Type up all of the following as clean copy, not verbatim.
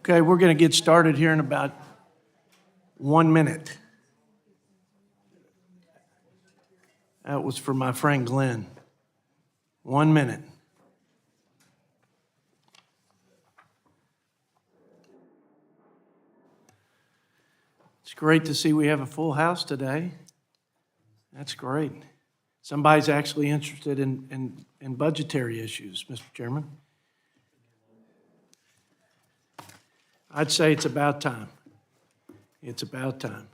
Okay, we're going to get started here in about 1 minute. That was for my friend Glenn. 1 minute. It's great to see we have a full house today. That's great. Somebody's actually interested in budgetary issues, Mr. Chairman. I'd say it's about time. It's about time.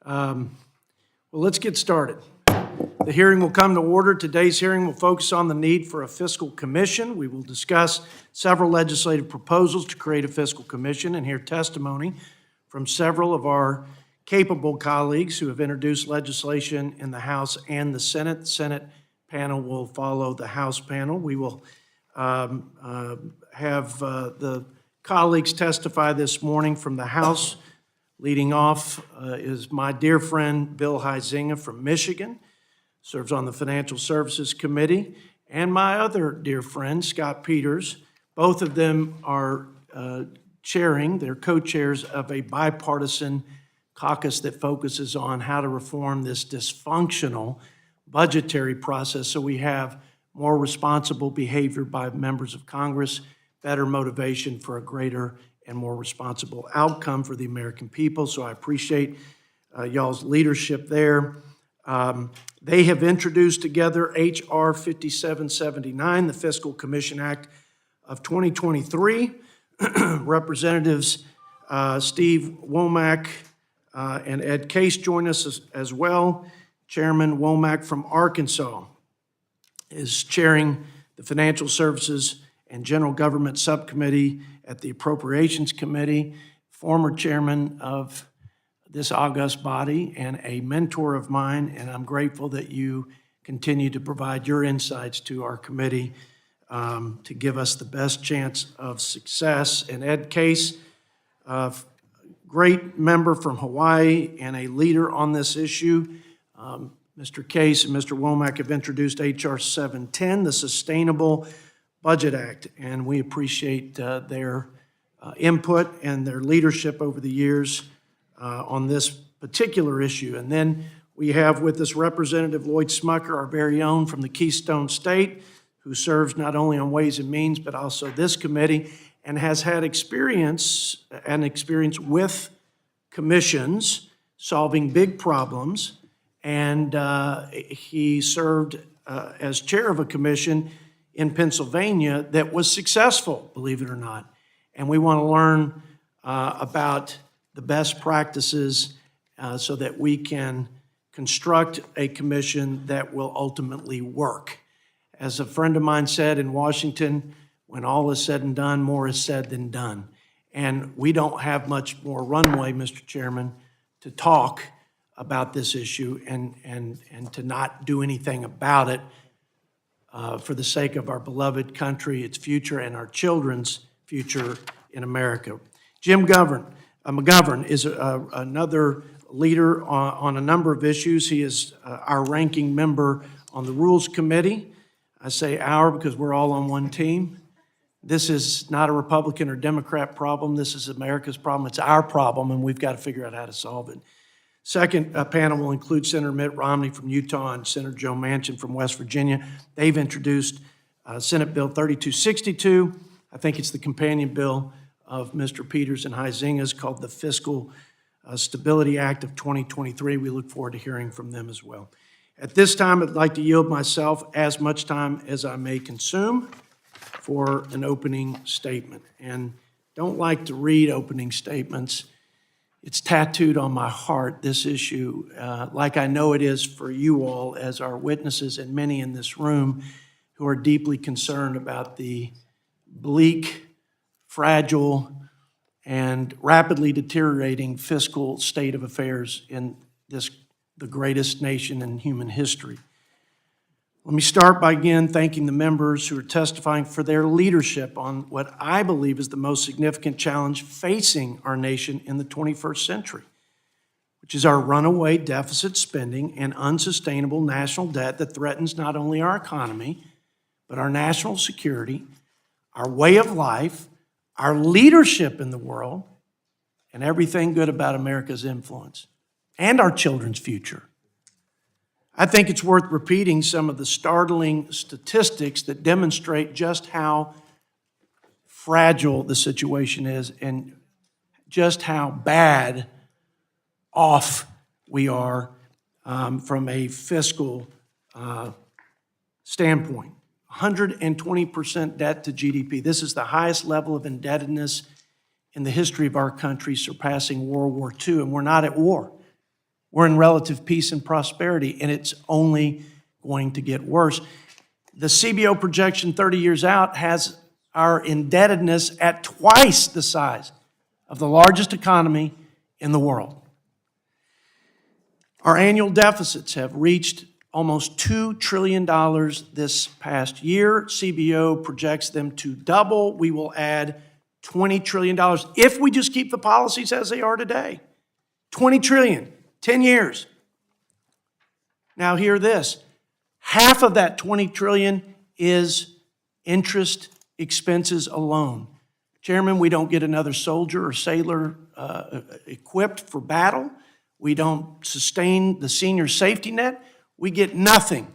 Well, let's get started. The hearing will come to order. Today's hearing will focus on the need for a fiscal commission. We will discuss several legislative proposals to create a fiscal commission and hear testimony from several of our capable colleagues who have introduced legislation in the House and the Senate. The Senate panel will follow the House panel. We will have the colleagues testify this morning from the House. Leading off is my dear friend Bill Huizenga from Michigan, serves on the Financial Services Committee, and my other dear friend, Scott Peters. Both of them are they're co-chairs of a bipartisan caucus that focuses on how to reform this dysfunctional budgetary process so we have more responsible behavior by members of Congress, better motivation for a greater and more responsible outcome for the American people. So I appreciate y'all's leadership there. They have introduced together H.R. 5779, the Fiscal Commission Act of 2023. Representatives Steve Womack and Ed Case join us as well. Chairman Womack from Arkansas is chairing the Financial Services and General Government Subcommittee at the Appropriations Committee, former chairman of this august body and a mentor of mine, and I'm grateful that you continue to provide your insights to our committee to give us the best chance of success. And Ed Case, great member from Hawaii and a leader on this issue. Mr. Case and Mr. Womack have introduced H.R. 710, the Sustainable Budget Act, and we appreciate their input and their leadership over the years on this particular issue. And then we have with us Representative Lloyd Smucker, our very own from the Keystone State, who serves not only on Ways and Means, but also this committee, and has had experience with commissions solving big problems. And he served as chair of a commission in Pennsylvania that was successful, believe it or not. And we want to learn about the best practices so that we can construct a commission that will ultimately work. As a friend of mine said in Washington, when all is said and done, more is said than done. And we don't have much more runway, Mr. Chairman, to talk about this issue and to not do anything about it for the sake of our beloved country, its future, and our children's future in America. Jim McGovern is another leader on a number of issues. He is our ranking member on the Rules Committee. I say our because we're all on one team. This is not a Republican or Democrat problem. This is America's problem. It's our problem, and we've got to figure out how to solve it. Second panel will include Senator Mitt Romney from Utah and Senator Joe Manchin from West Virginia. They've introduced Senate Bill 3262. I think it's the companion bill of Mr. Peters and Huizenga's called the Fiscal Stability Act of 2023. We look forward to hearing from them as well. At this time, I'd like to yield myself as much time as I may consume for an opening statement. And don't like to read opening statements. It's tattooed on my heart, this issue, like I know it is for you all as our witnesses and many in this room who are deeply concerned about the bleak, fragile, and rapidly deteriorating fiscal state of affairs in the greatest nation in human history. Let me start by again thanking the members who are testifying for their leadership on what I believe is the most significant challenge facing our nation in the 21st century, which is our runaway deficit spending and unsustainable national debt that threatens not only our economy, but our national security, our way of life, our leadership in the world, and everything good about America's influence and our children's future. I think it's worth repeating some of the startling statistics that demonstrate just how fragile the situation is and just how bad off we are from a fiscal standpoint. 120% debt to GDP. This is the highest level of indebtedness in the history of our country, surpassing World War II, and we're not at war. We're in relative peace and prosperity, and it's only going to get worse. The CBO projection 30 years out has our indebtedness at twice the size of the largest economy in the world. Our annual deficits have reached almost $2 trillion this past year. CBO projects them to double. We will add $20 trillion if we just keep the policies as they are today. $20 trillion, 10 years. Now hear this. Half of that $20 trillion is interest expenses alone. Chairman, we don't get another soldier or sailor equipped for battle. We don't sustain the senior safety net. We get nothing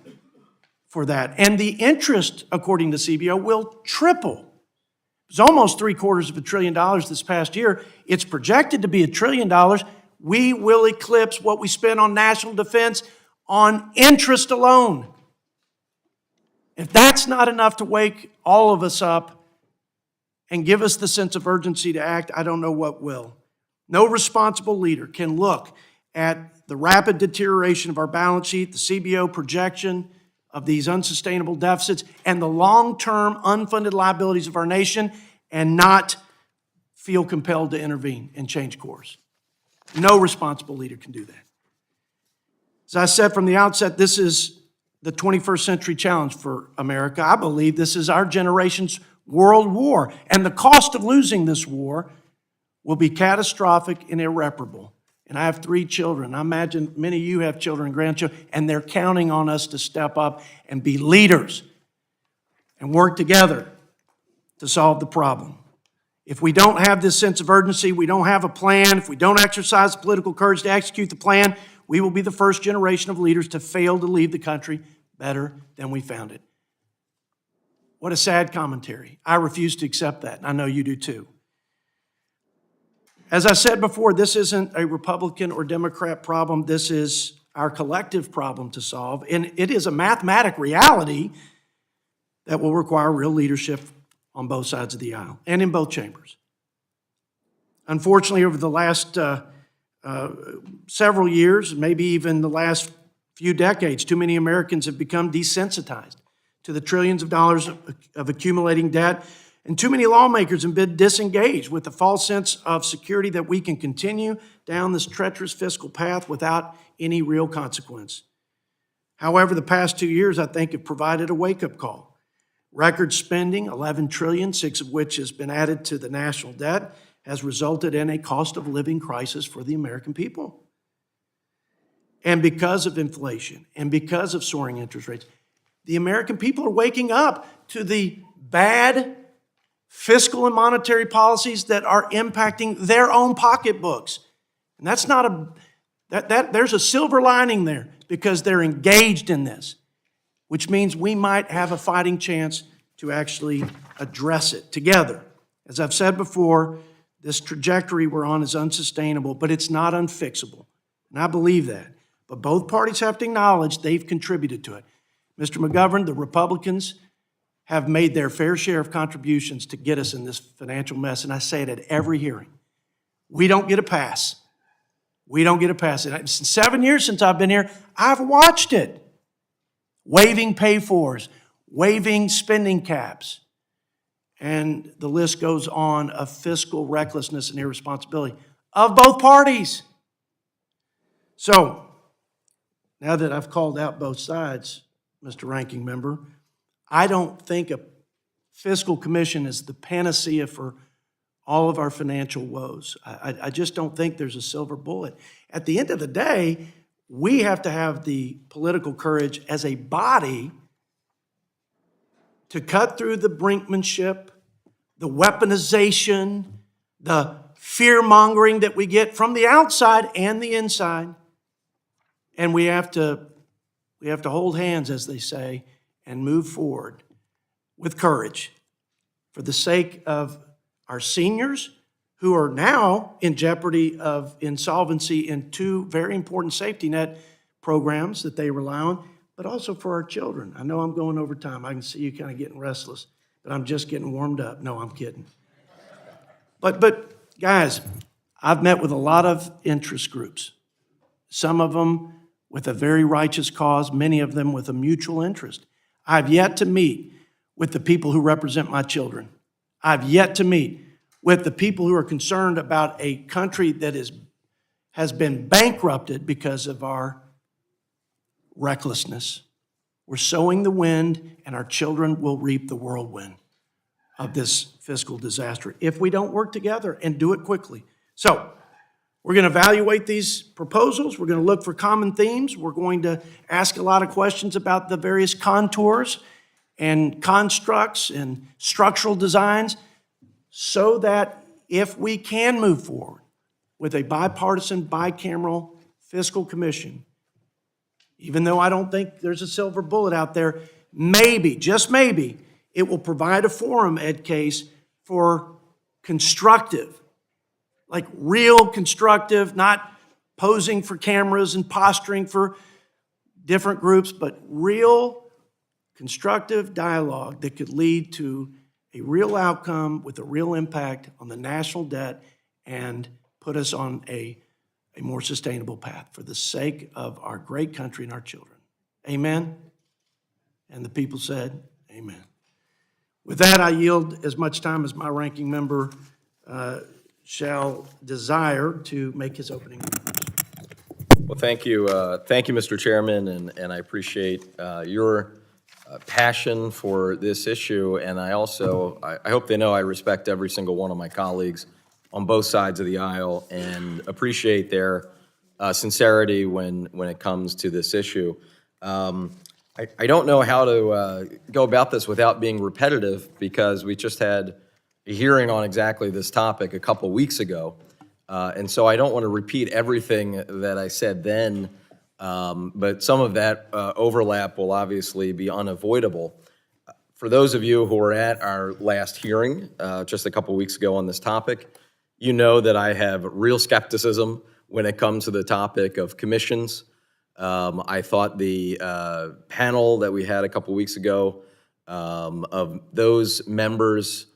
for that. And the interest, according to CBO, will triple. It was almost $750 billion this past year. It's projected to be $1 trillion. We will eclipse what we spend on national defense on interest alone. If that's not enough to wake all of us up and give us the sense of urgency to act, I don't know what will. No responsible leader can look at the rapid deterioration of our balance sheet, the CBO projection of these unsustainable deficits, and the long-term unfunded liabilities of our nation and not feel compelled to intervene and change course. No responsible leader can do that. As I said from the outset, this is the 21st century challenge for America. I believe this is our generation's world war, and the cost of losing this war will be catastrophic and irreparable. And I have 3 children. I imagine many of you have children and grandchildren, and they're counting on us to step up and be leaders and work together to solve the problem. If we don't have this sense of urgency, we don't have a plan, if we don't exercise the political courage to execute the plan, we will be the first generation of leaders to fail to leave the country better than we found it. What a sad commentary. I refuse to accept that, and I know you do too. As I said before, this isn't a Republican or Democrat problem. This is our collective problem to solve, and it is a mathematic reality that will require real leadership on both sides of the aisle and in both chambers. Unfortunately, over the last several years, maybe even the last few decades, too many Americans have become desensitized to the trillions of dollars of accumulating debt, and too many lawmakers have been disengaged with the false sense of security that we can continue down this treacherous fiscal path without any real consequence. However, the past 2 years, I think, have provided a wake-up call. Record spending, $11 trillion, 6 of which has been added to the national debt, has resulted in a cost of living crisis for the American people. And because of inflation and because of soaring interest rates, the American people are waking up to the bad fiscal and monetary policies that are impacting their own pocketbooks. And that's not there's a silver lining there because they're engaged in this, which means we might have a fighting chance to actually address it together. As I've said before, this trajectory we're on is unsustainable, but it's not unfixable. And I believe that. But both parties have to acknowledge they've contributed to it. Mr. McGovern, the Republicans have made their fair share of contributions to get us in this financial mess, and I say it at every hearing. We don't get a pass. We don't get a pass. And 7 years since I've been here, I've watched it. Waiving pay-fors, waiving spending caps, and the list goes on of fiscal recklessness and irresponsibility of both parties. So, now that I've called out both sides, Mr. Ranking Member, I don't think a fiscal commission is the panacea for all of our financial woes. I just don't think there's a silver bullet. At the end of the day, we have to have the political courage as a body to cut through the brinkmanship, the weaponization, the fear-mongering that we get from the outside and the inside. And we have to hold hands, as they say, and move forward with courage for the sake of our seniors who are now in jeopardy of insolvency in two very important safety net programs that they rely on, but also for our children. I know I'm going over time. I can see you kind of getting restless, but I'm just getting warmed up. No, I'm kidding. But guys, I've met with a lot of interest groups, some of them with a very righteous cause, many of them with a mutual interest. I've yet to meet with the people who represent my children. I've yet to meet with the people who are concerned about a country that has been bankrupted because of our recklessness. We're sowing the wind, and our children will reap the whirlwind of this fiscal disaster if we don't work together and do it quickly. So we're going to evaluate these proposals. We're going to look for common themes. We're going to ask a lot of questions about the various contours and constructs and structural designs so that if we can move forward with a bipartisan, bicameral fiscal commission, even though I don't think there's a silver bullet out there, maybe, just maybe, it will provide a forum, Ed Case, for constructive, like real constructive, not posing for cameras and posturing for different groups, but real constructive dialogue that could lead to a real outcome with a real impact on the national debt and put us on a more sustainable path for the sake of our great country and our children. Amen? And the people said, amen. With that, I yield as much time as my ranking member shall desire to make his opening remarks. Well, thank you, Mr. Chairman, and I appreciate your passion for this issue, and I also, I hope they know I respect every single one of my colleagues on both sides of the aisle and appreciate their sincerity when it comes to this issue. I don't know how to go about this without being repetitive because we just had a hearing on exactly this topic a couple weeks ago, and so I don't want to repeat everything that I said then. But some of that overlap will obviously be unavoidable. For those of you who were at our last hearing just a couple weeks ago on this topic, you know that I have real skepticism when it comes to the topic of commissions. I thought the panel that we had a couple weeks ago of those members,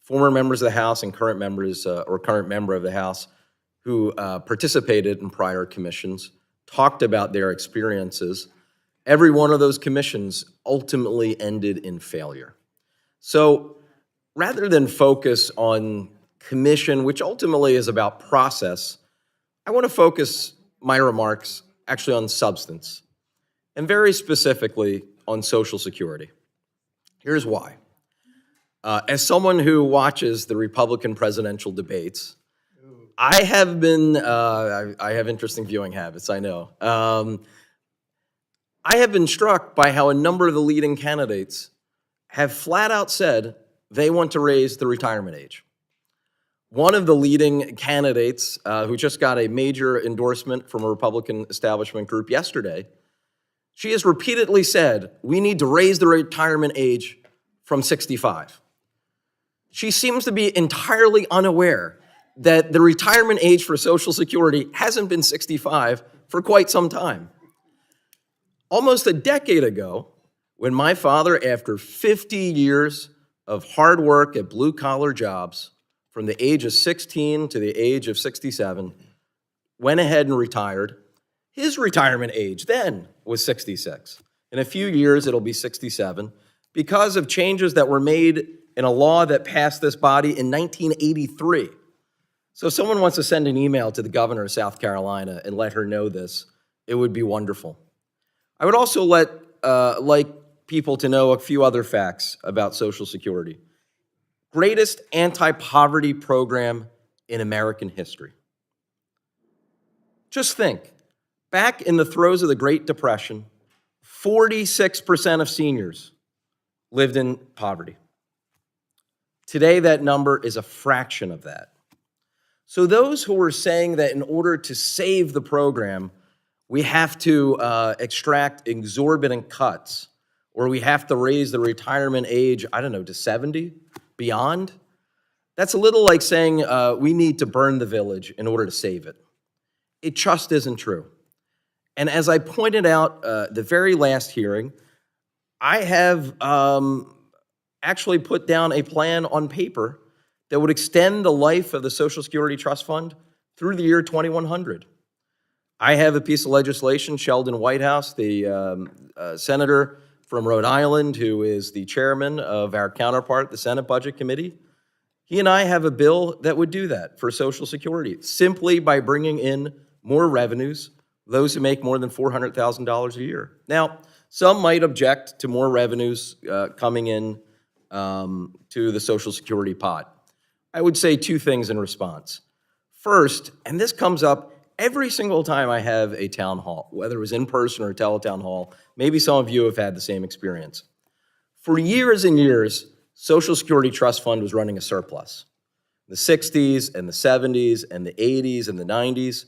former members of the House and current members or current member of the House who participated in prior commissions, talked about their experiences. Every one of those commissions ultimately ended in failure. So rather than focus on commission, which ultimately is about process, I want to focus my remarks actually on substance, and very specifically on Social Security. Here's why. As someone who watches the Republican presidential debates, I have been, I have interesting viewing habits, I know. I have been struck by how a number of the leading candidates have flat out said they want to raise the retirement age. One of the leading candidates who just got a major endorsement from a Republican establishment group yesterday, she has repeatedly said, we need to raise the retirement age from 65. She seems to be entirely unaware that the retirement age for Social Security hasn't been 65 for quite some time. Almost a decade ago, when my father, after 50 years of hard work at blue-collar jobs, from the age of 16 to the age of 67, went ahead and retired, his retirement age then was 66. In a few years, it'll be 67, because of changes that were made in a law that passed this body in 1983. So if someone wants to send an email to the governor of South Carolina and let her know this, it would be wonderful. I would also like people to know a few other facts about Social Security. Greatest anti-poverty program in American history. Just think, back in the throes of the Great Depression, 46% of seniors lived in poverty. Today, that number is a fraction of that. So those who are saying that in order to save the program, we have to extract exorbitant cuts, or we have to raise the retirement age, I don't know, to 70, beyond, that's a little like saying we need to burn the village in order to save it. It just isn't true. And as I pointed out the very last hearing, I have actually put down a plan on paper that would extend the life of the Social Security Trust Fund through the year 2100. I have a piece of legislation, Sheldon Whitehouse, the senator from Rhode Island, who is the chairman of our counterpart, the Senate Budget Committee. He and I have a bill that would do that for Social Security, simply by bringing in more revenues, those who make more than $400,000 a year. Now, some might object to more revenues coming in to the Social Security pot. I would say two things in response. First, and this comes up every single time I have a town hall, whether it was in person or a teletown hall, maybe some of you have had the same experience. For years and years, Social Security Trust Fund was running a surplus. The 60s and the 70s and the 80s and the 90s.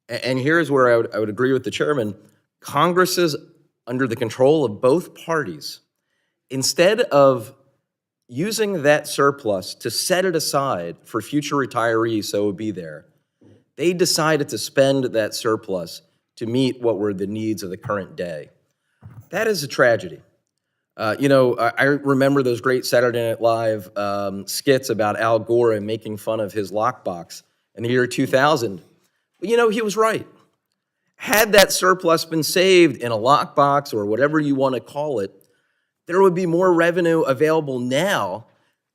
And here's where I would agree with the chairman. Congresses, under the control of both parties, instead of using that surplus to set it aside for future retirees so it would be there, they decided to spend that surplus to meet what were the needs of the current day. That is a tragedy. I remember those great Saturday Night Live skits about Al Gore and making fun of his lockbox in the year 2000. But he was right. Had that surplus been saved in a lockbox or whatever you want to call it, there would be more revenue available now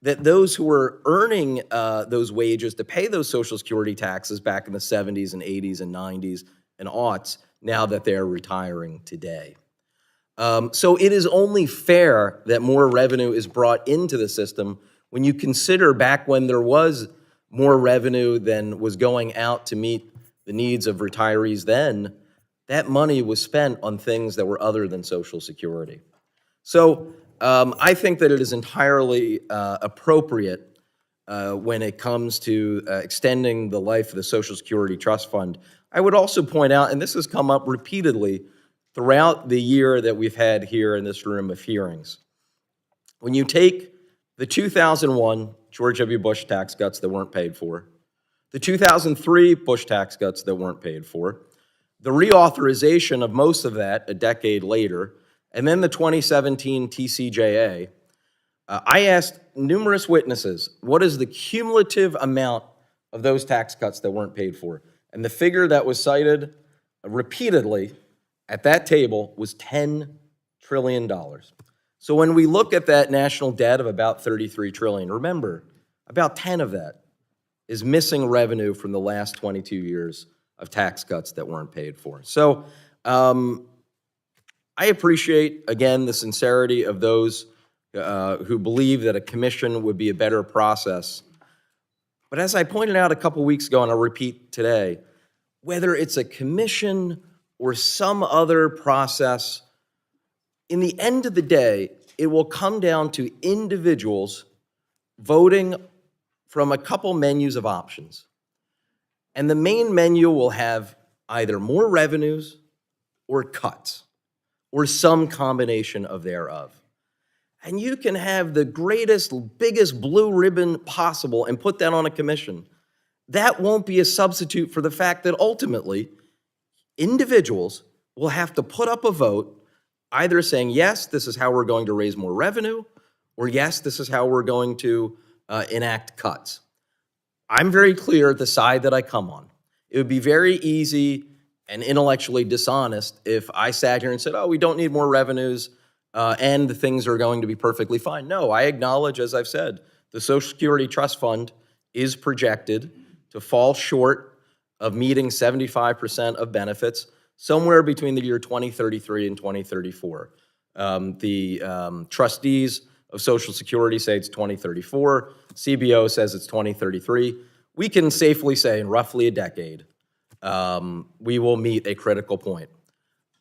that those who were earning those wages to pay those Social Security taxes back in the 70s and 80s and 90s and aughts, now that they're retiring today. So it is only fair that more revenue is brought into the system when you consider back when there was more revenue than was going out to meet the needs of retirees then, that money was spent on things that were other than Social Security. So I think that it is entirely appropriate when it comes to extending the life of the Social Security Trust Fund. I would also point out, and this has come up repeatedly throughout the year that we've had here in this room of hearings, when you take the 2001 George W. Bush tax cuts that weren't paid for, the 2003 Bush tax cuts that weren't paid for, the reauthorization of most of that a decade later, and then the 2017 TCJA, I asked numerous witnesses, what is the cumulative amount of those tax cuts that weren't paid for? And the figure that was cited repeatedly at that table was $10 trillion. So when we look at that national debt of about $33 trillion, remember, about 10 of that is missing revenue from the last 22 years of tax cuts that weren't paid for. So I appreciate, again, the sincerity of those who believe that a commission would be a better process. But as I pointed out a couple weeks ago, and I'll repeat today, whether it's a commission or some other process, in the end of the day, it will come down to individuals voting from a couple menus of options. And the main menu will have either more revenues or cuts, or some combination of thereof. And you can have the greatest, biggest blue ribbon possible and put that on a commission. That won't be a substitute for the fact that ultimately, individuals will have to put up a vote either saying, yes, this is how we're going to raise more revenue, or yes, this is how we're going to enact cuts. I'm very clear the side that I come on. It would be very easy and intellectually dishonest if I sat here and said, oh, we don't need more revenues and the things are going to be perfectly fine. No, I acknowledge, as I've said, the Social Security Trust Fund is projected to fall short of meeting 75% of benefits somewhere between the year 2033 and 2034. The trustees of Social Security say it's 2034. CBO says it's 2033. We can safely say in roughly a decade, we will meet a critical point.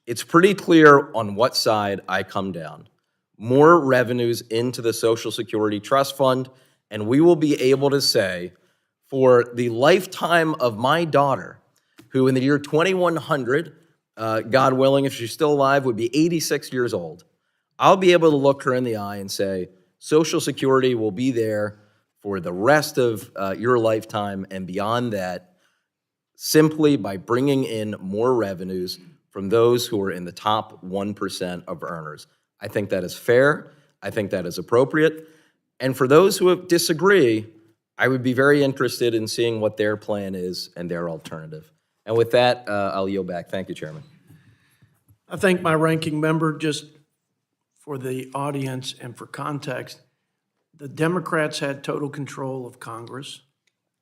It's pretty clear on what side I come down. More revenues into the Social Security Trust Fund And we will be able to say, for the lifetime of my daughter, who in the year 2100, God willing, if she's still alive, would be 86 years old, I'll be able to look her in the eye and say, Social Security will be there for the rest of your lifetime and beyond that, simply by bringing in more revenues from those who are in the top 1% of earners. I think that is fair. I think that is appropriate. And for those who disagree, I would be very interested in seeing what their plan is and their alternative. And with that, I'll yield back. Thank you, Chairman. I thank my ranking member. Just for the audience and for context, the Democrats had total control of Congress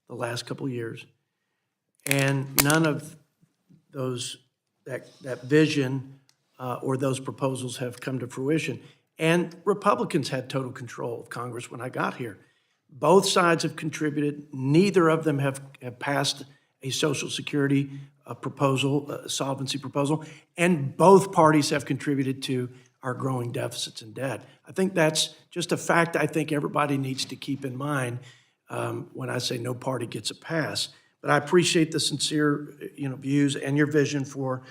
the last couple of years, and none of those that vision or those proposals have come to fruition. And Republicans had total control of Congress when I got here. Both sides have contributed. Neither of them have passed a Social Security proposal, a solvency proposal, and both parties have contributed to our growing deficits and debt. I think that's just a fact I think everybody needs to keep in mind when I say no party gets a pass. But I appreciate the sincere views and your vision for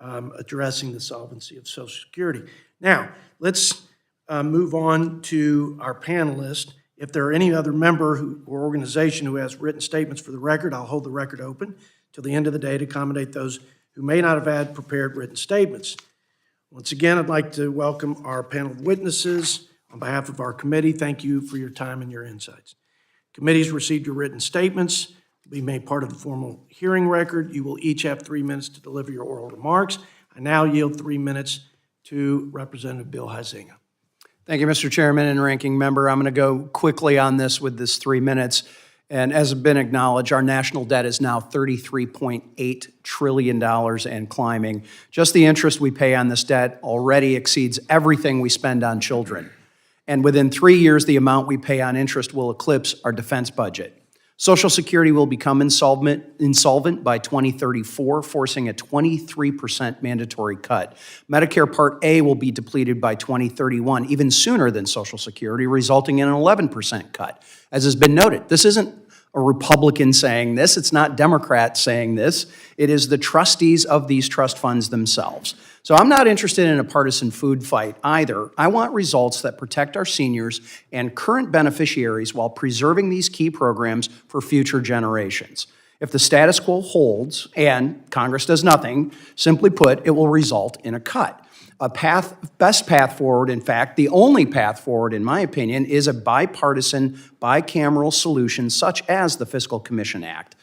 addressing the solvency of Social Security. Now, let's move on to our panelists. If there are any other member or organization who has written statements for the record, I'll hold the record open till the end of the day to accommodate those who may not have had prepared written statements. Once again, I'd like to welcome our panel of witnesses. On behalf of our committee, thank you for your time and your insights. Committees received your written statements, be made part of the formal hearing record. You will each have 3 minutes to deliver your oral remarks. I now yield 3 minutes to Representative Bill Huizinga. Thank you, Mr. Chairman and Ranking Member. I'm going to go quickly on this with this 3 minutes. And as has been acknowledged, our national debt is now $33.8 trillion and climbing. Just the interest we pay on this debt already exceeds everything we spend on children. And within 3 years, the amount we pay on interest will eclipse our defense budget. Social Security will become insolvent by 2034, forcing a 23% mandatory cut. Medicare Part A will be depleted by 2031, even sooner than Social Security, resulting in an 11% cut. As has been noted, this isn't a Republican saying this, it's not Democrats saying this, it is the trustees of these trust funds themselves. So I'm not interested in a partisan food fight either. I want results that protect our seniors and current beneficiaries while preserving these key programs for future generations. If the status quo holds and Congress does nothing, simply put, it will result in a cut. Best path forward, in fact, the only path forward, in my opinion, is a bipartisan, bicameral solution such as the Fiscal Commission Act.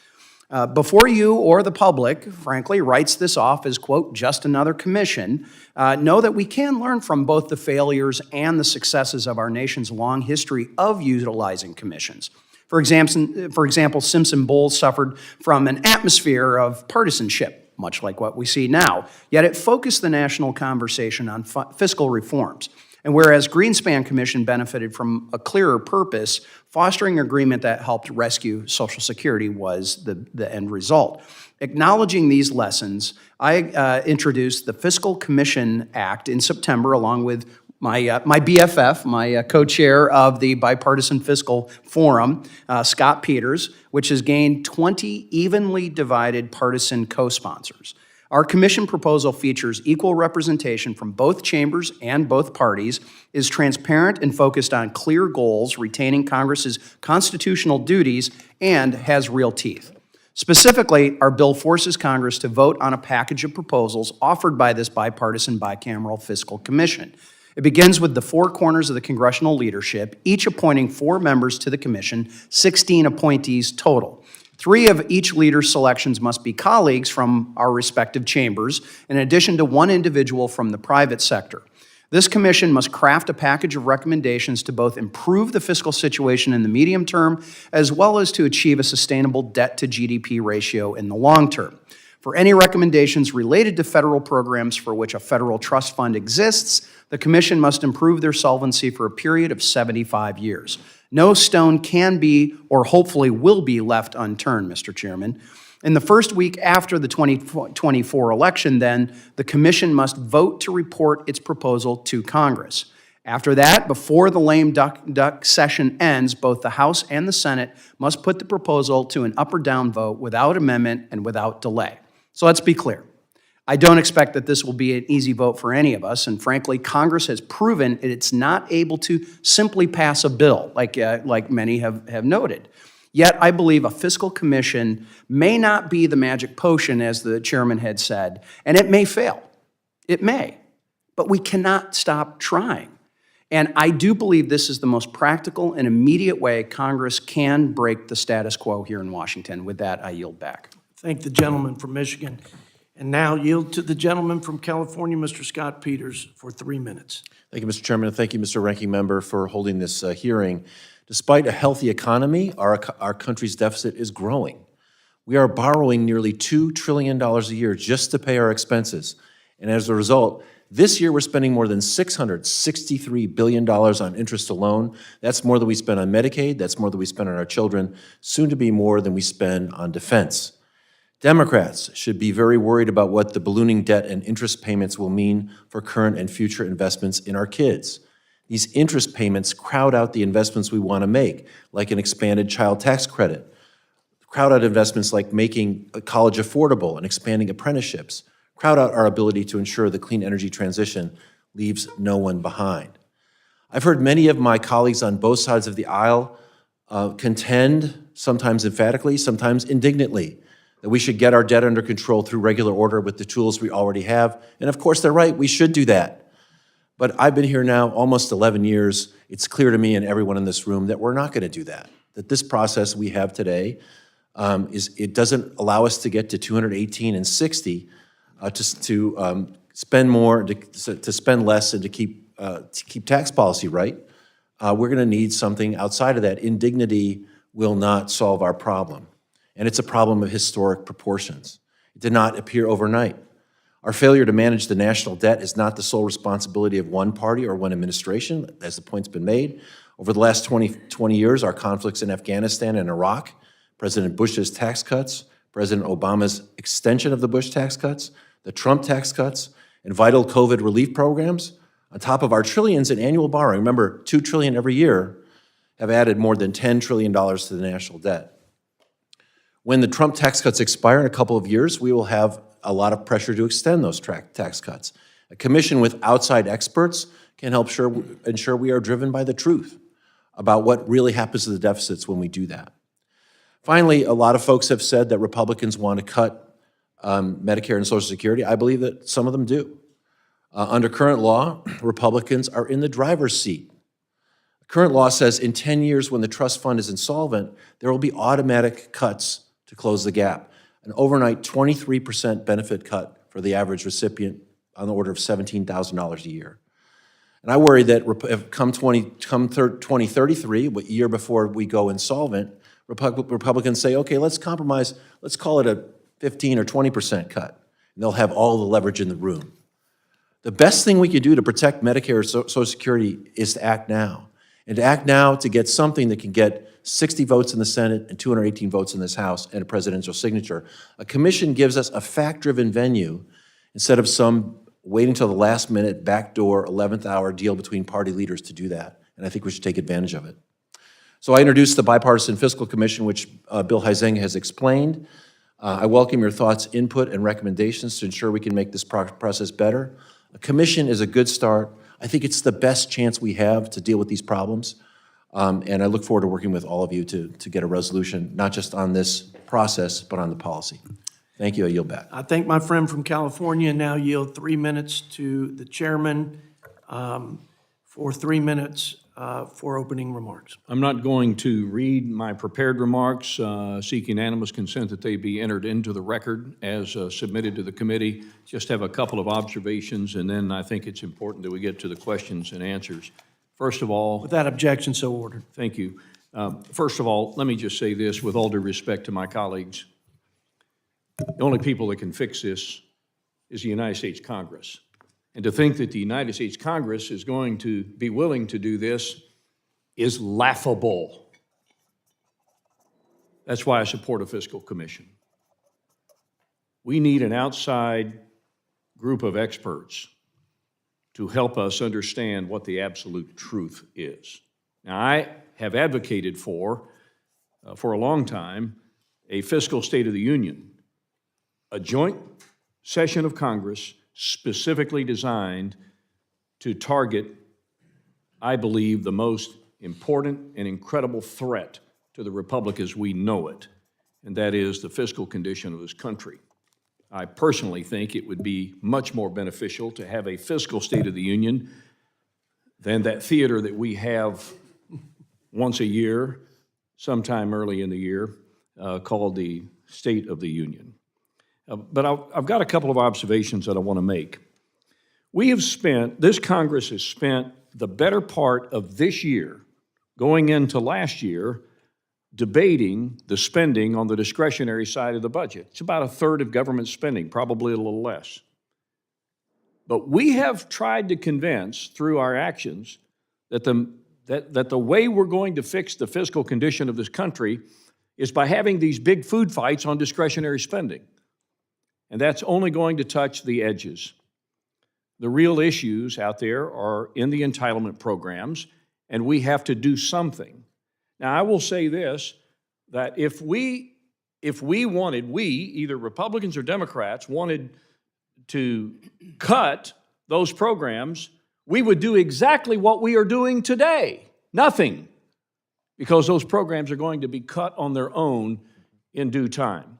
Before you or the public, frankly, writes this off as, quote, just another commission, know that we can learn from both the failures and the successes of our nation's long history of utilizing commissions. For example, Simpson-Bowles suffered from an atmosphere of partisanship, much like what we see now, yet it focused the national conversation on fiscal reforms. And whereas Greenspan Commission benefited from a clearer purpose, fostering agreement that helped rescue Social Security was the end result. Acknowledging these lessons, I introduced the Fiscal Commission Act in September along with my BFF, my co-chair of the Bipartisan Fiscal Forum, Scott Peters, which has gained 20 evenly divided partisan co-sponsors. Our commission proposal features equal representation from both chambers and both parties, is transparent and focused on clear goals, retaining Congress's constitutional duties, and has real teeth. Specifically, our bill forces Congress to vote on a package of proposals offered by this bipartisan bicameral fiscal commission. It begins with the four corners of the congressional leadership, each appointing 4 members to the commission, 16 appointees total. 3 of each leader's selections must be colleagues from our respective chambers, in addition to 1 individual from the private sector. This commission must craft a package of recommendations to both improve the fiscal situation in the medium term, as well as to achieve a sustainable debt-to-GDP ratio in the long term. For any recommendations related to federal programs for which a federal trust fund exists, the commission must improve their solvency for a period of 75 years. No stone can be, or hopefully will be, left unturned, Mr. Chairman. In the first week after the 2024 election, then, the commission must vote to report its proposal to Congress. After that, before the lame duck session ends, both the House and the Senate must put the proposal to an up or down vote without amendment and without delay. So let's be clear. I don't expect that this will be an easy vote for any of us, and frankly, Congress has proven it's not able to simply pass a bill, like many have noted. Yet, I believe a fiscal commission may not be the magic potion, as the chairman had said, and it may fail. It may. But we cannot stop trying. And I do believe this is the most practical and immediate way Congress can break the status quo here in Washington. With that, I yield back. Thank the gentleman from Michigan. And now yield to the gentleman from California, Mr. Scott Peters, for 3 minutes. Thank you, Mr. Chairman, and thank you, Mr. Ranking Member, for holding this hearing. Despite a healthy economy, our country's deficit is growing. We are borrowing nearly $2 trillion a year just to pay our expenses. And as a result, this year we're spending more than $663 billion on interest alone. That's more than we spend on Medicaid. That's more than we spend on our children, soon to be more than we spend on defense. Democrats should be very worried about what the ballooning debt and interest payments will mean for current and future investments in our kids. These interest payments crowd out the investments we want to make, like an expanded child tax credit, crowd out investments like making college affordable and expanding apprenticeships, crowd out our ability to ensure the clean energy transition leaves no one behind. I've heard many of my colleagues on both sides of the aisle contend, sometimes emphatically, sometimes indignantly, that we should get our debt under control through regular order with the tools we already have. And of course, they're right, we should do that. But I've been here now almost 11 years. It's clear to me and everyone in this room that we're not going to do that. That this process we have today, it doesn't allow us to get to 218 and 60 to spend more, to spend less, and to keep tax policy right. We're going to need something outside of that. Indignity will not solve our problem. And it's a problem of historic proportions. It did not appear overnight. Our failure to manage the national debt is not the sole responsibility of one party or one administration, as the point's been made. Over the last 20 years, our conflicts in Afghanistan and Iraq, President Bush's tax cuts, President Obama's extension of the Bush tax cuts, the Trump tax cuts, and vital COVID relief programs, on top of our trillions in annual borrowing, remember, $2 trillion every year, have added more than $10 trillion to the national debt. When the Trump tax cuts expire in a couple of years, we will have a lot of pressure to extend those tax cuts. A commission with outside experts can help ensure we are driven by the truth about what really happens to the deficits when we do that. Finally, a lot of folks have said that Republicans want to cut Medicare and Social Security. I believe that some of them do. Under current law, Republicans are in the driver's seat. Current law says in 10 years, when the trust fund is insolvent, there will be automatic cuts to close the gap. An overnight 23% benefit cut for the average recipient on the order of $17,000 a year. And I worry that if come 2033, a year before we go insolvent, Republicans say, okay, let's compromise, let's call it a 15 or 20% cut, and they'll have all the leverage in the room. The best thing we can do to protect Medicare or Social Security is to act now. And to act now to get something that can get 60 votes in the Senate and 218 votes in this House and a presidential signature. A commission gives us a fact-driven venue instead of some waiting till the last minute, backdoor, 11th hour deal between party leaders to do that. And I think we should take advantage of it. So I introduced the Bipartisan Fiscal Commission, which Bill Huizenga has explained. I welcome your thoughts, input, and recommendations to ensure we can make this process better. A commission is a good start. I think it's the best chance we have to deal with these problems. And I look forward to working with all of you to get a resolution, not just on this process, but on the policy. Thank you. I yield back. I thank my friend from California. Now yield 3 minutes to the chairman for 3 minutes for opening remarks. I'm not going to read my prepared remarks, seek unanimous consent that they be entered into the record as submitted to the committee. Just have a couple of observations, and then I think it's important that we get to the questions and answers. First of all, Without objection, so ordered. thank you. First of all, let me just say this with all due respect to my colleagues. The only people that can fix this is the United States Congress. And to think that the United States Congress is going to be willing to do this is laughable. That's why I support a fiscal commission. We need an outside group of experts to help us understand what the absolute truth is. Now, I have advocated for a long time, a fiscal State of the Union, a joint session of Congress specifically designed to target, I believe, the most important and incredible threat to the Republic as we know it, and that is the fiscal condition of this country. I personally think it would be much more beneficial to have a fiscal State of the Union than that theater that we have once a year, sometime early in the year, called the State of the Union. But I've got a couple of observations that I want to make. This Congress has spent the better part of this year, going into last year, debating the spending on the discretionary side of the budget. It's about a third of government spending, probably a little less. But we have tried to convince through our actions that the way we're going to fix the fiscal condition of this country is by having these big food fights on discretionary spending. And that's only going to touch the edges. The real issues out there are in the entitlement programs, and we have to do something. Now, I will say this, that if we wanted, either Republicans or Democrats, wanted to cut those programs, we would do exactly what we are doing today, nothing, because those programs are going to be cut on their own in due time.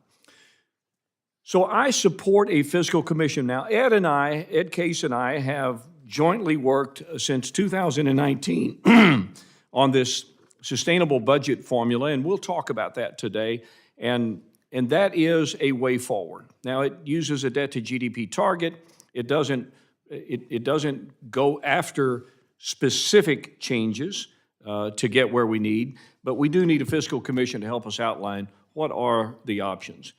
So I support a fiscal commission. Now, Ed Case and I have jointly worked since 2019 on this sustainable budget formula, and we'll talk about that today, and that is a way forward. Now, it uses a debt to GDP target. It doesn't go after specific changes to get where we need, but we do need a fiscal commission to help us outline what are the options.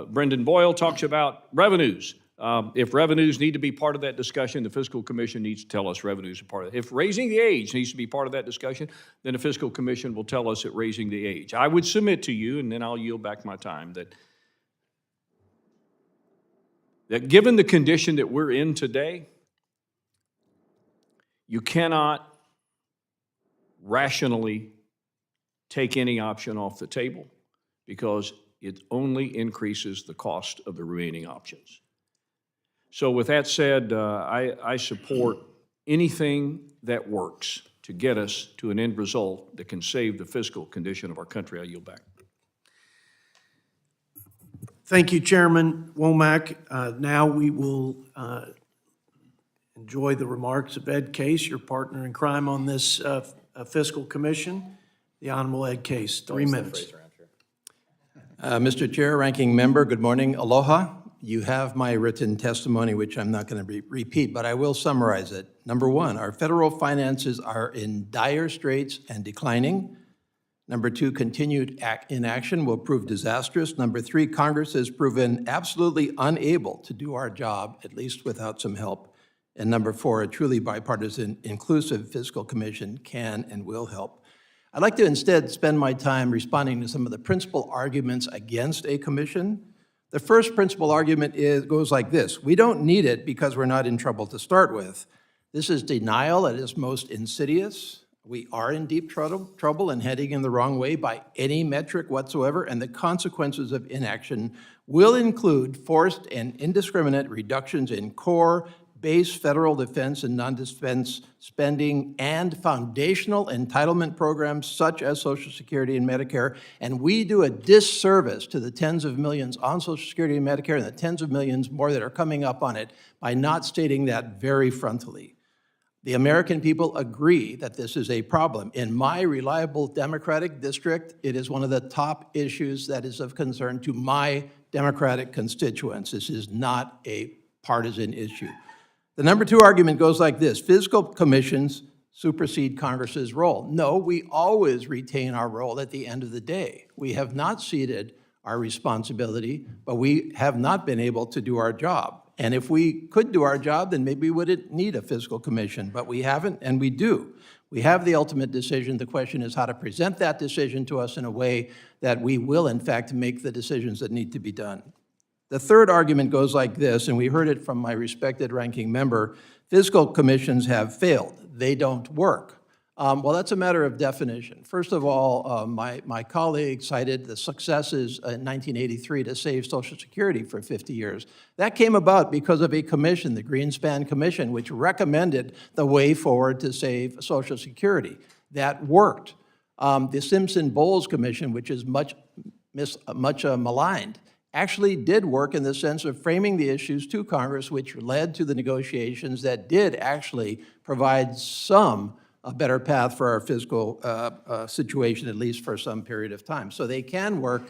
Brendan Boyle talks about revenues. If revenues need to be part of that discussion, the Fiscal Commission needs to tell us revenues are part of it. If raising the age needs to be part of that discussion, then the Fiscal Commission will tell us that raising the age. I would submit to you, and then I'll yield back my time, that given the condition that we're in today, you cannot rationally take any option off the table because it only increases the cost of the remaining options. So with that said, I support anything that works to get us to an end result that can save the fiscal condition of our country. I yield back. Thank you, Chairman Womack. Now we will enjoy the remarks of Ed Case, your partner in crime on this Fiscal Commission. The Honorable Ed Case, 3 minutes. Mr. Chair, Ranking Member, good morning. Aloha. You have my written testimony, which I'm not going to repeat, but I will summarize it. Number one, our federal finances are in dire straits and declining. Number two, continued inaction will prove disastrous. Number three, Congress has proven absolutely unable to do our job, at least without some help. And number four, a truly bipartisan, inclusive fiscal commission can and will help. I'd like to instead spend my time responding to some of the principal arguments against a commission. The first principal argument goes like this: we don't need it because we're not in trouble to start with. This is denial at its most insidious. We are in deep trouble and heading in the wrong way by any metric whatsoever, and the consequences of inaction will include forced and indiscriminate reductions in core, base federal defense and non-defense spending and foundational entitlement programs such as Social Security and Medicare. And we do a disservice to the tens of millions on Social Security and Medicare and the tens of millions more that are coming up on it by not stating that very frontally. The American people agree that this is a problem. In my reliable Democratic district, it is one of the top issues that is of concern to my Democratic constituents. This is not a partisan issue. The number two argument goes like this: fiscal commissions supersede Congress's role. No, we always retain our role at the end of the day. We have not ceded our responsibility, but we have not been able to do our job. And if we could do our job, then maybe we wouldn't need a fiscal commission, but we haven't, and we do. We have the ultimate decision. The question is how to present that decision to us in a way that we will, in fact, make the decisions that need to be done. The third argument goes like this, and we heard it from my respected ranking member, Fiscal commissions have failed. They don't work. Well, that's a matter of definition. First of all, my colleague cited the successes in 1983 to save Social Security for 50 years. That came about because of a commission, the Greenspan Commission, which recommended the way forward to save Social Security. That worked. The Simpson-Bowles Commission, which is much maligned, actually did work in the sense of framing the issues to Congress, which led to the negotiations that did actually provide a better path for our fiscal situation, at least for some period of time. So they can work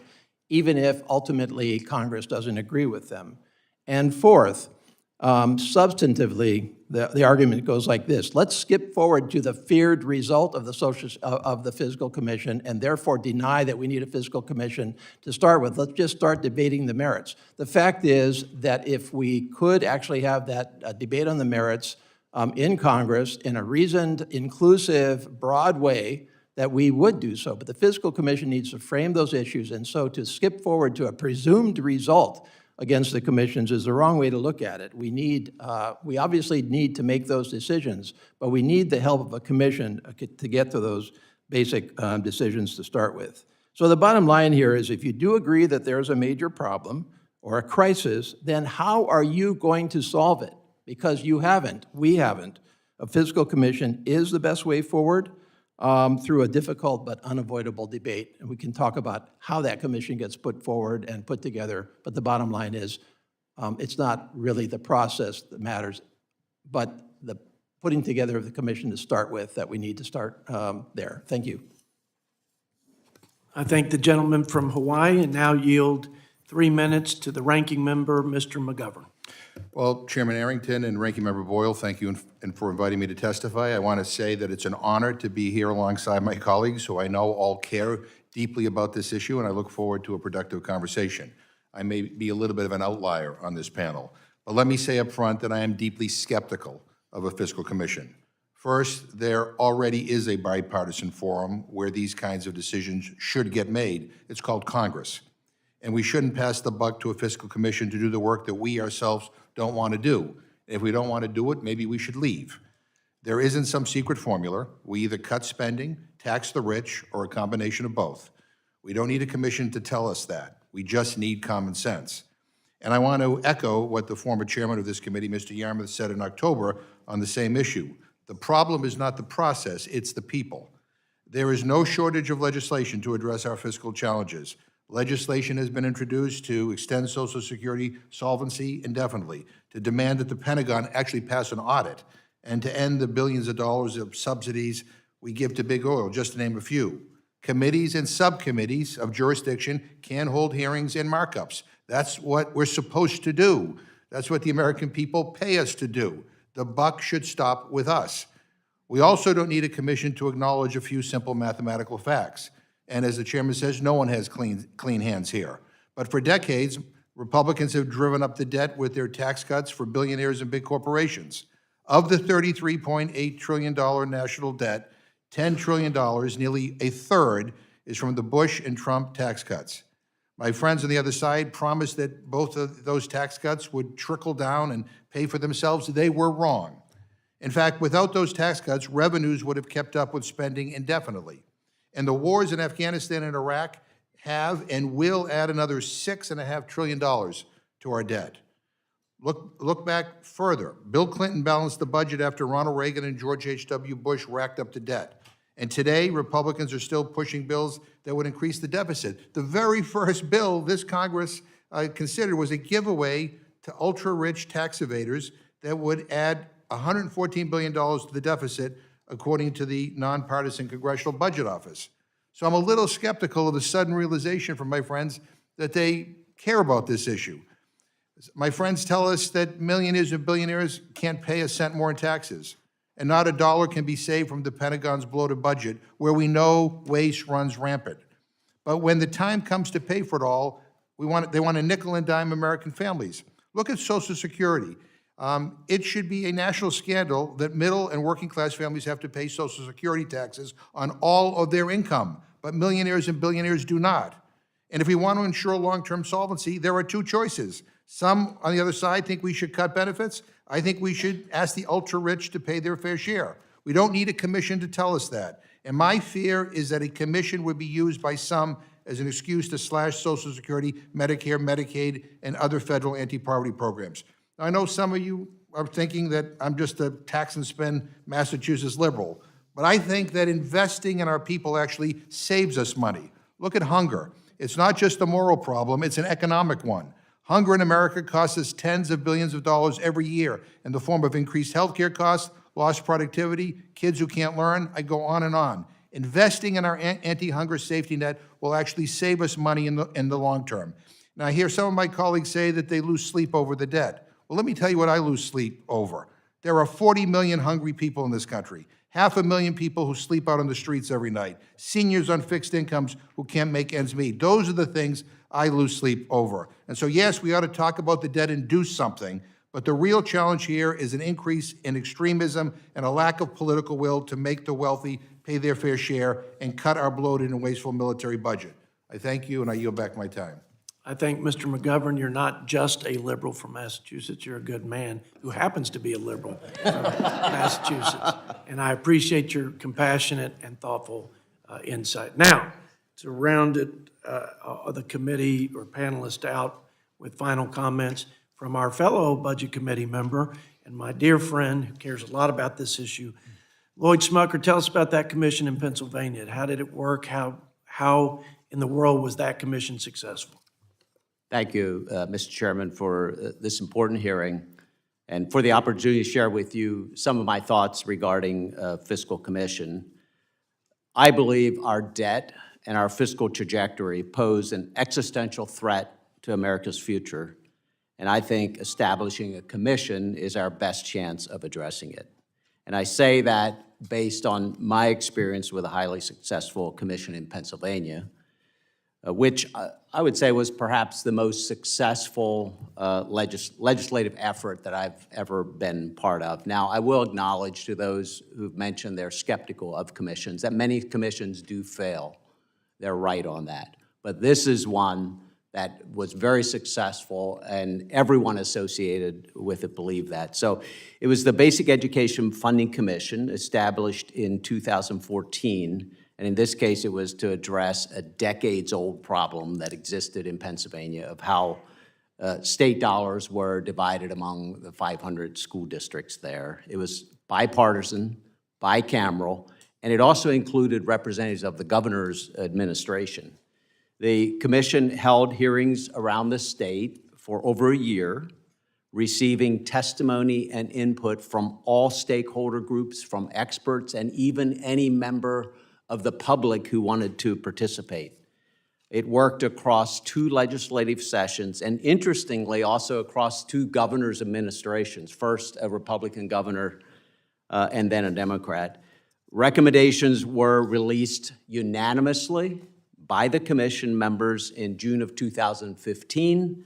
even if ultimately Congress doesn't agree with them. And fourth, substantively, the argument goes like this: let's skip forward to the feared result of the Fiscal Commission and therefore deny that we need a Fiscal Commission to start with. Let's just start debating the merits. The fact is that if we could actually have that debate on the merits in Congress in a reasoned, inclusive, broad way, that we would do so. But the Fiscal Commission needs to frame those issues, and so to skip forward to a presumed result against the commissions is the wrong way to look at it. We obviously need to make those decisions, but we need the help of a commission to get to those basic decisions to start with. So the bottom line here is, if you do agree that there's a major problem or a crisis, then how are you going to solve it? Because you haven't, we haven't. A Fiscal Commission is the best way forward through a difficult but unavoidable debate. And we can talk about how that commission gets put forward and put together, but the bottom line is it's not really the process that matters, but the putting together of the commission to start with, that we need to start there. Thank you. I thank the gentleman from Hawaii and now yield 3 minutes to the ranking member, Mr. McGovern. Well, Chairman Arrington and Ranking Member Boyle, thank you and for inviting me to testify. I want to say that it's an honor to be here alongside my colleagues who I know all care deeply about this issue, and I look forward to a productive conversation. I may be a little bit of an outlier on this panel, but let me say up front that I am deeply skeptical of a fiscal commission. First, there already is a bipartisan forum where these kinds of decisions should get made. It's called Congress. And we shouldn't pass the buck to a fiscal commission to do the work that we ourselves don't want to do. If we don't want to do it, maybe we should leave. There isn't some secret formula. We either cut spending, tax the rich, or a combination of both. We don't need a commission to tell us that. We just need common sense. And I want to echo what the former chairman of this committee, Mr. Yarmouth, said in October on the same issue. The problem is not the process, it's the people. There is no shortage of legislation to address our fiscal challenges. Legislation has been introduced to extend Social Security solvency indefinitely, to demand that the Pentagon actually pass an audit, and to end the billions of dollars of subsidies we give to big oil, just to name a few. Committees and subcommittees of jurisdiction can hold hearings and markups. That's what we're supposed to do. That's what the American people pay us to do. The buck should stop with us. We also don't need a commission to acknowledge a few simple mathematical facts. And as the chairman says, no one has clean hands here. But for decades, Republicans have driven up the debt with their tax cuts for billionaires and big corporations. Of the $33.8 trillion national debt, $10 trillion, nearly a third, is from the Bush and Trump tax cuts. My friends on the other side promised that both of those tax cuts would trickle down and pay for themselves. They were wrong. In fact, without those tax cuts, revenues would have kept up with spending indefinitely. And the wars in Afghanistan and Iraq have and will add another $6.5 trillion to our debt. Look back further. Bill Clinton balanced the budget after Ronald Reagan and George H.W. Bush racked up the debt. And today, Republicans are still pushing bills that would increase the deficit. The very first bill this Congress considered was a giveaway to ultra-rich tax evaders that would add $114 billion to the deficit, according to the nonpartisan Congressional Budget Office. So I'm a little skeptical of the sudden realization from my friends that they care about this issue. My friends tell us that millionaires and billionaires can't pay a cent more in taxes, and not a dollar can be saved from the Pentagon's bloated budget, where we know waste runs rampant. But when the time comes to pay for it all, they want to nickel and dime American families. Look at Social Security. It should be a national scandal that middle and working class families have to pay Social Security taxes on all of their income, but millionaires and billionaires do not. And if we want to ensure long-term solvency, there are two choices. Some on the other side think we should cut benefits. I think we should ask the ultra-rich to pay their fair share. We don't need a commission to tell us that. And my fear is that a commission would be used by some as an excuse to slash Social Security, Medicare, Medicaid, and other federal anti-poverty programs. Now, I know some of you are thinking that I'm just a tax and spend Massachusetts liberal, but I think that investing in our people actually saves us money. Look at hunger. It's not just a moral problem, it's an economic one. Hunger in America costs us tens of billions of dollars every year in the form of increased healthcare costs, lost productivity, kids who can't learn. I go on and on. Investing in our anti-hunger safety net will actually save us money in the long term. Now, I hear some of my colleagues say that they lose sleep over the debt. Well, let me tell you what I lose sleep over. There are 40 million hungry people in this country, 500,000 people who sleep out on the streets every night, seniors on fixed incomes who can't make ends meet. Those are the things I lose sleep over. And so, yes, we ought to talk about the debt and do something, but the real challenge here is an increase in extremism and a lack of political will to make the wealthy pay their fair share and cut our bloated and wasteful military budget. I thank you, and I yield back my time. I think, Mr. McGovern, you're not just a liberal from Massachusetts, you're a good man who happens to be a liberal from Massachusetts. And I appreciate your compassionate and thoughtful insight. Now, to round it, the committee or panelists out with final comments from our fellow Budget Committee member and my dear friend who cares a lot about this issue, Lloyd Smucker. Tell us about that commission in Pennsylvania. How did it work? How in the world was that commission successful? Thank you, Mr. Chairman, for this important hearing and for the opportunity to share with you some of my thoughts regarding Fiscal Commission. I believe our debt and our fiscal trajectory pose an existential threat to America's future, and I think establishing a commission is our best chance of addressing it. And I say that based on my experience with a highly successful commission in Pennsylvania, which I would say was perhaps the most successful legislative effort that I've ever been part of. Now, I will acknowledge to those who've mentioned they're skeptical of commissions that many commissions do fail. They're right on that. But this is one that was very successful, and everyone associated with it believed that. So it was the Basic Education Funding Commission, established in 2014, and in this case, it was to address a decades-old problem that existed in Pennsylvania of how state dollars were divided among the 500 school districts there. It was bipartisan, bicameral, and it also included representatives of the governor's administration. The commission held hearings around the state for over a year, receiving testimony and input from all stakeholder groups, from experts, and even any member of the public who wanted to participate. It worked across 2 legislative sessions, and interestingly, also across 2 governors' administrations, first a Republican governor and then a Democrat. Recommendations were released unanimously by the commission members in June of 2015,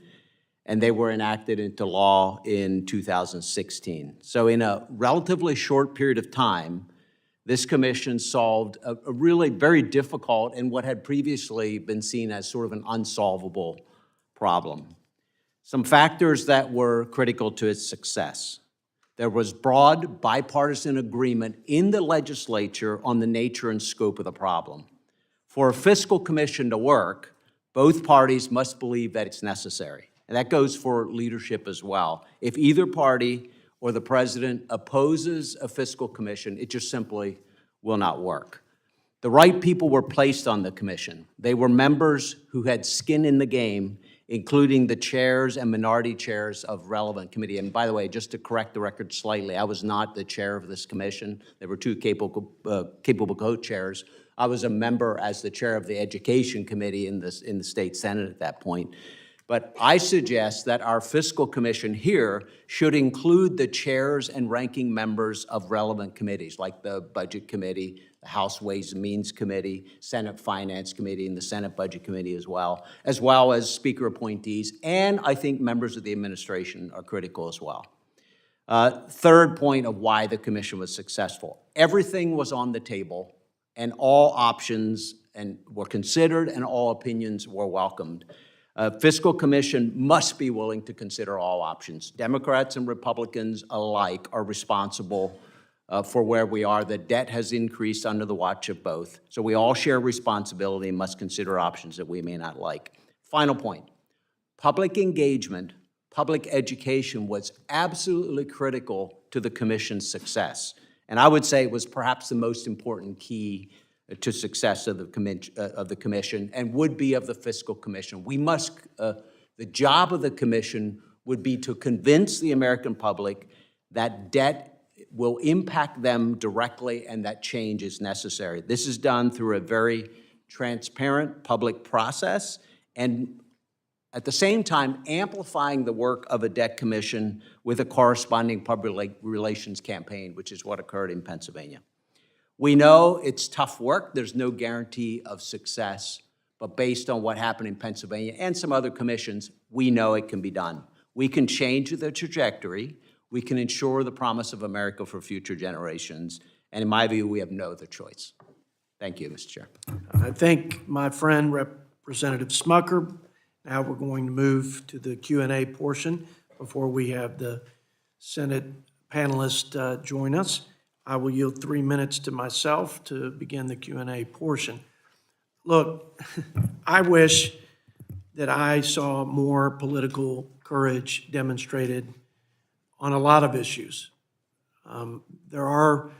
and they were enacted into law in 2016. So in a relatively short period of time, this commission solved a really very difficult and what had previously been seen as sort of an unsolvable problem. Some factors that were critical to its success. There was broad bipartisan agreement in the legislature on the nature and scope of the problem. For a fiscal commission to work, both parties must believe that it's necessary. And that goes for leadership as well. If either party or the president opposes a fiscal commission, it just simply will not work. The right people were placed on the commission. They were members who had skin in the game, including the chairs and minority chairs of relevant committee. And by the way, just to correct the record slightly, I was not the chair of this commission. There were 2 capable co-chairs. I was a member as the chair of the Education Committee in the state Senate at that point. But I suggest that our fiscal commission here should include the chairs and ranking members of relevant committees, like the Budget Committee, the House Ways and Means Committee, Senate Finance Committee, and the Senate Budget Committee as well as speaker appointees, and I think members of the administration are critical as well. Third point of why the commission was successful. Everything was on the table, and all options were considered, and all opinions were welcomed. Fiscal Commission must be willing to consider all options. Democrats and Republicans alike are responsible for where we are. The debt has increased under the watch of both. So we all share responsibility and must consider options that we may not like. Final point, public engagement, public education was absolutely critical to the Commission's success. And I would say it was perhaps the most important key to success of the Commission and would be of the Fiscal Commission. We must, the job of the Commission would be to convince the American public that debt will impact them directly and that change is necessary. This is done through a very transparent public process and at the same time amplifying the work of a debt commission with a corresponding public relations campaign, which is what occurred in Pennsylvania. We know it's tough work. There's no guarantee of success, but based on what happened in Pennsylvania and some other commissions, we know it can be done. We can change the trajectory. We can ensure the promise of America for future generations. And in my view, we have no other choice. Thank you, Mr. Chair. I thank my friend Representative Smucker. Now we're going to move to the Q&A portion before we have the Senate panelists join us. I will yield 3 minutes to myself to begin the Q&A portion. Look, I wish that I saw more political courage demonstrated on a lot of issues. Our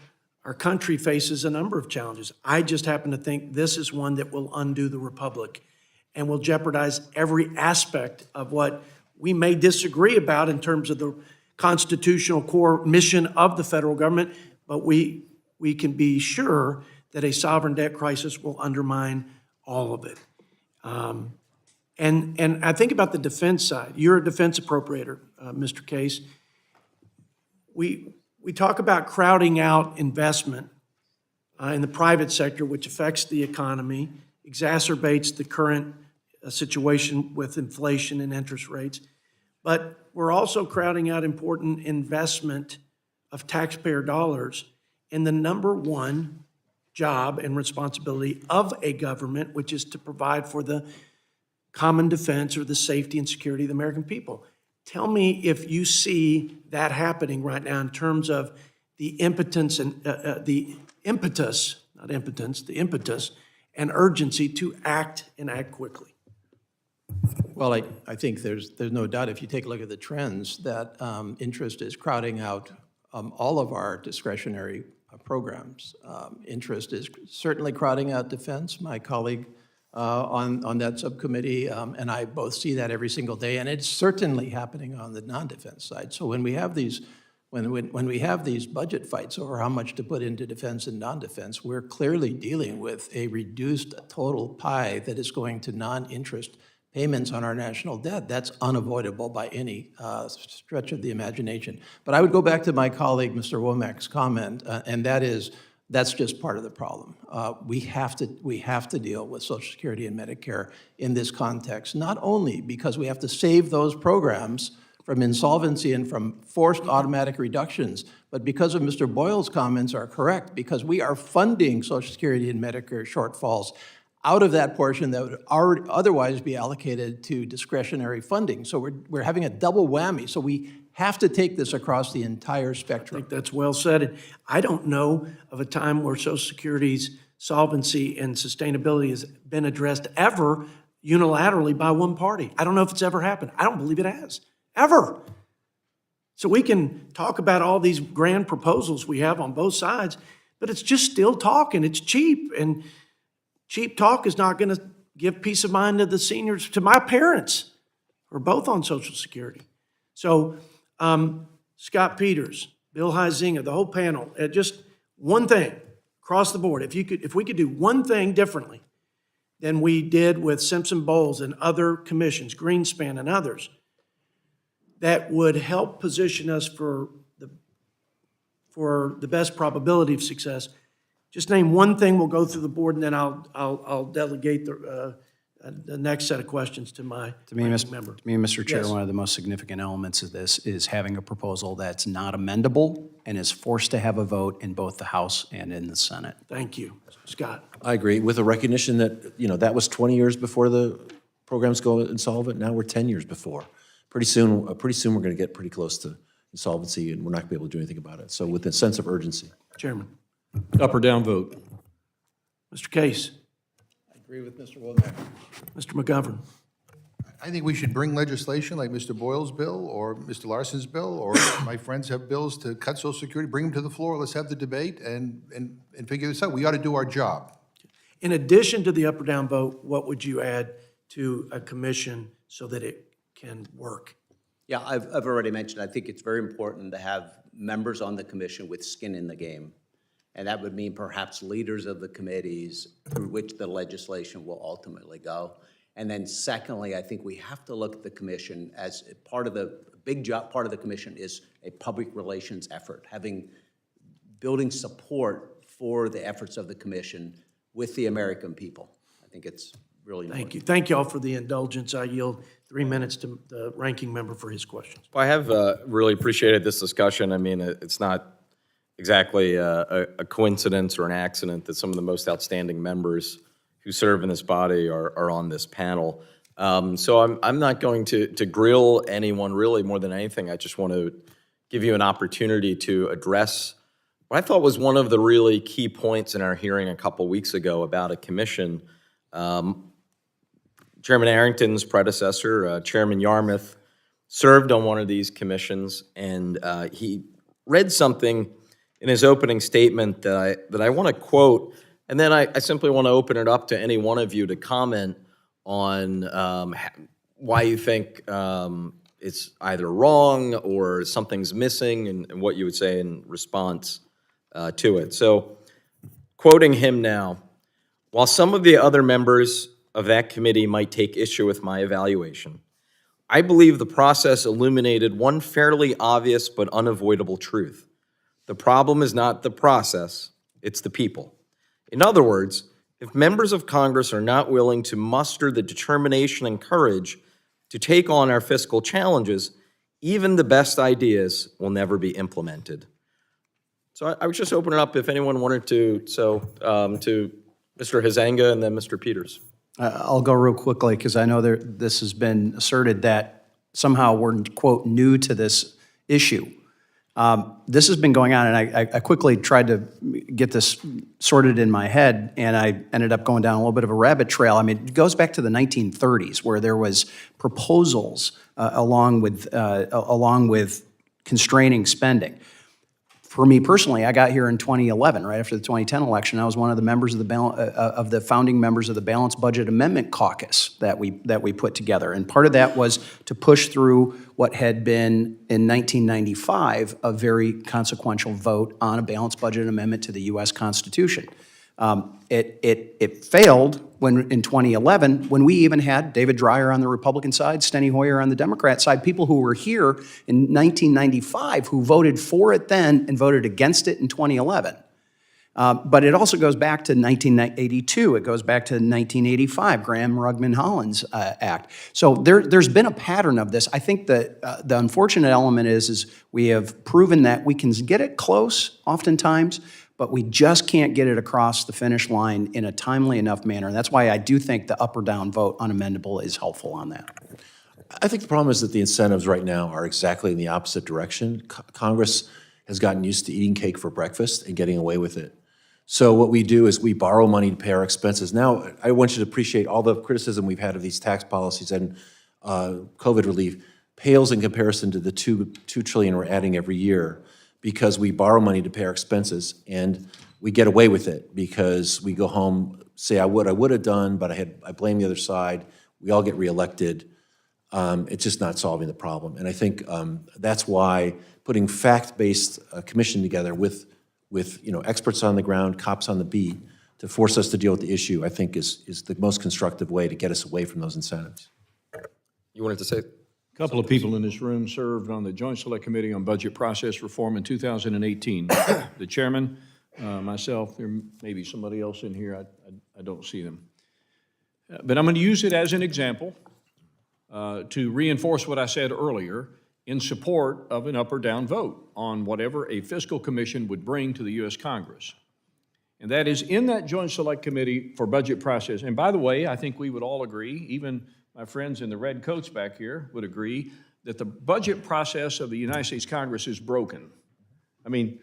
country faces a number of challenges. I just happen to think this is one that will undo the republic and will jeopardize every aspect of what we may disagree about in terms of the constitutional core mission of the federal government, but we can be sure that a sovereign debt crisis will undermine all of it. And I think about the defense side. You're a defense appropriator, Mr. Case. We talk about crowding out investment in the private sector, which affects the economy, exacerbates the current situation with inflation and interest rates. But we're also crowding out important investment of taxpayer dollars in the number one job and responsibility of a government, which is to provide for the common defense or the safety and security of the American people. Tell me if you see that happening right now in terms of the impotence and the impetus, not impotence, the impetus and urgency to act and act quickly. Well, I think there's no doubt if you take a look at the trends that interest is crowding out all of our discretionary programs. Interest is certainly crowding out defense. My colleague on that subcommittee and I both see that every single day, and it's certainly happening on the non-defense side. So when we have these when we have these budget fights over how much to put into defense and non-defense, we're clearly dealing with a reduced total pie that is going to non-interest payments on our national debt. That's unavoidable by any stretch of the imagination. But I would go back to my colleague, Mr. Womack's comment, and that is, that's just part of the problem. We have to deal with Social Security and Medicare in this context, not only because we have to save those programs from insolvency and from forced automatic reductions, but because of Mr. Boyle's comments are correct, because we are funding Social Security and Medicare shortfalls out of that portion that would otherwise be allocated to discretionary funding. So we're having a double whammy. So we have to take this across the entire I spectrum. think that's well said. And I don't know of a time where Social Security's solvency and sustainability has been addressed ever unilaterally by one party. I don't know if it's ever happened. I don't believe it has, ever. So we can talk about all these grand proposals we have on both sides, but it's just still talk and it's cheap. And cheap talk is not going to give peace of mind to the seniors, to my parents, who are both on Social Security. So Scott Peters, Bill Huizinga, the whole panel, just one thing across the board. If we could do one thing differently than we did with Simpson Bowles and other commissions, Greenspan and others, that would help position us for the best probability of success. Just name one thing, we'll go through the board, and then I'll delegate the next set of questions to my member. To me, Mr. Chair, Yes. one of the most significant elements of this is having a proposal that's not amendable and is forced to have a vote in both the House and in the Senate. Thank you. Scott? I agree, with a recognition that, that was 20 years before the programs go insolvent. Now we're 10 years before. Pretty soon we're going to get pretty close to insolvency, and we're not going to be able to do anything about it. So with a sense of urgency. Chairman. Up or down vote? Mr. Case. I agree with Mr. Womack. Mr. McGovern. I think we should bring legislation like Mr. Boyle's bill or Mr. Larson's bill, or my friends have bills to cut Social Security, bring them to the floor, let's have the debate and figure this out. We ought to do our job. In addition to the up or down vote, what would you add to a commission so that it can work? Yeah, I've already mentioned, I think it's very important to have members on the commission with skin in the game. And that would mean perhaps leaders of the committees through which the legislation will ultimately go. And then secondly, I think we have to look at the commission as part of the big job. Part of the commission is a public relations effort, building support for the efforts of the commission with the American people. I think it's really important. Thank you. Thank you all for the indulgence. I yield 3 minutes to the ranking member for his questions. Well, I have really appreciated this discussion. I mean, it's not exactly a coincidence or an accident that some of the most outstanding members who serve in this body are on this panel. So I'm not going to grill anyone really more than anything. I just want to give you an opportunity to address what I thought was one of the really key points in our hearing a couple weeks ago about a commission. Chairman Arrington's predecessor, Chairman Yarmouth, served on one of these commissions, and he read something in his opening statement that I want to quote, and then I simply want to open it up to any one of you to comment on why you think it's either wrong or something's missing, and what you would say in response to it. So, quoting him now, while some of the other members of that committee might take issue with my evaluation, I believe the process illuminated one fairly obvious but unavoidable truth. The problem is not the process, it's the people. In other words, if members of Congress are not willing to muster the determination and courage to take on our fiscal challenges, even the best ideas will never be implemented. So I would just open it up if anyone wanted to, to Mr. Hizanga and then Mr. Peters. I'll go real quickly because I know this has been asserted that somehow we're, quote, new to this issue. This has been going on, and I quickly tried to get this sorted in my head, and I ended up going down a little bit of a rabbit trail. I mean, it goes back to the 1930s, where there was proposals along with constraining spending. For me personally, I got here in 2011, right after the 2010 election. I was one of the members of the founding members of the Balanced Budget Amendment Caucus that we put together, and part of that was to push through what had been in 1995 a very consequential vote on a balanced budget amendment to the U.S. Constitution. It failed in 2011 when we even had David Dreyer on the Republican side, Steny Hoyer on the Democrat side, people who were here in 1995 who voted for it then and voted against it in 2011. But it also goes back to 1982. It goes back to 1985, Graham-Rugman-Hollins Act. So there's been a pattern of this. I think that the unfortunate element is we have proven that we can get it close oftentimes, but we just can't get it across the finish line in a timely enough manner. And that's why I do think the up or down vote unamendable is helpful on that. I think the problem is that the incentives right now are exactly in the opposite direction. Congress has gotten used to eating cake for breakfast and getting away with it. So what we do is we borrow money to pay our expenses. Now, I want you to appreciate all the criticism we've had of these tax policies and COVID relief pales in comparison to the $2 trillion we're adding every year, because we borrow money to pay our expenses, and we get away with it because we go home, say, I would have done, but I blame the other side. We all get reelected. It's just not solving the problem. And I think that's why putting fact-based commission together with experts on the ground, cops on the beat, to force us to deal with the issue, I think is the most constructive way to get us away from those incentives. You wanted to say? A couple of people in this room served on the Joint Select Committee on Budget Process Reform in 2018. The chairman, myself, there may be somebody else in here, I don't see them. But I'm going to use it as an example to reinforce what I said earlier in support of an up or down vote on whatever a fiscal commission would bring to the U.S. Congress. And that is in that Joint Select Committee for Budget Process. And by the way, I think we would all agree, even my friends in the red coats back here would agree that the budget process of the United States Congress is broken. I mean,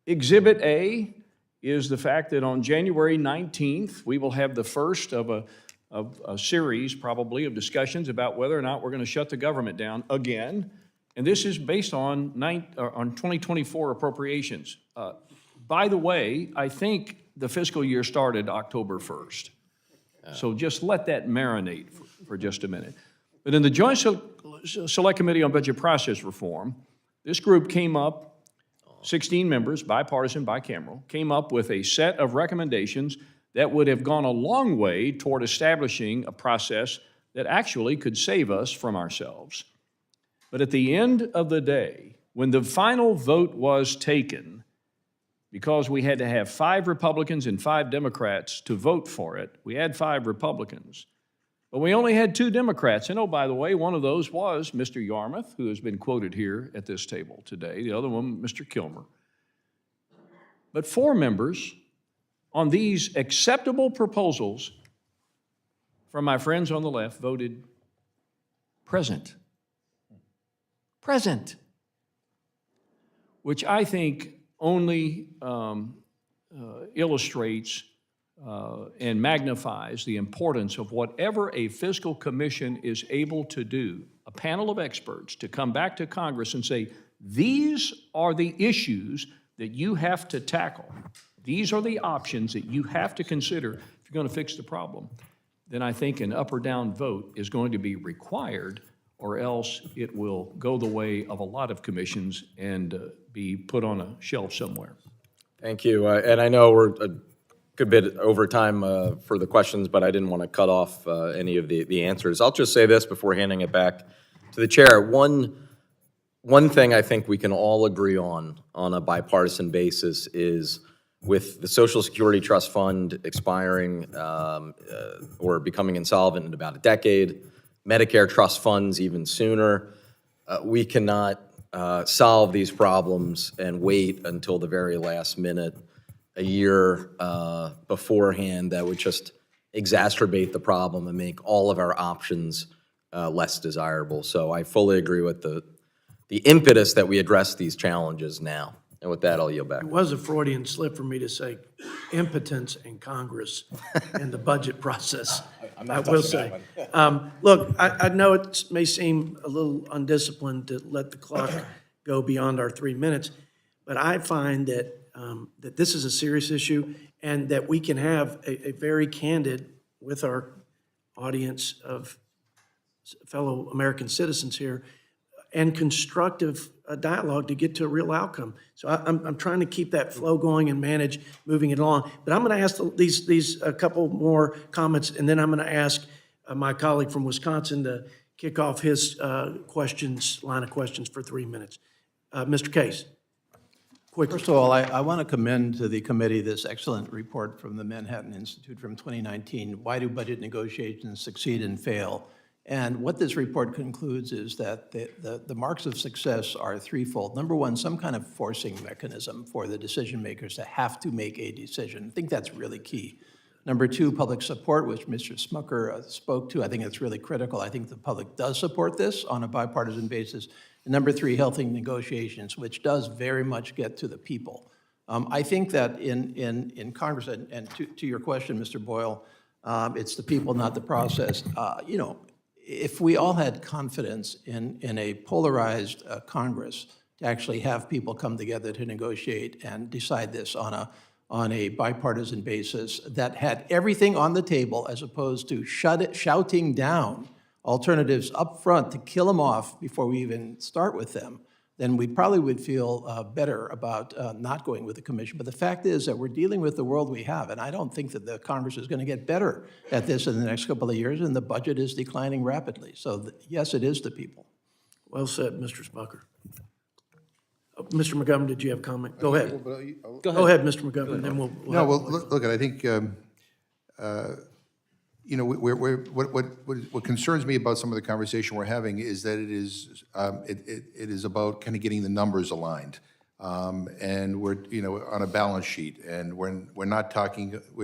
Exhibit A is the fact that on January 19th, we will have the first of a series, probably, of discussions about whether or not we're going to shut the government down again. And this is based on 2024 appropriations. By the way, I think the fiscal year started October 1st. So just let that marinate for just a minute. But in the Joint Select Committee on Budget Process Reform, this group came up, 16 members, bipartisan, bicameral, came up with a set of recommendations that would have gone a long way toward establishing a process that actually could save us from ourselves. But at the end of the day, when the final vote was taken, because we had to have 5 Republicans and 5 Democrats to vote for it, we had 5 Republicans. But we only had 2 Democrats, and oh, by the way, one of those was Mr. Yarmouth, who has been quoted here at this table today, the other one, Mr. Kilmer. But 4 members on these acceptable proposals from my friends on the left voted present. Present. Which I think only illustrates and magnifies the importance of whatever a fiscal commission is able to do, a panel of experts to come back to Congress and say, these are the issues that you have to tackle. These are the options that you have to consider if you're going to fix the problem. Then I think an up or down vote is going to be required, or else it will go the way of a lot of commissions and be put on a shelf somewhere. Thank you. And I know we're a good bit over time for the questions, but I didn't want to cut off any of the answers. I'll just say this before handing it back to the chair. One thing I think we can all agree on a bipartisan basis is with the Social Security Trust Fund expiring or becoming insolvent in about a decade, Medicare trust funds even sooner, we cannot solve these problems and wait until the very last minute, a year beforehand. That would just exacerbate the problem and make all of our options less desirable. So I fully agree with the impetus that we address these challenges now. And with that, I'll yield back. It was a Freudian slip for me to say impotence in Congress and the budget process, I will say. Look, I know it may seem a little undisciplined to let the clock go beyond our 3 minutes, but I find that that this is a serious issue and that we can have a very candid, with our audience of fellow American citizens here, and constructive dialogue to get to a real outcome. So I'm trying to keep that flow going and manage moving it along. But I'm going to ask these a couple more comments, and then I'm going to ask my colleague from Wisconsin to kick off his line of questions for 3 minutes. Mr. Case, quickly. First of all, I want to commend to the committee this excellent report from the Manhattan Institute from 2019, Why Do Budget Negotiations Succeed and Fail? And what this report concludes is that the marks of success are threefold. Number one, some kind of forcing mechanism for the decision makers to have to make a decision. I think that's really key. Number two, public support, which Mr. Smucker spoke to. I think it's really critical. I think the public does support this on a bipartisan basis. And number three, healthy negotiations, which does very much get to the people. I think that in Congress, and to your question, Mr. Boyle, it's the people, not the process. If we all had confidence in a polarized Congress to actually have people come together to negotiate and decide this on a bipartisan basis that had everything on the table as opposed to shouting down alternatives up front to kill them off before we even start with them, then we probably would feel better about not going with the commission. But the fact is that we're dealing with the world we have, and I don't think that the Congress is going to get better at this in the next couple of years, and the budget is declining rapidly. So yes, it is the people. Well said, Mr. Smucker. Mr. McGovern, did you have a comment? Go ahead. Go ahead, Mr. McGovern, then we'll No, well, look, I think, what concerns me about some of the conversation we're having is that it is about kind of getting the numbers aligned. And we're, on a balance sheet, and we're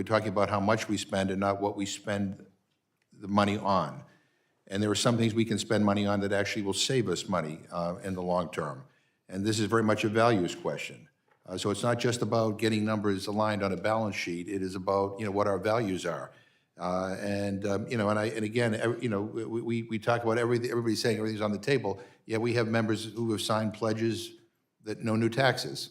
talking about how much we spend and not what we spend the money on. And there are some things we can spend money on that actually will save us money in the long term. And this is very much a values question. So it's not just about getting numbers aligned on a balance sheet. It is about, what our values are. And again, we talk about everything, everybody's saying everything's on the table. Yeah, we have members who have signed pledges that no new taxes.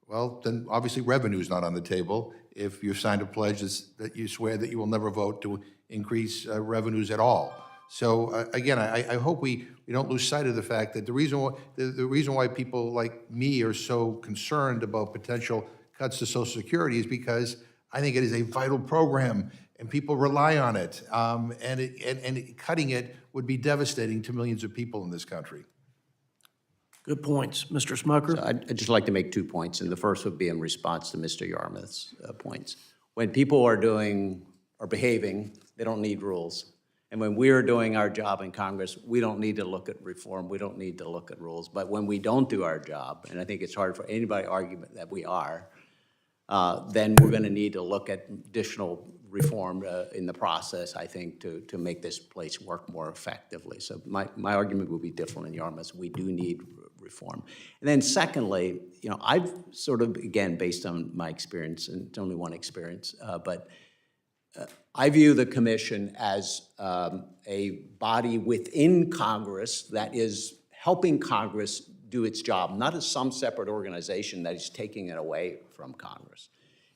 Well, then obviously revenue's not on the table if you've signed a pledge that you swear that you will never vote to increase revenues at all. So again, I hope we don't lose sight of the fact that the reason why people like me are so concerned about potential cuts to Social Security is because I think it is a vital program and people rely on it. And cutting it would be devastating to millions of people in this country. Good points. Mr. Smucker? I'd just like to make 2 points, and the first would be in response to Mr. Yarmouth's points. When people are behaving, they don't need rules. And when we are doing our job in Congress, we don't need to look at reform, we don't need to look at rules. But when we don't do our job, and I think it's hard for anybody to argue that we are, then we're going to need to look at additional reform in the process, I think, to make this place work more effectively. So my argument would be different in Yarmouth. We do need reform. And then secondly, I've sort of, again, based on my experience, and it's only one experience, but I view the commission as a body within Congress that is helping Congress do its job, not as some separate organization that is taking it away from Congress.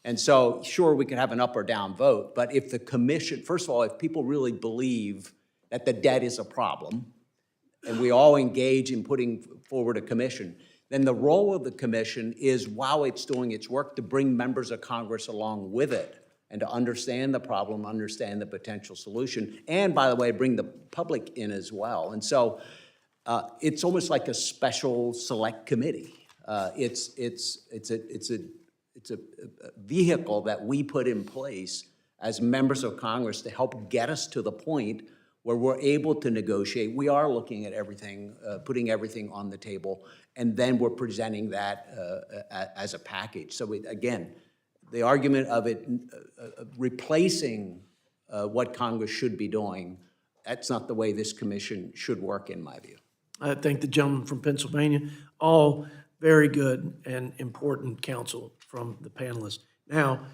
And so, sure, we could have an up or down vote, but if the commission, first of all, if people really believe that the debt is a problem, and we all engage in putting forward a commission, then the role of the commission is, while it's doing its work, to bring members of Congress along with it and to understand the problem, understand the potential solution, and, by the way, bring the public in as well. And so it's almost like a special select committee. It's a vehicle that we put in place as members of Congress to help get us to the point where we're able to negotiate. We are looking at everything, putting everything on the table, and then we're presenting that as a package. So again, the argument of it replacing what Congress should be doing, that's not the way this commission should work, in my view. I thank the gentleman from Pennsylvania. All very good and important counsel from the panelists. Now,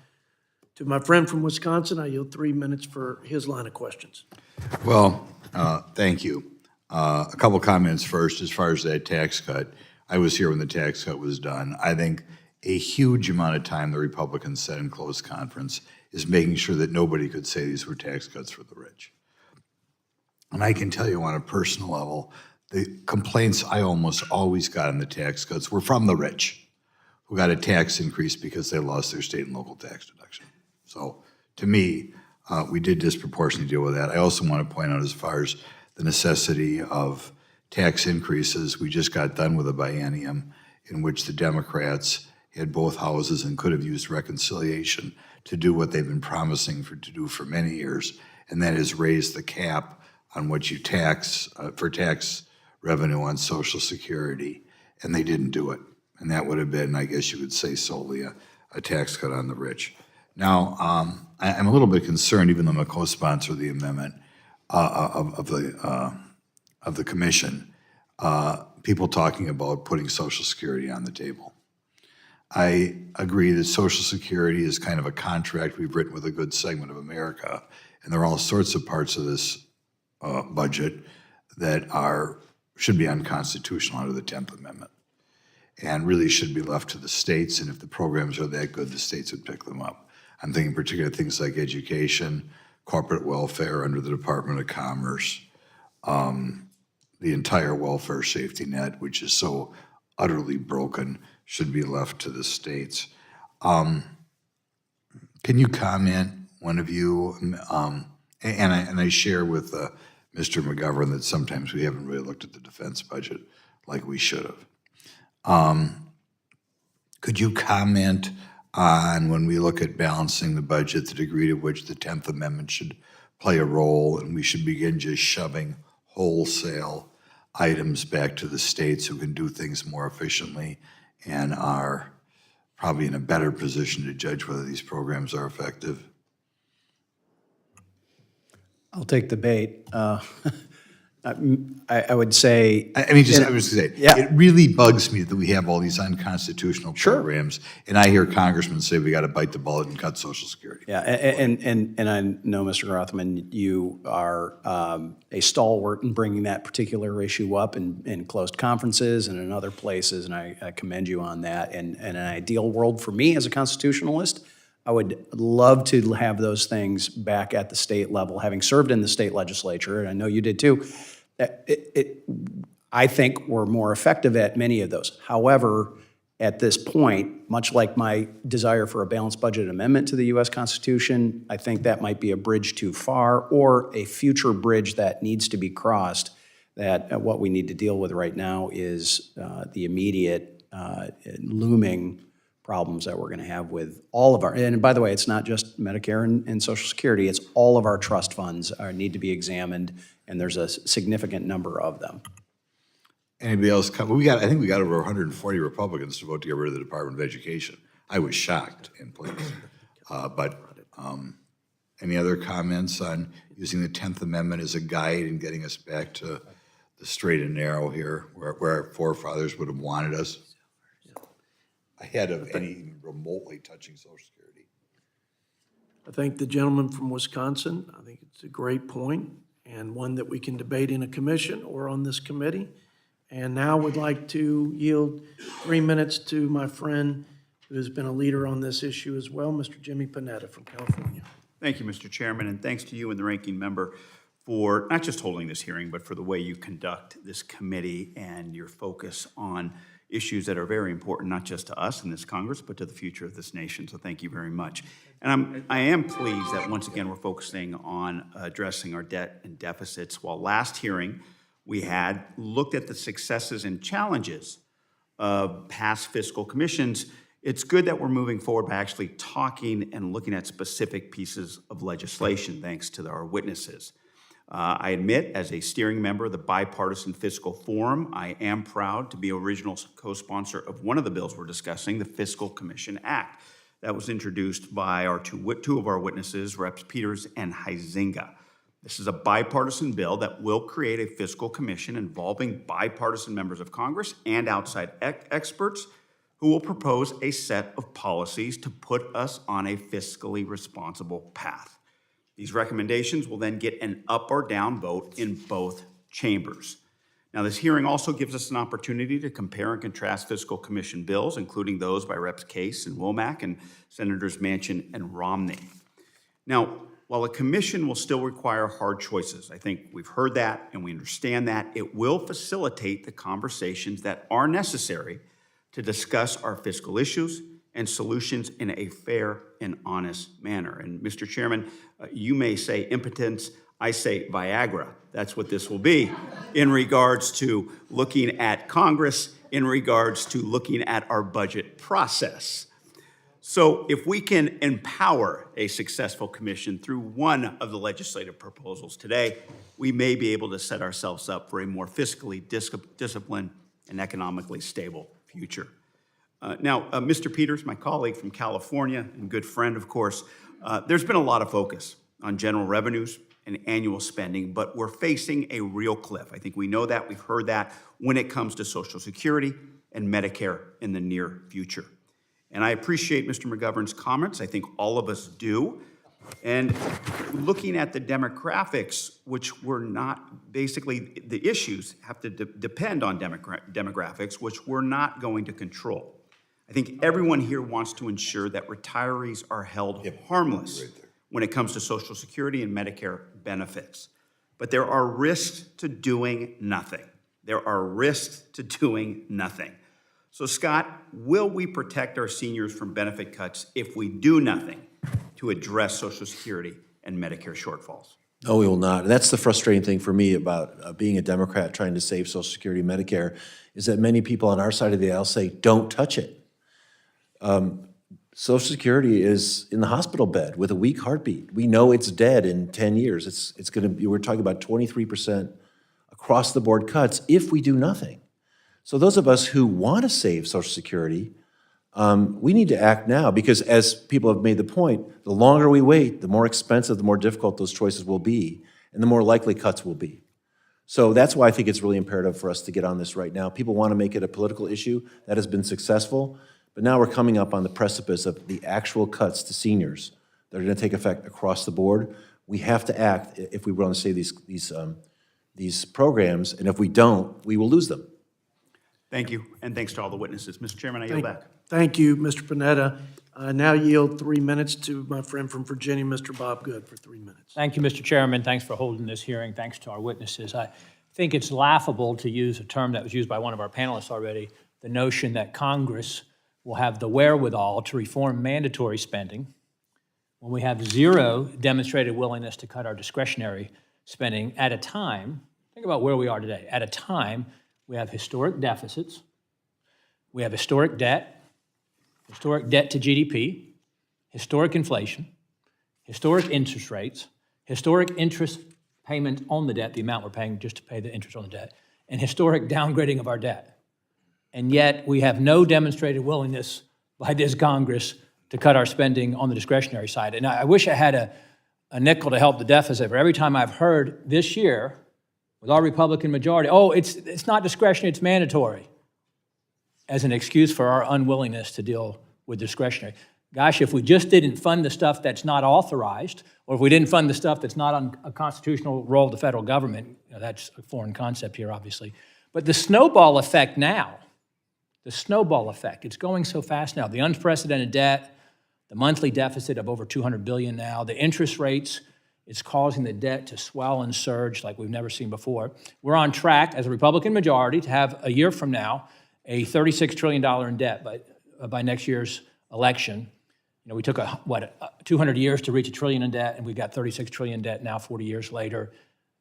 to my friend from Wisconsin, I yield 3 minutes for his line of questions. Well, thank you. A couple comments first, as far as that tax cut. I was here when the tax cut was done. I think a huge amount of time the Republicans said in closed conference is making sure that nobody could say these were tax cuts for the rich. And I can tell you on a personal level, the complaints I almost always got on the tax cuts were from the rich, who got a tax increase because they lost their state and local tax deduction. So to me, we did disproportionately deal with that. I also want to point out, as far as the necessity of tax increases, we just got done with a biennium in which the Democrats had both houses and could have used reconciliation to do what they've been promising to do for many years, and that is raise the cap on what you tax for tax revenue on Social Security, and they didn't do it. And that would have been, I guess you could say, solely a tax cut on the rich. Now, I'm a little bit concerned, even though I'm a co-sponsor of the amendment of the commission, people talking about putting Social Security on the table. I agree that Social Security is kind of a contract we've written with a good segment of America, and there are all sorts of parts of this budget that should be unconstitutional under the 10th Amendment and really should be left to the states, and if the programs are that good, the states would pick them up. I'm thinking particularly things like education, corporate welfare under the Department of Commerce, the entire welfare safety net, which is so utterly broken, should be left to the states. Can you comment, one of you, and I share with Mr. McGovern that sometimes we haven't really looked at the defense budget like we should have. Could you comment on, when we look at balancing the budget, the degree to which the 10th Amendment should play a role, and we should begin just shoving wholesale items back to the states who can do things more efficiently and are probably in a better position to judge whether these programs are effective? I'll take the bait. I would say, I mean, just, I was gonna say, Yeah. it really bugs me that we have all these unconstitutional programs, and I hear congressmen say we gotta bite the bullet and cut Social Security. yeah, and I know, Mr. Rothman, you are a stalwart in bringing that particular issue up in closed conferences and in other places, and I commend you on that. And in an ideal world for me as a constitutionalist, I would love to have those things back at the state level, having served in the state legislature, and I know you did too. I think we're more effective at many of those. However, at this point, much like my desire for a balanced budget amendment to the U.S. Constitution, I think that might be a bridge too far or a future bridge that needs to be crossed, that what we need to deal with right now is the immediate looming problems that we're going to have with all of our, and by the way, it's not just Medicare and Social Security, it's all of our trust funds need to be examined, and there's a significant number of them. Anybody else come? I think we got over 140 Republicans to vote to get rid of the Department of Education. I was shocked and pleased. Any other comments on using the 10th Amendment as a guide and getting us back to the straight and narrow here, where our forefathers would have wanted us? Ahead of any remotely touching Social Security. I thank the gentleman from Wisconsin. I think it's a great point and one that we can debate in a commission or on this committee. And now would like to yield 3 minutes to my friend who has been a leader on this issue as well, Mr. Jimmy Panetta from California. Thank you, Mr. Chairman, and thanks to you and the ranking member for not just holding this hearing, but for the way you conduct this committee and your focus on issues that are very important, not just to us in this Congress, but to the future of this nation. So thank you very much. And I am pleased that once again, we're focusing on addressing our debt and deficits. While last hearing, we had looked at the successes and challenges of past fiscal commissions, it's good that we're moving forward by actually talking and looking at specific pieces of legislation, thanks to our witnesses. I admit, as a steering member of the Bipartisan Fiscal Forum, I am proud to be original co-sponsor of one of the bills we're discussing, the Fiscal Commission Act, that was introduced by our two of our witnesses, Reps. Peters and Huizenga. This is a bipartisan bill that will create a fiscal commission involving bipartisan members of Congress and outside experts who will propose a set of policies to put us on a fiscally responsible path. These recommendations will then get an up or down vote in both chambers. Now, this hearing also gives us an opportunity to compare and contrast fiscal commission bills, including those by Reps. Case and Womack and Senators Manchin and Romney. Now, while a commission will still require hard choices, I think we've heard that and we understand that, it will facilitate the conversations that are necessary to discuss our fiscal issues and solutions in a fair and honest manner. And Mr. Chairman, you may say impotence, I say Viagra. That's what this will be in regards to looking at Congress, in regards to looking at our budget process. So if we can empower a successful commission through one of the legislative proposals today, we may be able to set ourselves up for a more fiscally disciplined and economically stable future. Now, Mr. Peters, my colleague from California and good friend, of course, there's been a lot of focus on general revenues and annual spending, but we're facing a real cliff. I think we know that, we've heard that when it comes to Social Security and Medicare in the near future. And I appreciate Mr. McGovern's comments. I think all of us do. And looking at the demographics, which we're not, basically the issues have to depend on demographics, which we're not going to control. I think everyone here wants to ensure that retirees are held harmless when it comes to Social Security and Medicare benefits. But there are risks to doing nothing. There are risks to doing nothing. So Scott, will we protect our seniors from benefit cuts if we do nothing to address Social Security and Medicare shortfalls? No, we will not. And that's the frustrating thing for me about being a Democrat trying to save Social Security, Medicare, is that many people on our side of the aisle say, don't touch it. Social Security is in the hospital bed with a weak heartbeat. We know it's dead in 10 years. It's going to be, we're talking about 23% across the board cuts if we do nothing. So those of us who want to save Social Security, we need to act now because as people have made the point, the longer we wait, the more expensive, the more difficult those choices will be, and the more likely cuts will be. So that's why I think it's really imperative for us to get on this right now. People want to make it a political issue. That has been successful. But now we're coming up on the precipice of the actual cuts to seniors that are going to take effect across the board. We have to act if we want to save these programs, and if we don't, we will lose them. Thank you, and thanks to all the witnesses. Mr. Chairman, I yield back. Thank you, Mr. Panetta. I now yield 3 minutes to my friend from Virginia, Mr. Bob Good, for 3 minutes. Thank you, Mr. Chairman. Thanks for holding this hearing. Thanks to our witnesses. I think it's laughable, to use a term that was used by one of our panelists already, the notion that Congress will have the wherewithal to reform mandatory spending when we have zero demonstrated willingness to cut our discretionary spending at a time, think about where we are today, at a time we have historic deficits, we have historic debt to GDP, historic inflation, historic interest rates, historic interest payment on the debt, the amount we're paying just to pay the interest on the debt, and historic downgrading of our debt. And yet we have no demonstrated willingness by this Congress to cut our spending on the discretionary side. And I wish I had a nickel to help the deficit, but every time I've heard this year, with our Republican majority, oh, it's not discretionary, it's mandatory, as an excuse for our unwillingness to deal with discretionary. Gosh, if we just didn't fund the stuff that's not authorized, or if we didn't fund the stuff that's not on a constitutional role of the federal government, that's a foreign concept here, obviously. But the snowball effect now, it's going so fast now. The unprecedented debt, the monthly deficit of over $200 billion now, the interest rates, it's causing the debt to swell and surge like we've never seen before. We're on track as a Republican majority to have, a year from now, a $36 trillion in debt by next year's election. You know, we took 200 years to reach $1 trillion in debt, and we've got $36 trillion in debt now 40 years later.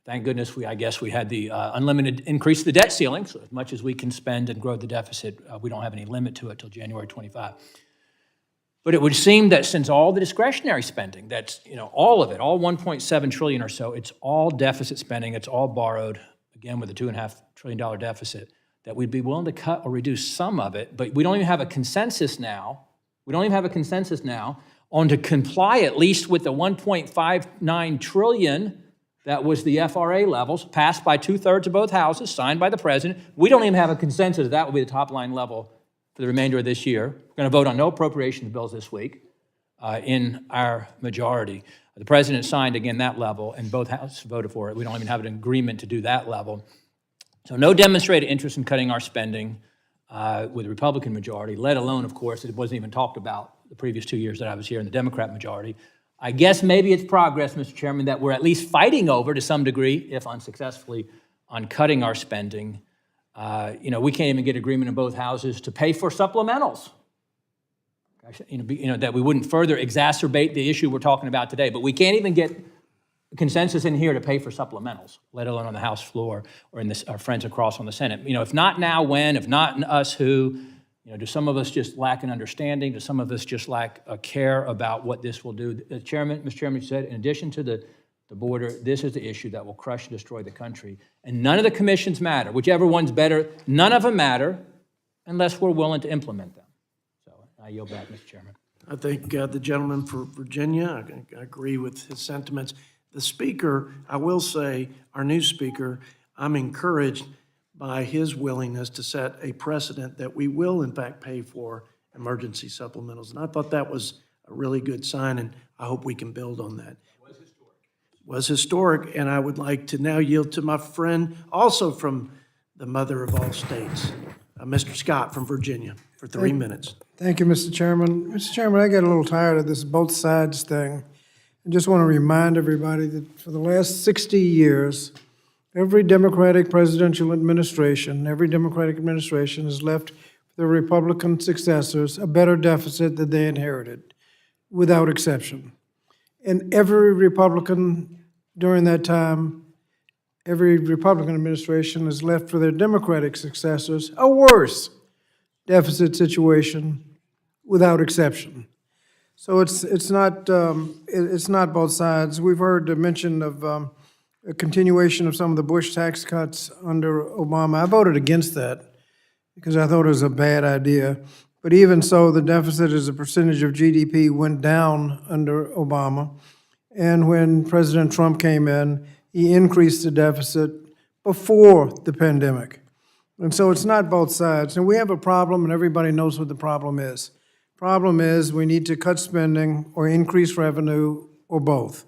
Thank goodness I guess we had the unlimited increase of the debt ceiling, so as much as we can spend and grow the deficit, we don't have any limit to it till January 25. But it would seem that since all the discretionary spending, that's, all of it, all $1.7 trillion or so, it's all deficit spending, it's all borrowed, again with a $2.5 trillion deficit, that we'd be willing to cut or reduce some of it, but we don't even have a consensus now. On to comply at least with the $1.59 trillion that was the FRA levels, passed by 2/3 of both houses, signed by the president. We don't even have a consensus that will be the top line level for the remainder of this year. We're going to vote on no appropriations bills this week in our majority. The president signed, again, that level, and both houses voted for it. We don't even have an agreement to do that level. So no demonstrated interest in cutting our spending with the Republican majority, let alone, of course, it wasn't even talked about the previous 2 years that I was here in the Democrat majority. I guess maybe it's progress, Mr. Chairman, that we're at least fighting over to some degree, if unsuccessfully, on cutting our spending. We can't even get agreement in both houses to pay for supplementals. Gosh, that we wouldn't further exacerbate the issue we're talking about today, but we can't even get consensus in here to pay for supplementals, let alone on the House floor or in our friends across on the Senate. If not now, when? If not us, who? Do some of us just lack an understanding? Do some of us just lack a care about what this will do? Mr. Chairman said, in addition to the border, this is the issue that will crush and destroy the country. And none of the commissions matter. Whichever one's better, none of them matter unless we're willing to implement them. So I yield back, Mr. Chairman. I think the gentleman for Virginia, I agree with his sentiments. The speaker, I will say, our new speaker, I'm encouraged by his willingness to set a precedent that we will, in fact, pay for emergency supplementals. And I thought that was a really good sign, and I hope we can build on that. Was historic, and I would like to now yield to my friend, also from the mother of all states, Mr. Scott from Virginia, for 3 minutes. Thank you, Mr. Chairman. Mr. Chairman, I get a little tired of this both sides thing. I just want to remind everybody that for the last 60 years, every Democratic presidential administration, has left their Republican successors a better deficit than they inherited, without exception. And every Republican during that time, every Republican administration has left for their Democratic successors a worse deficit situation, without exception. So it's not both sides. We've heard the mention of a continuation of some of the Bush tax cuts under Obama. I voted against that because I thought it was a bad idea. But even so, the deficit as a percentage of GDP went down under Obama. And when President Trump came in, he increased the deficit before the pandemic. And so it's not both sides. And we have a problem, and everybody knows what the problem is. Problem is, we need to cut spending or increase revenue or both.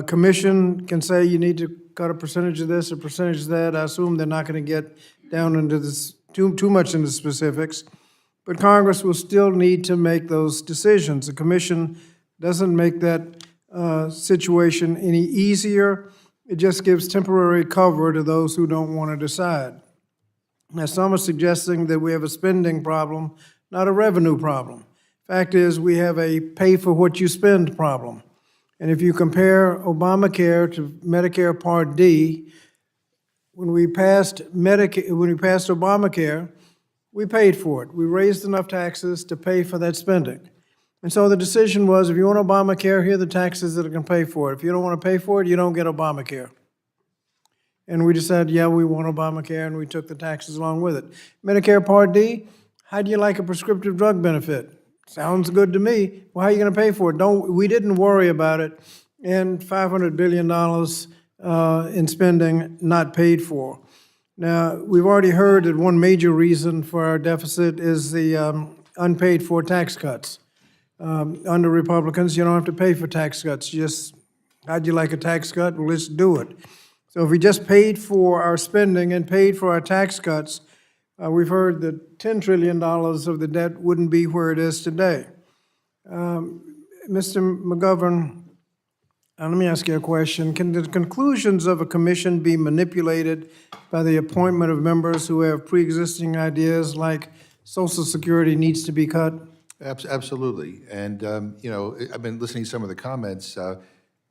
Commission can say you need to cut a percentage of this, a percentage of that. I assume they're not going to get down into this too much into specifics. But Congress will still need to make those decisions. The commission doesn't make that situation any easier. It just gives temporary cover to those who don't want to decide. Now, some are suggesting that we have a spending problem, not a revenue problem. Fact is, we have a pay for what you spend problem. And if you compare Obamacare to Medicare Part D, when we passed Obamacare, we paid for it. We raised enough taxes to pay for that spending. And so the decision was, if you want Obamacare, here are the taxes that are going to pay for it. If you don't want to pay for it, you don't get Obamacare. And we decided, yeah, we want Obamacare, and we took the taxes along with it. Medicare Part D, how do you like a prescriptive drug benefit? Sounds good to me. Well, how are you going to pay for it? We didn't worry about it, and $500 billion in spending not paid for. Now, we've already heard that one major reason for our deficit is the unpaid for tax cuts. Under Republicans, you don't have to pay for tax cuts. How'd you like a tax cut? Well, let's do it. So if we just paid for our spending and paid for our tax cuts, we've heard that $10 trillion of the debt wouldn't be where it is today. Mr. McGovern, let me ask you a question. Can the conclusions of a commission be manipulated by the appointment of members who have pre-existing ideas like Social Security needs to be cut? Absolutely. And, I've been listening to some of the comments.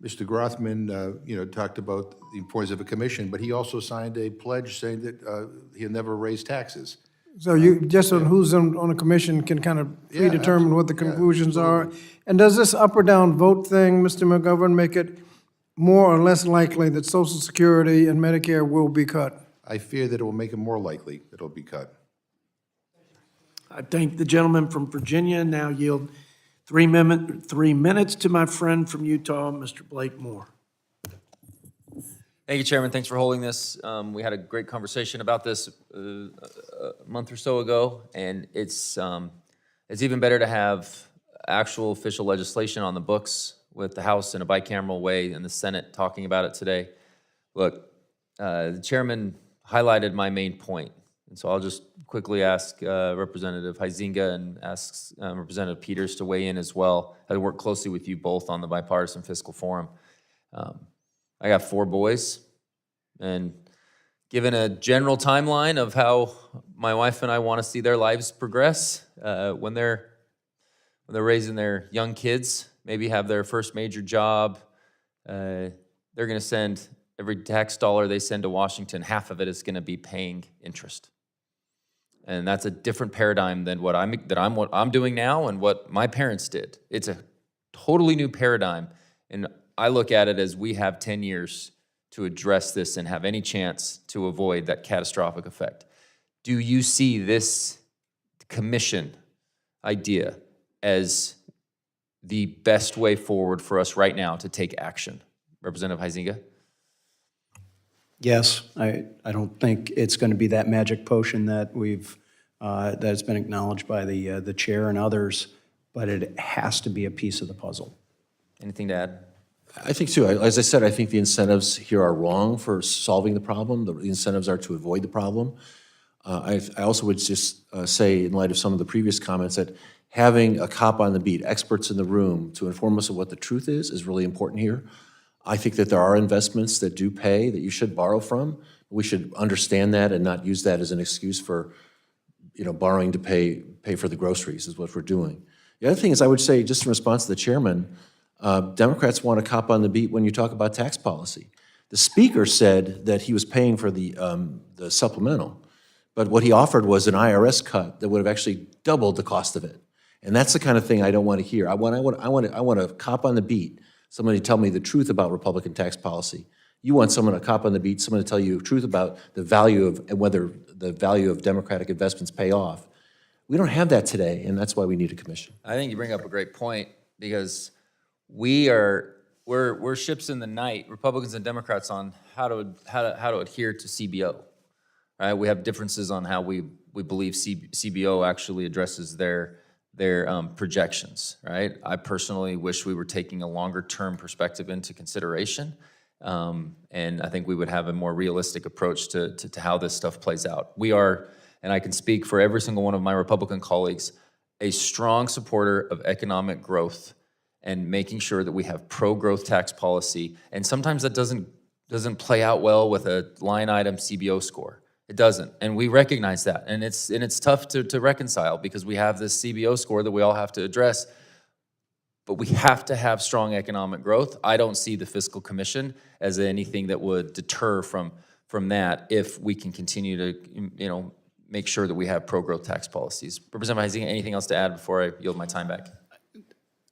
Mr. Grothman, talked about the importance of a commission, but he also signed a pledge saying that he'll never raise taxes. So you, just on who's on a commission can kind of predetermine what the conclusions are. And does this up or down vote thing, Mr. McGovern, make it more or less likely that Social Security and Medicare will be cut? I fear that it will make it more likely that it'll be cut. I thank the gentleman from Virginia. Now yield 3 minutes to my friend from Utah, Mr. Blake Moore. Thank you, Chairman. Thanks for holding this. We had a great conversation about this a month or so ago, and it's even better to have actual official legislation on the books with the House in a bicameral way and the Senate talking about it today. Look, the Chairman highlighted my main point, and so I'll just quickly ask Representative Huizenga and ask Representative Peters to weigh in as well. I work closely with you both on the Bipartisan Fiscal Forum. I got 4 boys, and given a general timeline of how my wife and I want to see their lives progress, when they're raising their young kids, maybe have their first major job, they're going to send every tax dollar they send to Washington, half of it is going to be paying interest. And that's a different paradigm than what I'm doing now and what my parents did. It's a totally new paradigm, and I look at it as we have 10 years to address this and have any chance to avoid that catastrophic effect. Do you see this commission idea as the best way forward for us right now to take action? Representative Huizenga? Yes, I don't think it's going to be that magic potion that that has been acknowledged by the chair and others, but it has to be a piece of the puzzle. Anything to add? I think too, as I said, I think the incentives here are wrong for solving the problem. The incentives are to avoid the problem. I also would just say, in light of some of the previous comments, that having a cop on the beat, experts in the room to inform us of what the truth is really important here. I think that there are investments that do pay, that you should borrow from. We should understand that and not use that as an excuse for, borrowing to pay for the groceries is what we're doing. The other thing is, I would say, just in response to the chairman, Democrats want a cop on the beat when you talk about tax policy. The speaker said that he was paying for the supplemental, but what he offered was an IRS cut that would have actually doubled the cost of it. And that's the kind of thing I don't want to hear. I want a cop on the beat, somebody to tell me the truth about Republican tax policy. You want a cop on the beat, someone to tell you the truth about the value of, and whether the value of Democratic investments pay off. We don't have that today, and that's why we need a commission. I think you bring up a great point, because we are we're ships in the night, Republicans and Democrats, on how to adhere to CBO. Right? We have differences on how we believe CBO actually addresses their projections. Right? I personally wish we were taking a longer term perspective into consideration, and I think we would have a more realistic approach to how this stuff plays out. We are, and I can speak for every single one of my Republican colleagues, a strong supporter of economic growth and making sure that we have pro-growth tax policy. And sometimes that doesn't play out well with a line item CBO score. It doesn't, and we recognize that. And it's tough to reconcile because we have this CBO score that we all have to address, but we have to have strong economic growth. I don't see the Fiscal Commission as anything that would deter from that if we can continue to, make sure that we have pro-growth tax policies. Representative Huizenga, anything else to add before I yield my time back?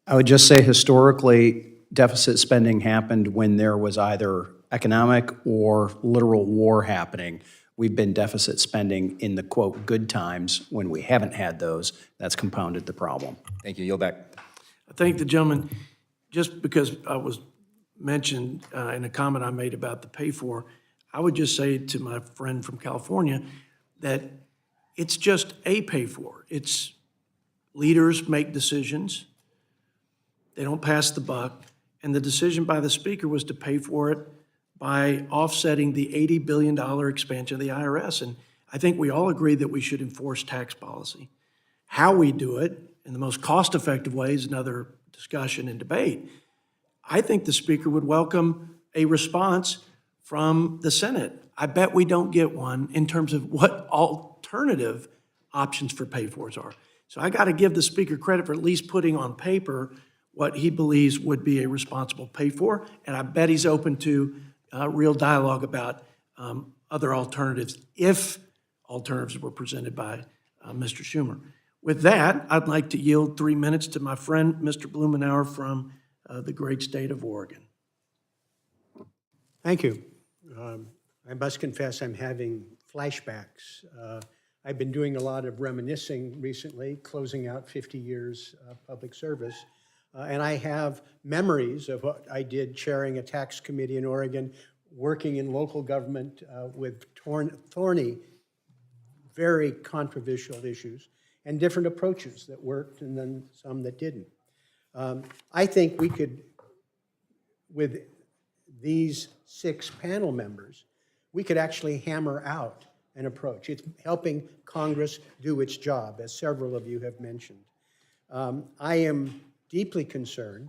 I would just say historically, deficit spending happened when there was either economic or literal war happening. We've been deficit spending in the, quote, good times. When we haven't had those, that's compounded the problem. Thank you. Yield back. I thank the gentleman, just because I was mentioned in a comment I made about the pay for, I would just say to my friend from California that it's just a pay for. It's leaders make decisions. They don't pass the buck. And the decision by the Speaker was to pay for it by offsetting the $80 billion expansion of the IRS. And I think we all agree that we should enforce tax policy. How we do it in the most cost-effective way is another discussion and debate. I think the Speaker would welcome a response from the Senate. I bet we don't get one in terms of what alternative options for pay-fors are. So I got to give the Speaker credit for at least putting on paper what he believes would be a responsible pay-for, and I bet he's open to real dialogue about other alternatives if alternatives were presented by Mr. Schumer. With that, I'd like to yield 3 minutes to my friend, Mr. Blumenauer from the great state of Oregon. Thank you. I must confess I'm having flashbacks. I've been doing a lot of reminiscing recently, closing out 50 years of public service. And I have memories of what I did chairing a tax committee in Oregon, working in local government with thorny, very controversial issues, and different approaches that worked and then some that didn't. I think we could, with these 6 panel members, we could actually hammer out an approach. It's helping Congress do its job, as several of you have mentioned. I am deeply concerned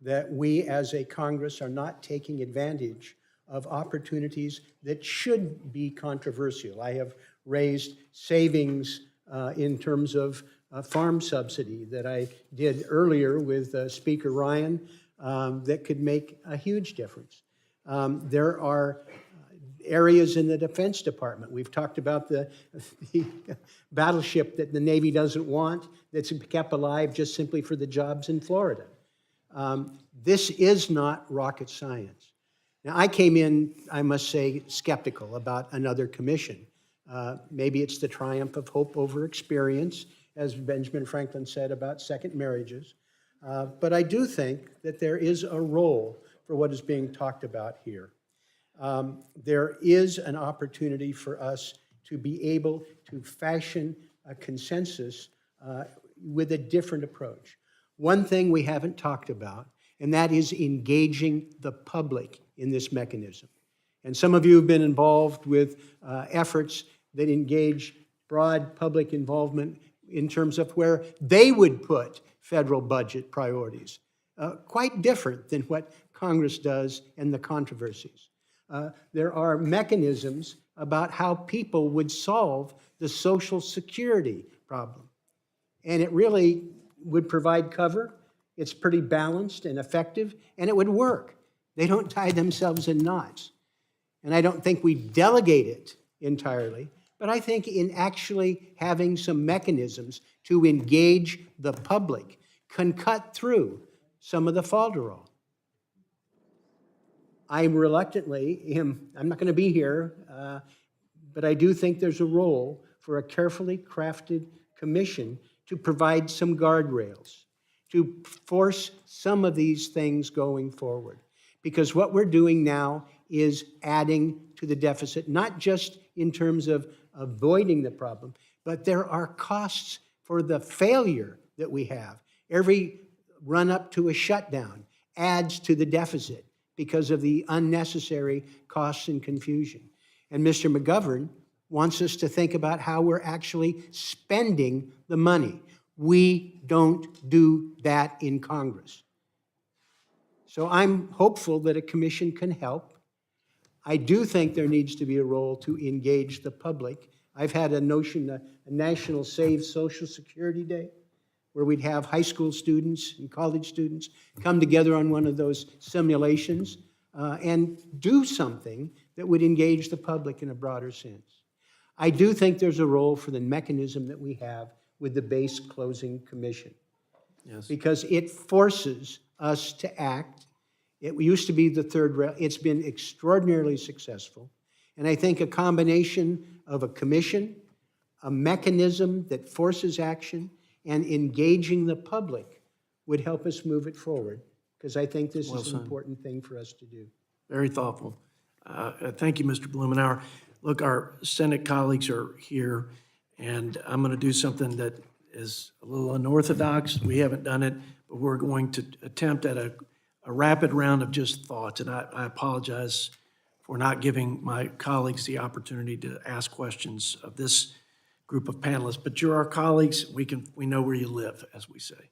that we as a Congress are not taking advantage of opportunities that should be controversial. I have raised savings in terms of farm subsidy that I did earlier with Speaker Ryan that could make a huge difference. There are areas in the Defense Department. We've talked about the battleship that the Navy doesn't want that's kept alive just simply for the jobs in Florida. This is not rocket science. Now, I came in, I must say, skeptical about another commission. Maybe it's the triumph of hope over experience, as Benjamin Franklin said about second marriages. But I do think that there is a role for what is being talked about here. There is an opportunity for us to be able to fashion a consensus with a different approach. One thing we haven't talked about, and that is engaging the public in this mechanism. And some of you have been involved with efforts that engage broad public involvement in terms of where they would put federal budget priorities, quite different than what Congress does and the controversies. There are mechanisms about how people would solve the Social Security problem. And it really would provide cover. It's pretty balanced and effective, and it would work. They don't tie themselves in knots. And I don't think we delegate it entirely, but I think in actually having some mechanisms to engage the public can cut through some of the falderall. I'm not going to be here, but I do think there's a role for a carefully crafted commission to provide some guardrails, to force some of these things going forward. because what we're doing now is adding to the deficit, not just in terms of avoiding the problem, but there are costs for the failure that we have. Every run-up to a shutdown adds to the deficit because of the unnecessary costs and confusion. And Mr. McGovern wants us to think about how we're actually spending the money. We don't do that in Congress. So I'm hopeful that a commission can help. I do think there needs to be a role to engage the public. I've had a notion, a National Save Social Security Day, where we'd have high school students and college students come together on one of those simulations and do something that would engage the public in a broader sense. I do think there's a role for the mechanism that we have with the base closing commission. Yes. Because it forces us to act. It used to be the third rail. It's been extraordinarily successful. And I think a combination of a commission, a mechanism that forces action, and engaging the public would help us move it forward, because I think this is an important thing for us to do. Very thoughtful. Thank you, Mr. Blumenauer. Look, our Senate colleagues are here, and I'm going to do something that is a little unorthodox. We haven't done it, but we're going to attempt at a rapid round of just thoughts, and I apologize for not giving my colleagues the opportunity to ask questions of this group of panelists, but you're our colleagues. We know where you live, as we say.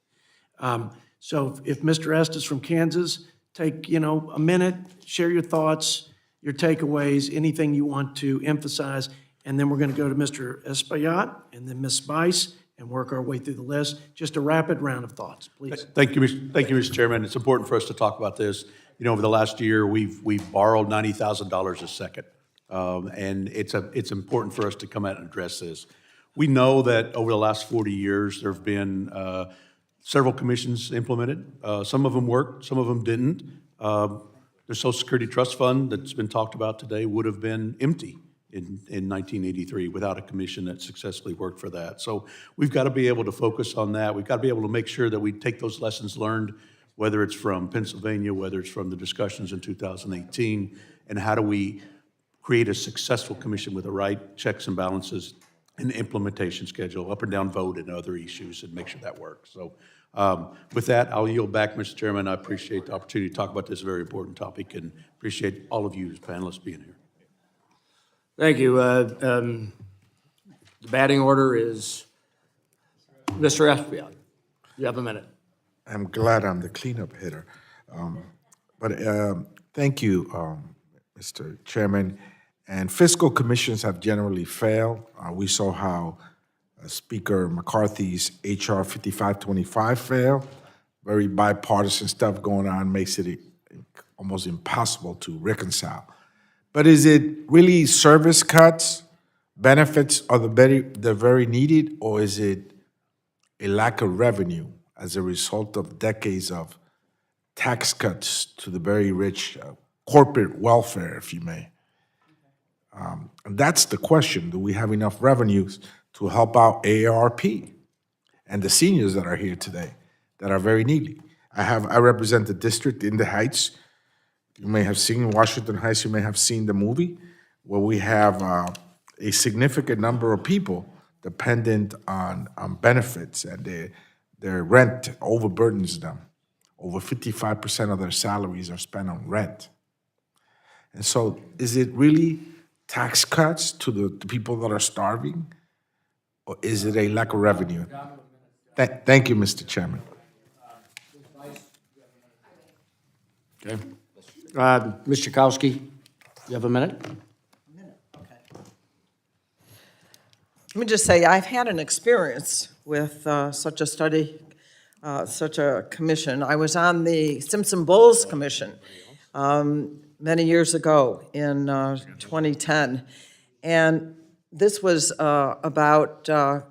So if Mr. Estes from Kansas, take a minute, share your thoughts, your takeaways, anything you want to emphasize, and then we're going to go to Mr. Espaillat and then Ms. Bice and work our way through the list. Just a rapid round of thoughts, please. Thank you, Mr. Chairman. It's important for us to talk about this. Over the last year, we've borrowed $90,000 a second, and it's important for us to come out and address this. We know that over the last 40 years, there have been several commissions implemented. Some of them worked, some of them didn't. The Social Security Trust Fund that's been talked about today would have been empty in 1983 without a commission that successfully worked for that. So we've got to be able to focus on that. We've got to be able to make sure that we take those lessons learned, whether it's from Pennsylvania, whether it's from the discussions in 2018, and how do we create a successful commission with the right checks and balances and implementation schedule, up and down vote and other issues, and make sure that works. So with that, I'll yield back, Mr. Chairman. I appreciate the opportunity to talk about this very important topic and appreciate all of you as panelists being here. Thank you. The batting order is Mr. Espaillat. You have a minute. I'm glad I'm the cleanup hitter. Thank you, Mr. Chairman. And fiscal commissions have generally failed. We saw how Speaker McCarthy's H.R. 5525 failed. Very bipartisan stuff going on makes it almost impossible to reconcile. But is it really service cuts, benefits are the very needed, or is it a lack of revenue as a result of decades of tax cuts to the very rich, corporate welfare, if you may? And that's the question. Do we have enough revenues to help out AARP and the seniors that are here today that are very needy? I represent the district in the Heights. You may have seen Washington Heights, you may have seen the movie, where we have a significant number of people dependent on benefits, and their rent overburdens them. Over 55% of their salaries are spent on rent. And so is it really tax cuts to the people that are starving, or is it a lack of revenue? Thank you, Mr. Chairman. Okay. Ms. Chakowski, you have a minute? Let me just say, I've had an experience with such a study, such a commission. I was on the Simpson-Bowles Commission many years ago in 2010, and this was about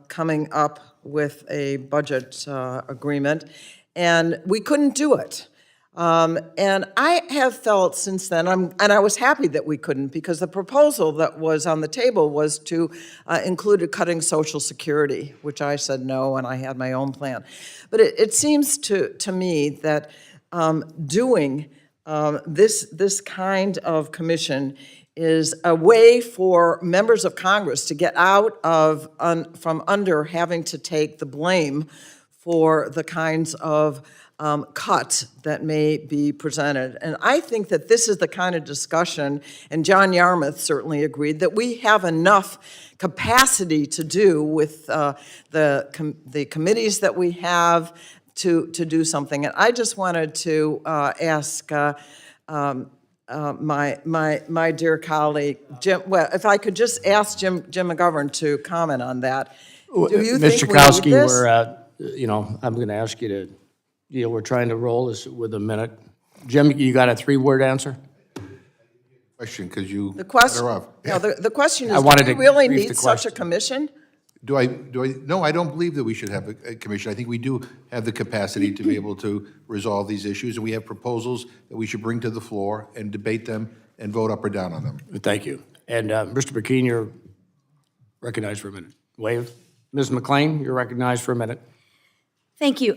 coming up with a budget agreement, and we couldn't do it. And I have felt since then, and I was happy that we couldn't, because the proposal that was on the table was to include cutting Social Security, which I said no, and I had my own plan. But it seems to me that doing this kind of commission is a way for members of Congress to get out of, from under having to take the blame for the kinds of cuts that may be presented. And I think that this is the kind of discussion, and John Yarmouth certainly agreed, that we have enough capacity to do with the committees that we have to do something. And I just wanted to ask my dear colleague, Jim, well, if I could just ask Jim McGovern to comment on that. Do you think Mr. we need Kowski, this? we're, I'm going to ask you to, we're trying to roll this with a minute. Jim, you got a 3-word answer? Question, because you The cut question, her off. no, the question I is, wanted do we to really brief the need such a question. commission? No, I don't believe that we should have a commission. I think we do have the capacity to be able to resolve these issues, and we have proposals that we should bring to the floor and debate them and vote up or down on them. Thank you. And Mr. McKean, you're recognized for a minute. Wave. Ms. McLean, you're recognized for a minute. Thank you.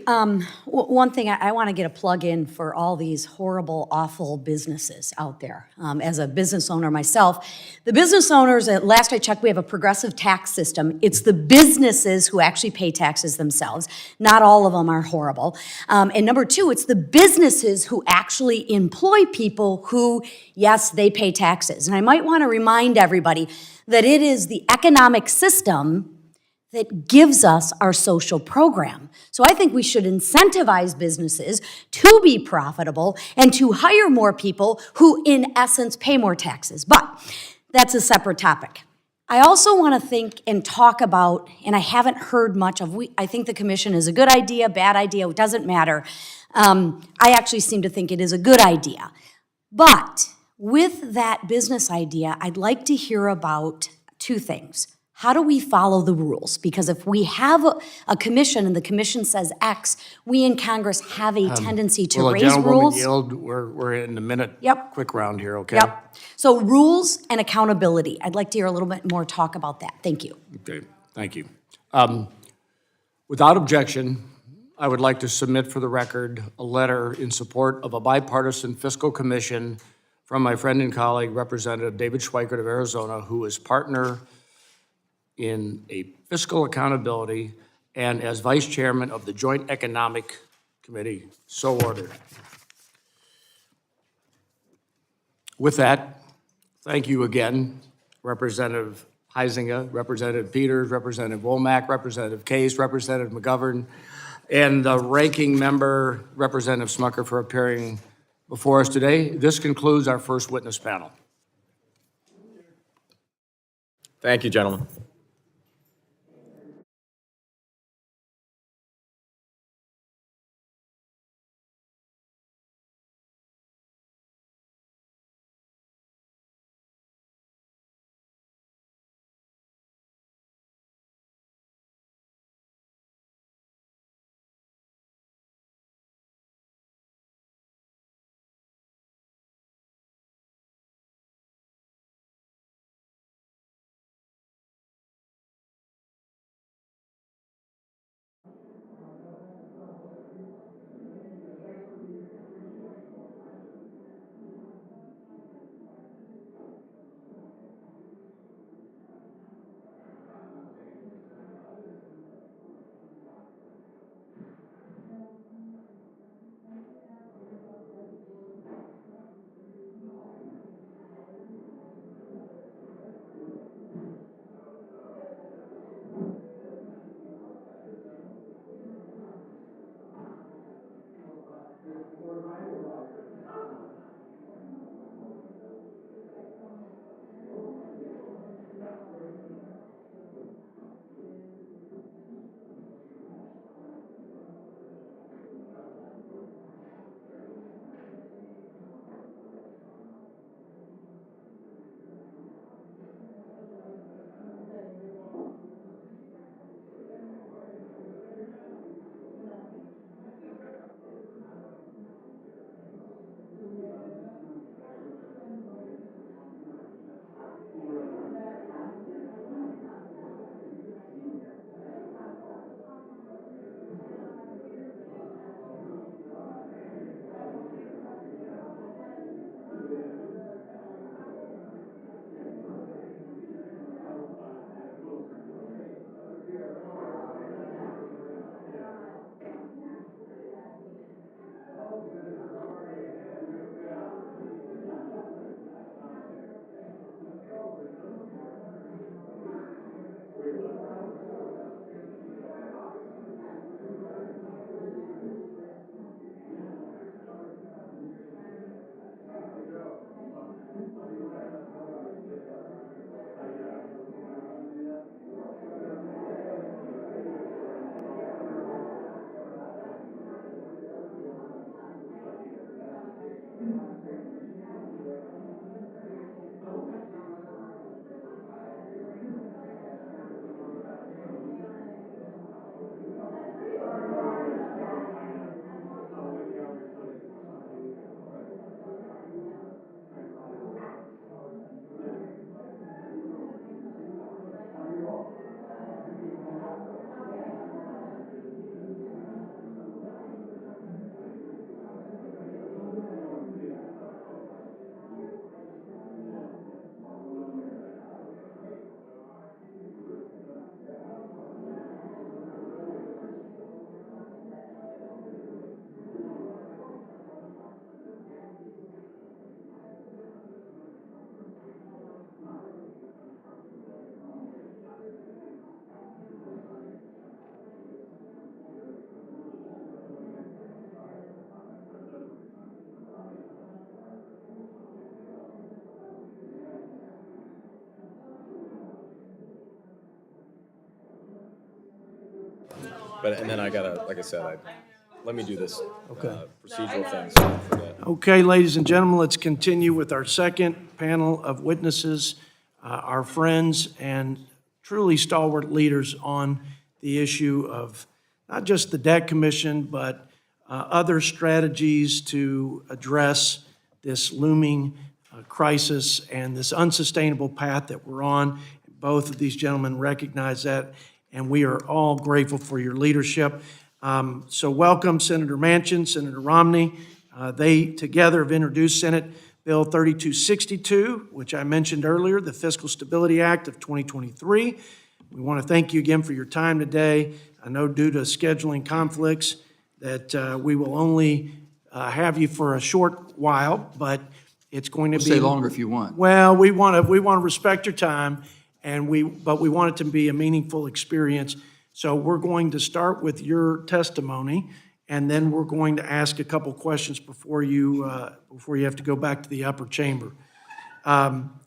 One thing, I want to get a plug in for all these horrible, awful businesses out there. As a business owner myself, the business owners, at last I checked, we have a progressive tax system. It's the businesses who actually pay taxes themselves. Not all of them are horrible. And number 2, it's the businesses who actually employ people who, yes, they pay taxes. And I might want to remind everybody that it is the economic system that gives us our social program. So I think we should incentivize businesses to be profitable and to hire more people who, in essence, pay more taxes. But that's a separate topic. I also want to think and talk about, and I haven't heard much of, I think the commission is a good idea, bad idea, it doesn't matter. I actually seem to think it is a good idea. But with that business idea, I'd like to hear about 2 things. How do we follow the rules? Because if we have a commission and the commission says X, we in Congress have a tendency to Will the raise gentlewoman rules. yield? We're in the minute. Yep. Quick round here, okay? Yep. So rules and accountability. I'd like to hear a little bit more talk about that. Thank you. Okay, thank you. Without objection, I would like to submit for the record a letter in support of a bipartisan fiscal commission from my friend and colleague, Representative David Schweikert of Arizona, who is partner in a fiscal accountability and as vice chairman of the Joint Economic Committee. So ordered. With that, thank you again, Representative Heisinger, Representative Peters, Representative Womack, Representative Case, Representative McGovern, and the ranking member, Representative Smucker, for appearing before us today. This concludes our first witness panel. Thank you, gentlemen. and then I gotta, like I said, let me do this procedural thing so I don't forget. Okay, ladies and gentlemen, let's continue with our second panel of witnesses, our friends and truly stalwart leaders on the issue of not just the debt commission, but other strategies to address this looming crisis and this unsustainable path that we're on. Both of these gentlemen recognize that, and we are all grateful for your leadership. So welcome Senator Manchin, Senator Romney. They together have introduced Senate Bill 3262, which I mentioned earlier, the Fiscal Stability Act of 2023. We want to thank you again for your time today. I know due to scheduling conflicts that we will only have you for a short while, but it's going to be... Stay longer if you want. Well, we want to respect your time, but we want it to be a meaningful experience. So we're going to start with your testimony, and then we're going to ask a couple questions before you have to go back to the upper chamber.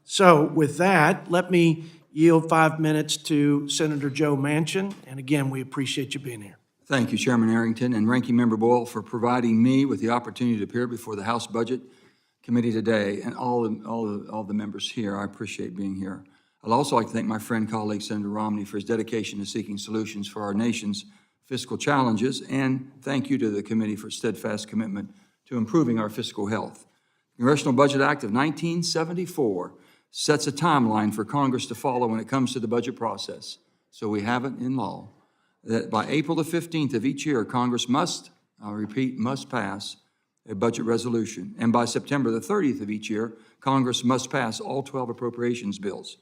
So with that, let me yield 5 minutes to Senator Joe Manchin. And again, we appreciate you being here. Thank you, Chairman Arrington and Ranking Member Boyle, for providing me with the opportunity to appear before the House Budget Committee today, and all the members here. I appreciate being here. I'd also like to thank my friend, colleague, Senator Romney, for his dedication to seeking solutions for our nation's fiscal challenges, and thank you to the committee for steadfast commitment to improving our fiscal health. The Congressional Budget Act of 1974 sets a timeline for Congress to follow when it comes to the budget process. So we have it in law that by April the 15th of each year, Congress must, I'll repeat, must pass a budget resolution. And by September the 30th of each year, Congress must pass all 12 appropriations bills.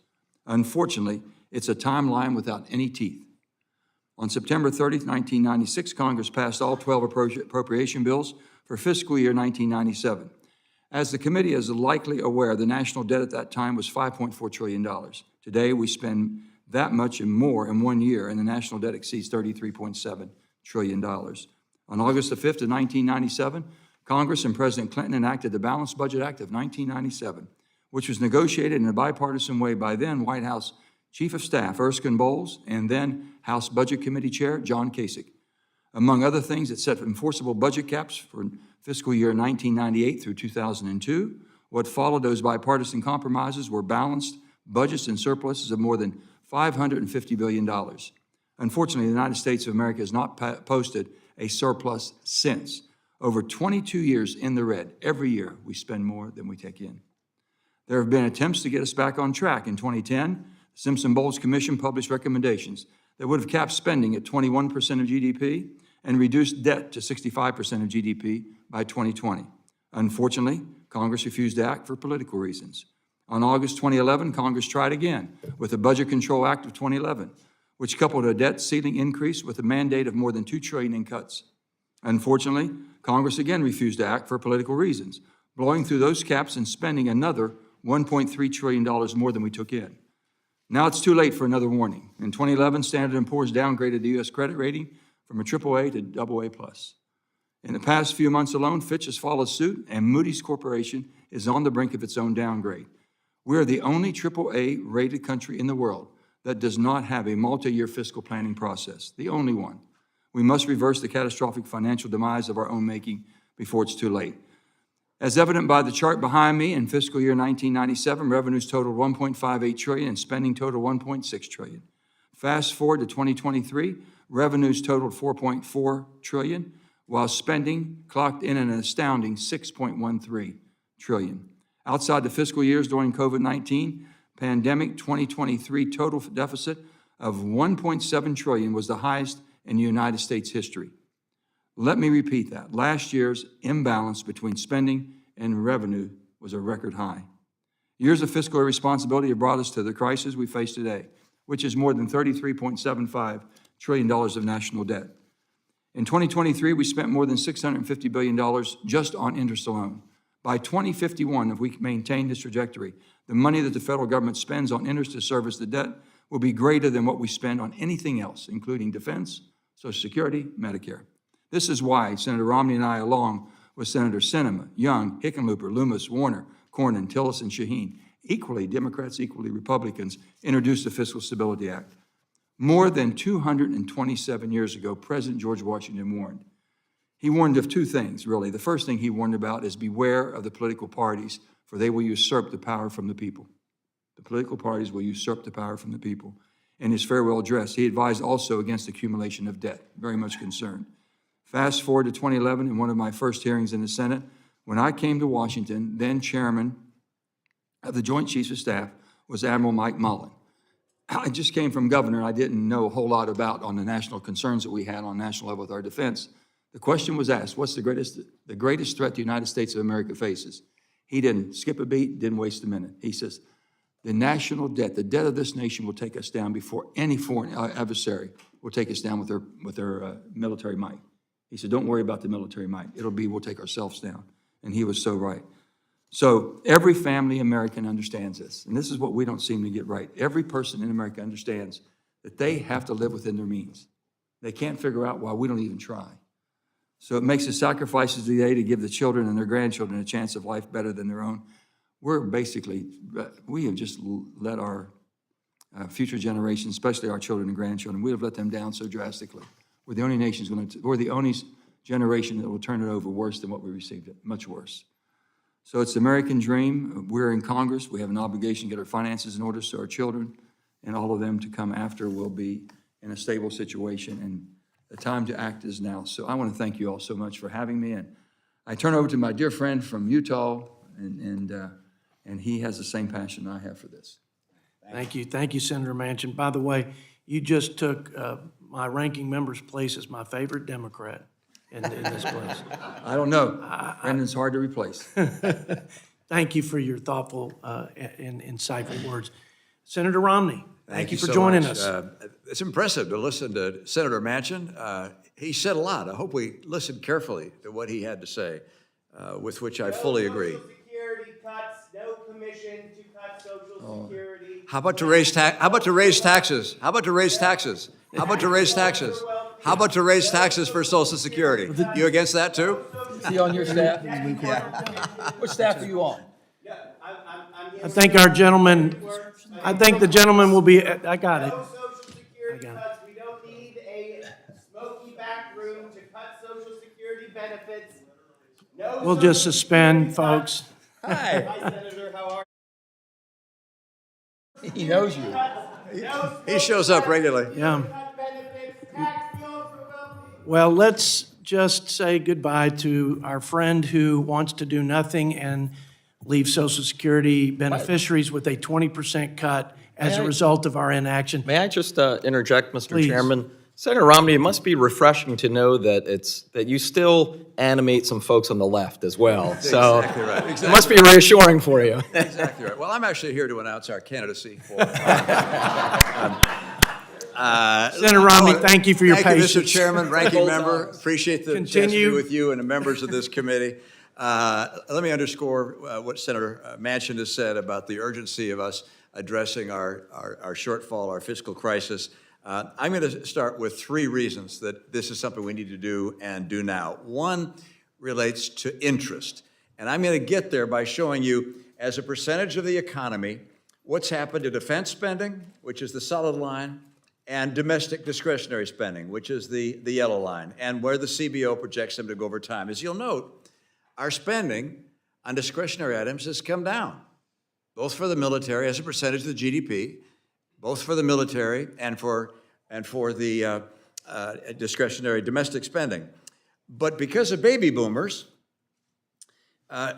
Unfortunately, it's a timeline without any teeth. On September 30th, 1996, Congress passed all 12 appropriation bills for fiscal year 1997. As the committee is likely aware, the national debt at that time was $5.4 trillion. Today, we spend that much and more in 1 year, and the national debt exceeds $33.7 trillion. On August the 5th of 1997, Congress and President Clinton enacted the Balanced Budget Act of 1997, which was negotiated in a bipartisan way by then White House Chief of Staff Erskine Bowles and then House Budget Committee Chair John Kasich. Among other things, it set enforceable budget caps for fiscal year 1998 through 2002. What followed those bipartisan compromises were balanced budgets and surpluses of more than $550 billion. Unfortunately, the United States of America has not posted a surplus since. Over 22 years in the red. Every year, we spend more than we take in. There have been attempts to get us back on track. In 2010, the Simpson-Bowles Commission published recommendations that would have capped spending at 21% of GDP and reduced debt to 65% of GDP by 2020. Unfortunately, Congress refused to act for political reasons. On August 2011, Congress tried again with the Budget Control Act of 2011, which coupled a debt ceiling increase with a mandate of more than $2 trillion in cuts. Unfortunately, Congress again refused to act for political reasons, blowing through those caps and spending another $1.3 trillion more than we took in. Now it's too late for another warning. In 2011, Standard & Poor's downgraded the U.S. credit rating from a AAA to AA+. In the past few months alone, Fitch has followed suit, and Moody's Corporation is on the brink of its own downgrade. We are the only AAA-rated country in the world that does not have a multi-year fiscal planning process, the only one. We must reverse the catastrophic financial demise of our own making before it's too late. As evident by the chart behind me, in fiscal year 1997, revenues totaled $1.58 trillion and spending totaled $1.6 trillion. Fast forward to 2023, revenues totaled $4.4 trillion, while spending clocked in an astounding $6.13 trillion. Outside the fiscal years during COVID-19 pandemic, 2023 total deficit of $1.7 trillion was the highest in United States history. Let me repeat that. Last year's imbalance between spending and revenue was a record high. Years of fiscal irresponsibility have brought us to the crisis we face today, which is more than $33.75 trillion of national debt. In 2023, we spent more than $650 billion just on interest alone. By 2051, if we maintain this trajectory, the money that the federal government spends on interest to service the debt will be greater than what we spend on anything else, including defense, Social Security, Medicare. This is why Senator Romney and I, along with Senator Sinema, Young, Hickenlooper, Loomis, Warner, Cornyn, Tillis, and Shaheen, equally Democrats, equally Republicans, introduced the Fiscal Stability Act. More than 227 years ago, President George Washington warned. He warned of two things, really. The first thing he warned about is beware of the political parties, for they will usurp the power from the people. The political parties will usurp the power from the people. In his farewell address, he advised also against accumulation of debt, very much concerned. Fast forward to 2011, in one of my first hearings in the Senate, when I came to Washington, then chairman of the Joint Chiefs of Staff was Admiral Mike Mullen. I just came from governor. I didn't know a whole lot about on the national concerns that we had on national level with our defense. The question was asked, what's the greatest threat the United States of America faces? He didn't skip a beat, didn't waste a minute. He says, the national debt, the debt of this nation will take us down before any foreign adversary will take us down with their military might. He said, don't worry about the military might. We'll take ourselves down. And he was so right. So every family American understands this, and this is what we don't seem to get right. Every person in America understands that they have to live within their means. They can't figure out why we don't even try. So it makes the sacrifices today to give the children and their grandchildren a chance of life better than their own. We have just let our future generations, especially our children and grandchildren, we have let them down so drastically. We're the only generation that will turn it over worse than what we received it, much worse. So it's the American dream. We're in Congress. We have an obligation to get our finances in order so our children and all of them to come after will be in a stable situation, and the time to act is now. So I want to thank you all so much for having me, and I turn over to my dear friend from Utah, and he has the same passion I have for this. Thank you, Senator Manchin. By the way, you just took my ranking member's place as my favorite Democrat in this place. I don't know. Brendan's hard to replace. Thank you for your thoughtful and insightful words. Senator Romney, thank you for so joining much. us. It's impressive to listen to Senator Manchin. He said a lot. I hope we listened carefully to what he had to say, with which I fully agree. Social Security cuts, no commission to cut Social Security. How about to raise taxes? How about to raise taxes? How about to raise taxes? How about to raise taxes? How about to raise taxes for Social Security? You against that too? Is he on your staff? What staff are you on? I think the gentleman will be, I got it. No Social Security cuts. We don't need a smoky back room to cut Social Security benefits. No. We'll just suspend, folks. Hi, Senator. How are you? He knows you. He shows up regularly. Yeah. Well, let's just say goodbye to our friend who wants to do nothing and leave Social Security beneficiaries with a 20% cut as a result of our inaction. May I just interject, Mr. Please. Chairman? Senator Romney, it must be refreshing to know that you still animate some folks on the left as well. So Exactly right. it must be reassuring for you. Exactly right. Well, I'm actually here to announce our candidacy for. Senator Romney, thank you for your patience. Thank you, Mr. Chairman, ranking member. Appreciate the chance to Continue. be with you and the members of this committee. Let me underscore what Senator Manchin has said about the urgency of us addressing our shortfall, our fiscal crisis. I'm going to start with 3 reasons that this is something we need to do and do now. One relates to interest. And I'm going to get there by showing you, as a percentage of the economy, what's happened to defense spending, which is the solid line, and domestic discretionary spending, which is the yellow line, and where the CBO projects them to go over time. As you'll note, our spending on discretionary items has come down, both for the military as a percentage of the GDP, both for the military and for the discretionary domestic spending. But because of baby boomers,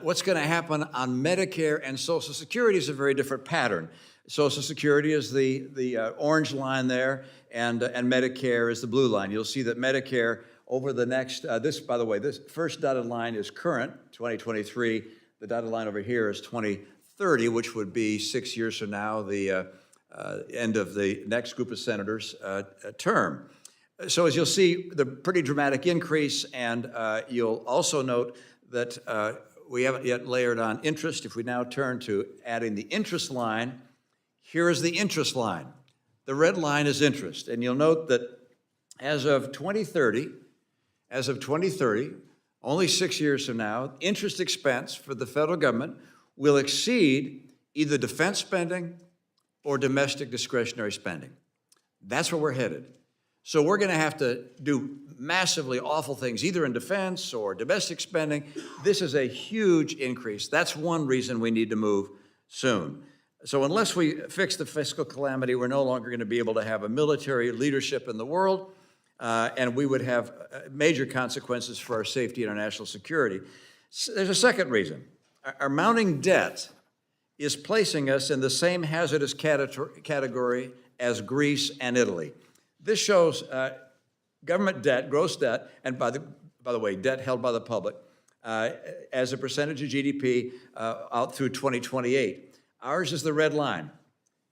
what's going to happen on Medicare and Social Security is a very different pattern. Social Security is the orange line there, and Medicare is the blue line. You'll see that Medicare over the next, by the way, this first dotted line is current, 2023. The dotted line over here is 2030, which would be 6 years from now, the end of the next group of senators' term. So as you'll see, the pretty dramatic increase, and you'll also note that we haven't yet layered on interest. If we now turn to adding the interest line, here is the interest line. The red line is interest, and you'll note that as of 2030, only 6 years from now, interest expense for the federal government will exceed either defense spending or domestic discretionary spending. That's where we're headed. So we're going to have to do massively awful things, either in defense or domestic spending. This is a huge increase. That's one reason we need to move soon. So unless we fix the fiscal calamity, we're no longer going to be able to have a military leadership in the world, and we would have major consequences for our safety and our national security. There's a second reason. Our mounting debt is placing us in the same hazardous category as Greece and Italy. This shows government debt, gross debt, and by the way, debt held by the public, as a percentage of GDP out through 2028. Ours is the red line.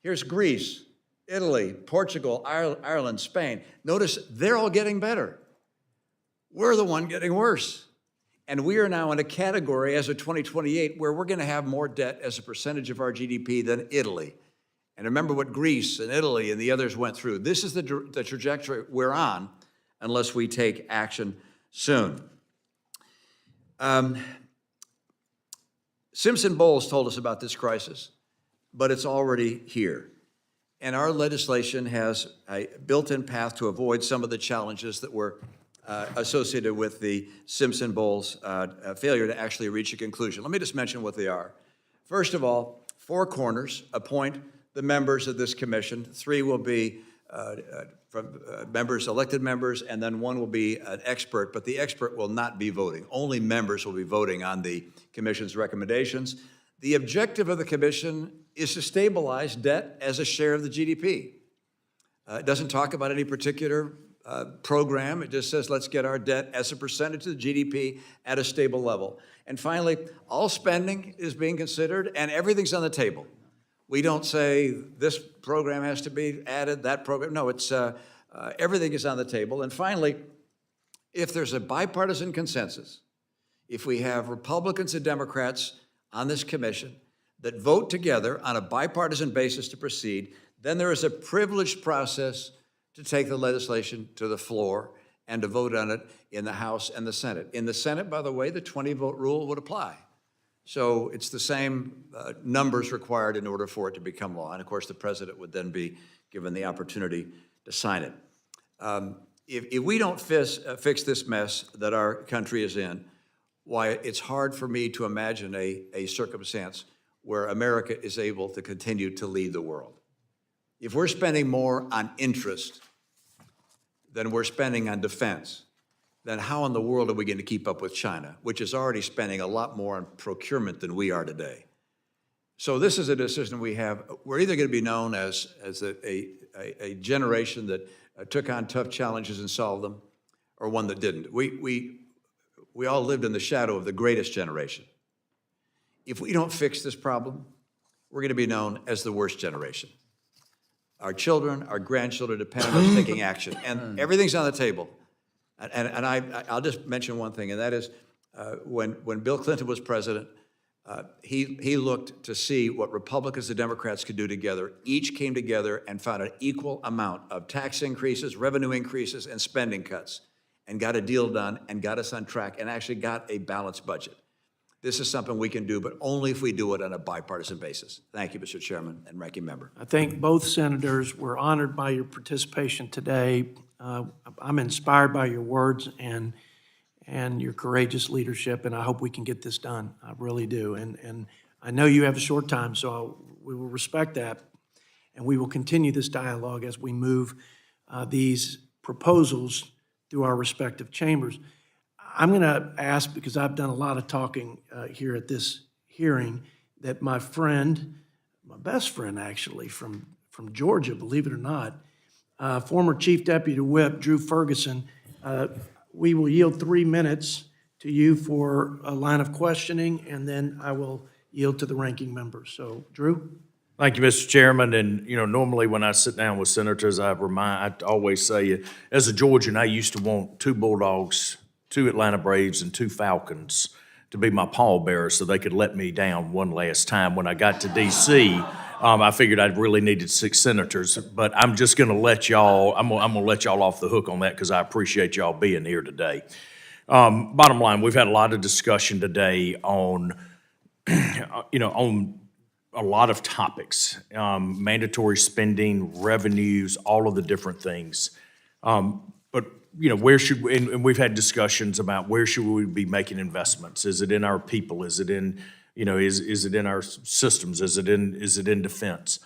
Here's Greece, Italy, Portugal, Ireland, Spain. Notice they're all getting better. We're the one getting worse. And we are now in a category as of 2028 where we're going to have more debt as a percentage of our GDP than Italy. And remember what Greece and Italy and the others went through. This is the trajectory we're on unless we take action soon. Simpson-Bowles told us about this crisis, but it's already here. And our legislation has a built-in path to avoid some of the challenges that were associated with the Simpson-Bowles failure to actually reach a conclusion. Let me just mention what they are. First of all, four corners appoint the members of this commission. 3 will be from members, elected members, and then 1 will be an expert, but the expert will not be voting. Only members will be voting on the commission's recommendations. The objective of the commission is to stabilize debt as a share of the GDP. It doesn't talk about any particular program. It just says let's get our debt as a percentage of the GDP at a stable level. And finally, all spending is being considered and everything's on the table. We don't say this program has to be added, that program. No, it's everything is on the table. And finally, if there's a bipartisan consensus, if we have Republicans and Democrats on this commission that vote together on a bipartisan basis to proceed, then there is a privileged process to take the legislation to the floor and to vote on it in the House and the Senate. In the Senate, by the way, the 20-vote rule would apply. So it's the same numbers required in order for it to become law. And of course, the president would then be given the opportunity to sign it. If we don't fix this mess that our country is in, why it's hard for me to imagine a circumstance where America is able to continue to lead the world. If we're spending more on interest than we're spending on defense, then how in the world are we going to keep up with China, which is already spending a lot more on procurement than we are today? So this is a decision we have. We're either going to be known as a generation that took on tough challenges and solved them, or one that didn't. We all lived in the shadow of the greatest generation. If we don't fix this problem, we're going to be known as the worst generation. Our children, our grandchildren depend on us taking action, and everything's on the table. And I'll just mention one thing, and that is when Bill Clinton was president, he looked to see what Republicans and Democrats could do together. Each came together and found an equal amount of tax increases, revenue increases, and spending cuts, and got a deal done and got us on track and actually got a balanced budget. This is something we can do, but only if we do it on a bipartisan basis. Thank you, Mr. Chairman and Ranking Member. I think both senators were honored by your participation today. I'm inspired by your words and your courageous leadership, and I hope we can get this done. I really do. And I know you have a short time, so we will respect that, and we will continue this dialogue as we move these proposals through our respective chambers. I'm going to ask, because I've done a lot of talking here at this hearing, that my friend, my best friend actually, from Georgia, believe it or not, former Chief Deputy Whip Drew Ferguson, we will yield 3 minutes to you for a line of questioning, and then I will yield to the ranking member. So, Drew? Thank you, Mr. Chairman. And, normally when I sit down with senators, I always say, as a Georgian, I used to want 2 Bulldogs, 2 Atlanta Braves, and 2 Falcons to be my pallbearers so they could let me down one last time. When I got to D.C., I figured I'd really needed 6 senators, but I'm just going to let y'all, I'm going to let y'all off the hook on that because I appreciate y'all being here today. Bottom line, we've had a lot of discussion today on, on a lot of topics, mandatory spending, revenues, all of the different things. But, you know, where should, and we've had discussions about where should we be making investments? Is it in our people? Is it in, you know, is it in our systems? Is it in defense?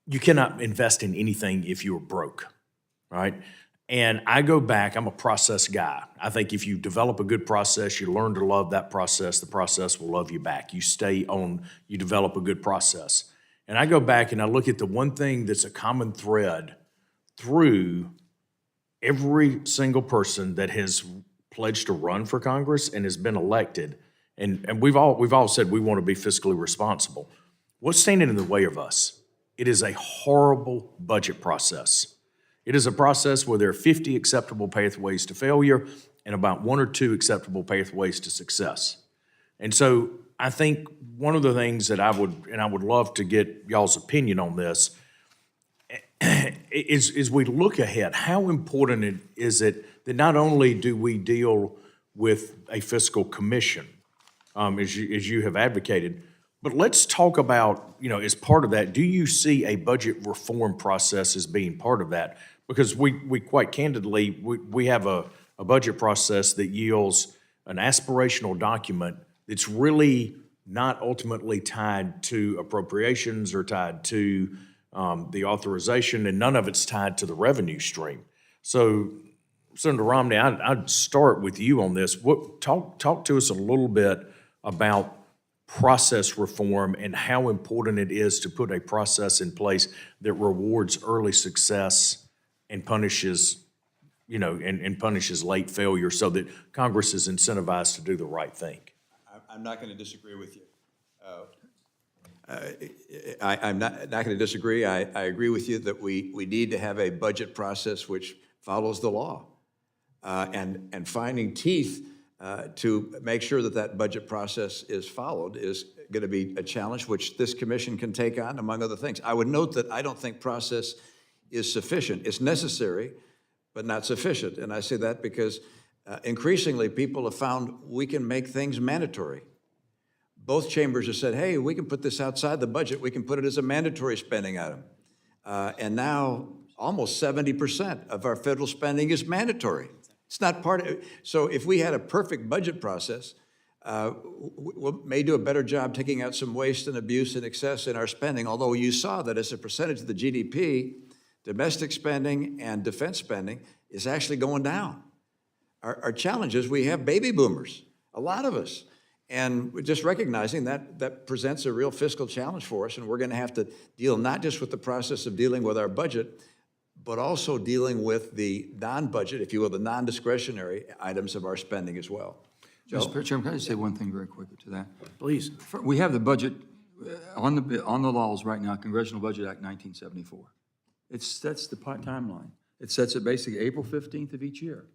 You cannot invest in anything if you're broke, right? And I go back, I'm a process guy. I think if you develop a good process, you learn to love that process, the process will love you back. You stay on, you develop a good process. And I go back and I look at the one thing that's a common thread through every single person that has pledged to run for Congress and has been elected. And we've all said we want to be fiscally responsible. What's standing in the way of us? It is a horrible budget process. It is a process where there are 50 acceptable pathways to failure and about 1 or 2 acceptable pathways to success. And so I think one of the things that I would love to get y'all's opinion on this is we look ahead, how important is it that not only do we deal with a fiscal commission, as you have advocated, but let's talk about, you know, as part of that, do you see a budget reform process as being part of that? Because we quite candidly, we have a budget process that yields an aspirational document that's really not ultimately tied to appropriations or tied to the authorization, and none of it's tied to the revenue stream. So, Senator Romney, I'd start with you on this. Talk to us a little bit about process reform and how important it is to put a process in place that rewards early success and punishes, you know, and punishes late failure so that Congress is incentivized to do the right thing. I'm not going to disagree with you. I'm not going to disagree. I agree with you that we need to have a budget process which follows the law. And finding teeth to make sure that that budget process is followed is going to be a challenge which this commission can take on, among other things. I would note that I don't think process is sufficient. It's necessary, but not sufficient. And I say that because increasingly people have found we can make things mandatory. Both chambers have said, hey, we can put this outside the budget. We can put it as a mandatory spending item. And now almost 70% of our federal spending is mandatory. It's not part of it. So if we had a perfect budget process, we may do a better job taking out some waste and abuse and excess in our spending, although you saw that as a percentage of the GDP, domestic spending and defense spending is actually going down. Our challenge is we have baby boomers, a lot of us. And we're just recognizing that presents a real fiscal challenge for us, and we're going to have to deal not just with the process of dealing with our budget, but also dealing with the non-budget, if you will, the non-discretionary items of our spending as well. Mr. Chairman, can I just say one thing very quickly to that? Please. We have the budget on the laws right now, Congressional Budget Act 1974. It sets the timeline. It sets it basically April 15th of each year.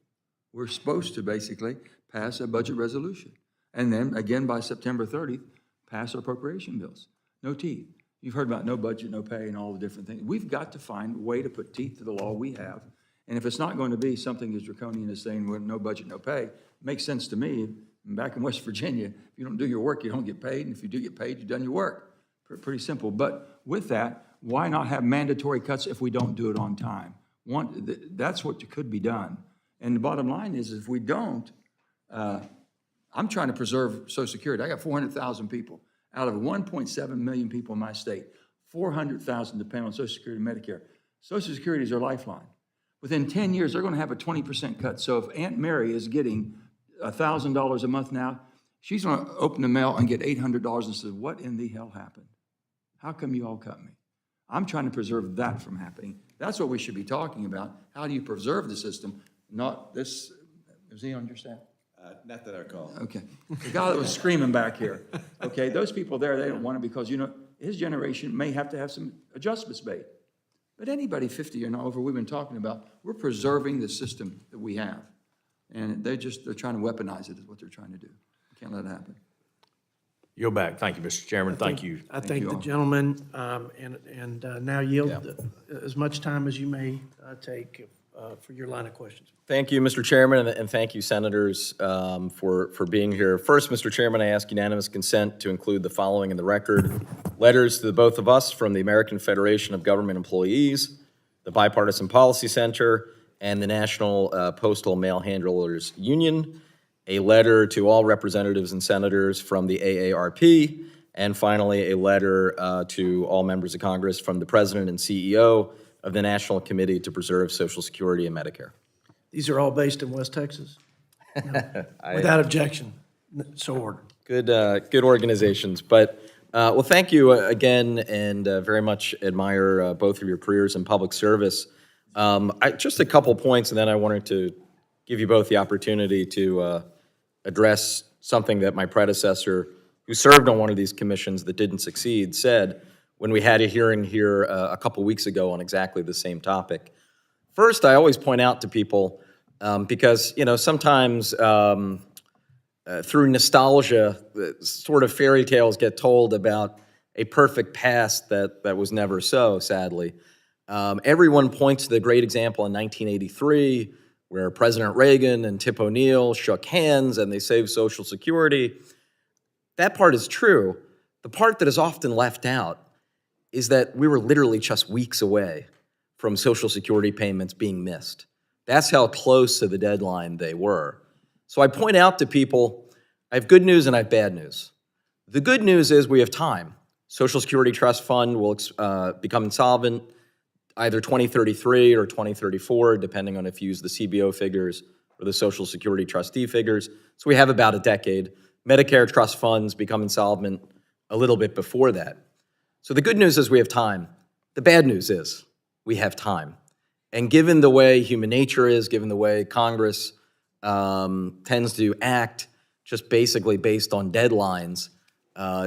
We're supposed to basically pass a budget resolution. And then, again, by September 30th, pass our appropriation bills. No teeth. You've heard about no budget, no pay, and all the different things. We've got to find a way to put teeth to the law we have. And if it's not going to be something as draconian as saying, well, no budget, no pay, it makes sense to me. Back in West Virginia, if you don't do your work, you don't get paid. And if you do get paid, you've done your work. Pretty simple. But with that, why not have mandatory cuts if we don't do it on time? That's what could be done. And the bottom line is, if we don't, I'm trying to preserve Social Security. I got 400,000 people. Out of 1.7 million people in my state, 400,000 depend on Social Security and Medicare. Social Security is their lifeline. Within 10 years, they're going to have a 20% cut. So if Aunt Mary is getting $1,000 a month now, she's going to open the mail and get $800 and say, what in the hell happened? How come you all cut me? I'm trying to preserve that from happening. That's what we should be talking about. How do you preserve the system, not this? Is he on your staff? Not that I recall. Okay. The guy that was screaming back here. Okay, those people there, they don't want it because, you know, his generation may have to have some adjustments made. But anybody 50 and over, we've been talking about, we're preserving the system that we have. And they're trying to weaponize it is what they're trying to do. We can't let it happen. Yield back. Thank you, Mr. Chairman. Thank you. I thank the gentleman, and now yield as much time as you may take for your line of questions. Thank you, Mr. Chairman, and thank you, Senators, for being here. First, Mr. Chairman, I ask unanimous consent to include the following in the record. Letters to the both of us from the American Federation of Government Employees, the Bipartisan Policy Center, and the National Postal Mail Handlers Union. A letter to all representatives and senators from the AARP, and finally, a letter to all members of Congress from the President and CEO of the National Committee to Preserve Social Security and Medicare. These are all based in West Texas? No. Without objection, so ordered. Good organizations. But, well, thank you again, and very much admire both of your careers in public service. Just a couple points, and then I wanted to give you both the opportunity to address something that my predecessor, who served on one of these commissions that didn't succeed, said when we had a hearing here a couple weeks ago on exactly the same topic. First, I always point out to people, because, you know, sometimes through nostalgia, sort of fairy tales get told about a perfect past that was never so, sadly. Everyone points to the great example in 1983, where President Reagan and Tip O'Neill shook hands and they saved Social Security. That part is true. The part that is often left out is that we were literally just weeks away from Social Security payments being missed. That's how close to the deadline they were. So I point out to people, I have good news and I have bad news. The good news is we have time. Social Security Trust Fund will become insolvent either 2033 or 2034, depending on if you use the CBO figures or the Social Security trustee figures. So we have about a decade. Medicare trust funds become insolvent a little bit before that. So the good news is we have time. The bad news is we have time. And given the way human nature is, given the way Congress tends to act just basically based on deadlines,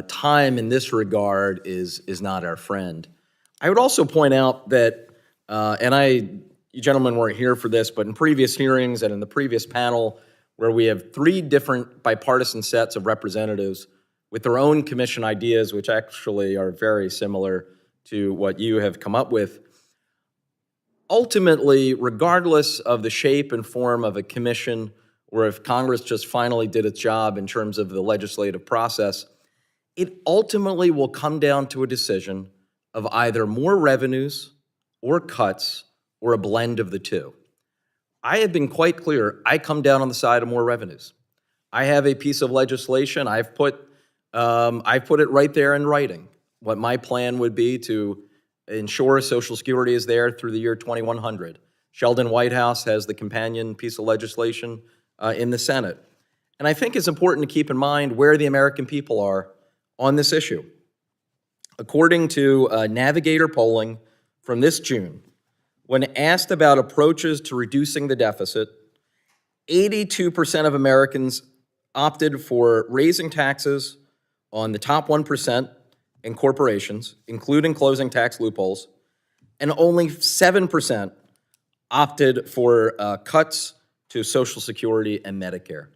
time in this regard is not our friend. I would also point out that, you gentlemen weren't here for this, but in previous hearings and in the previous panel, where we have 3 different bipartisan sets of representatives with their own commission ideas, which actually are very similar to what you have come up with. Ultimately, regardless of the shape and form of a commission, or if Congress just finally did its job in terms of the legislative process, it ultimately will come down to a decision of either more revenues or cuts or a blend of the two. I have been quite clear, I come down on the side of more revenues. I have a piece of legislation, I've put it right there in writing, what my plan would be to ensure Social Security is there through the year 2100. Sheldon Whitehouse has the companion piece of legislation in the Senate. And I think it's important to keep in mind where the American people are on this issue. According to Navigator polling from this June, when asked about approaches to reducing the deficit, 82% of Americans opted for raising taxes on the top 1% in corporations, including closing tax loopholes, and only 7% opted for cuts to Social Security and Medicare.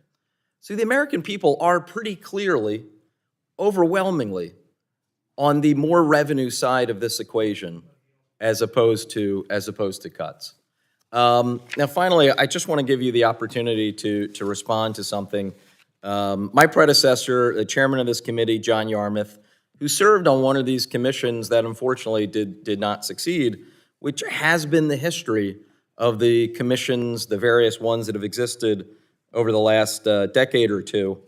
So the American people are pretty clearly, overwhelmingly, on the more revenue side of this equation as opposed to cuts. Now, finally, I just want to give you the opportunity to respond to something. My predecessor, the chairman of this committee, John Yarmouth, who served on one of these commissions that unfortunately did not succeed, which has been the history of the commissions, the various ones that have existed over the last decade or two.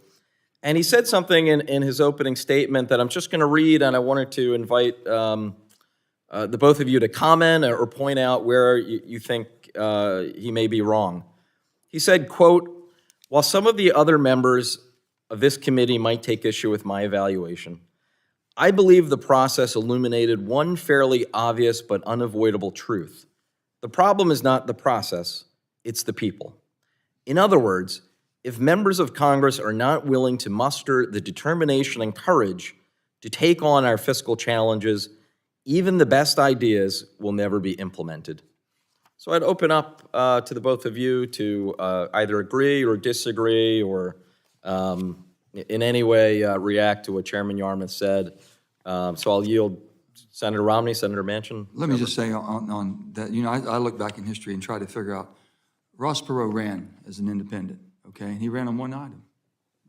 And he said something in his opening statement that I'm just going to read, and I wanted to invite the both of you to comment or point out where you think he may be wrong. He said, quote, "While some of the other members of this committee might take issue with my evaluation, I believe the process illuminated one fairly obvious but unavoidable truth. The problem is not the process, it's the people. In other words, if members of Congress are not willing to muster the determination and courage to take on our fiscal challenges, even the best ideas will never be implemented." So I'd open up to the both of you to either agree or disagree or in any way react to what Chairman Yarmouth said. So I'll yield Senator Romney, Senator Manchin. Let me just say on that, I look back in history and try to figure out, Ross Perot ran as an independent, okay? And he ran on one item,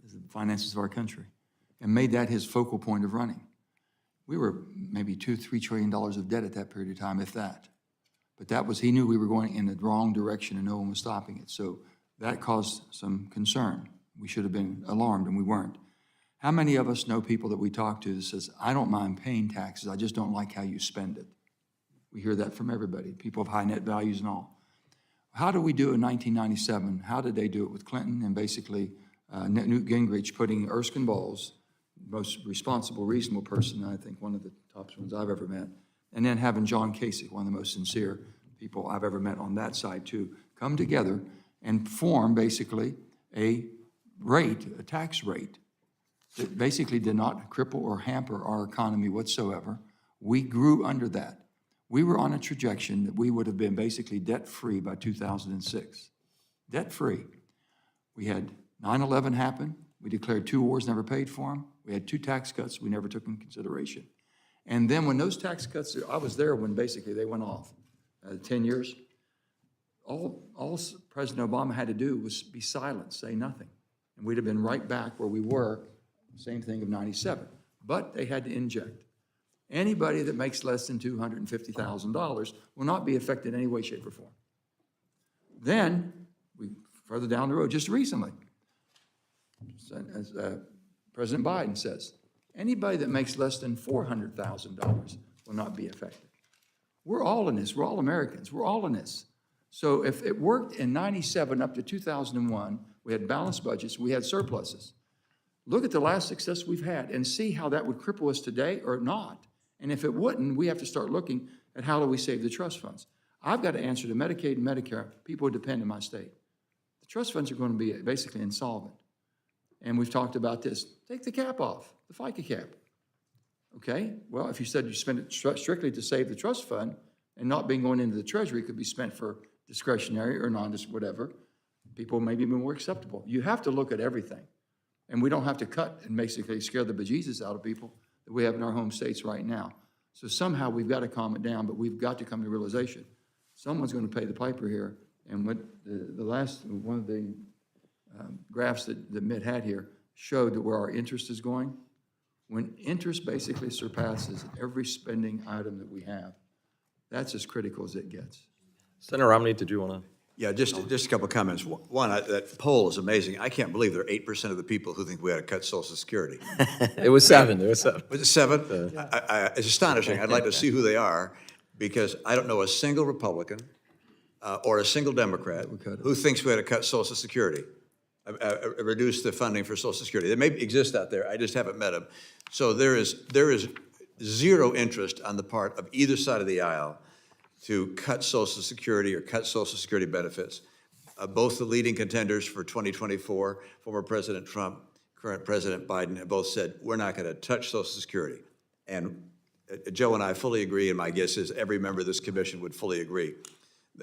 the finances of our country, and made that his focal point of running. We were maybe $2-3 trillion of debt at that period of time, if that. But he knew we were going in the wrong direction and no one was stopping it. So that caused some concern. We should have been alarmed and we weren't. How many of us know people that we talk to that says, I don't mind paying taxes, I just don't like how you spend it? We hear that from everybody, people of high net values and all. How did we do it in 1997? How did they do it with Clinton and basically Newt Gingrich putting Erskine Bowles, most responsible, reasonable person, I think one of the top ones I've ever met, and then having John Kasich, one of the most sincere people I've ever met on that side too, come together and form basically a tax rate that basically did not cripple or hamper our economy whatsoever. We grew under that. We were on a trajectory that we would have been basically debt-free by 2006. Debt-free. We had 9/11 happen. We declared 2 wars, never paid for them. We had 2 tax cuts we never took into consideration. And then when those tax cuts, I was there when basically they went off, 10 years, all President Obama had to do was be silent, say nothing. And we'd have been right back where we were, same thing of 97. But they had to inject. Anybody that makes less than $250,000 will not be affected in any way, shape, or form. Then, further down the road, just recently, as President Biden says, anybody that makes less than $400,000 will not be affected. We're all in this. We're all Americans. We're all in this. So if it worked in 97 up to 2001, we had balanced budgets, we had surpluses. Look at the last success we've had and see how that would cripple us today or not. And if it wouldn't, we have to start looking at how do we save the trust funds. I've got to answer to Medicaid and Medicare, people who depend on my state. The trust funds are going to be basically insolvent. And we've talked about this. Take the cap off, the FICA cap. Okay, well, if you said you spend it strictly to save the trust fund and not being going into the treasury, it could be spent for discretionary or whatever, people may be more acceptable. You have to look at everything. And we don't have to cut and basically scare the bejesus out of people that we have in our home states right now. So somehow we've got to calm it down, but we've got to come to realization. Someone's going to pay the piper here. And what the last, one of the graphs that Mitt had here showed that where our interest is going. When interest basically surpasses every spending item that we have, that's as critical as it gets. Senator Romney, did you want to? Yeah, just a couple of comments. One, that poll is amazing. I can't believe there are 8% of the people who think we ought to cut Social Security. It was 7. Was it 7? It's astonishing. I'd like to see who they are because I don't know a single Republican or a single Democrat who thinks we ought to cut Social Security, reduce the funding for Social Security. They may exist out there. I just haven't met them. So there is zero interest on the part of either side of the aisle to cut Social Security or cut Social Security benefits. Both the leading contenders for 2024, former President Trump, current President Biden, have both said, we're not going to touch Social Security. And Joe and I fully agree, and my guess is every member of this commission would fully agree.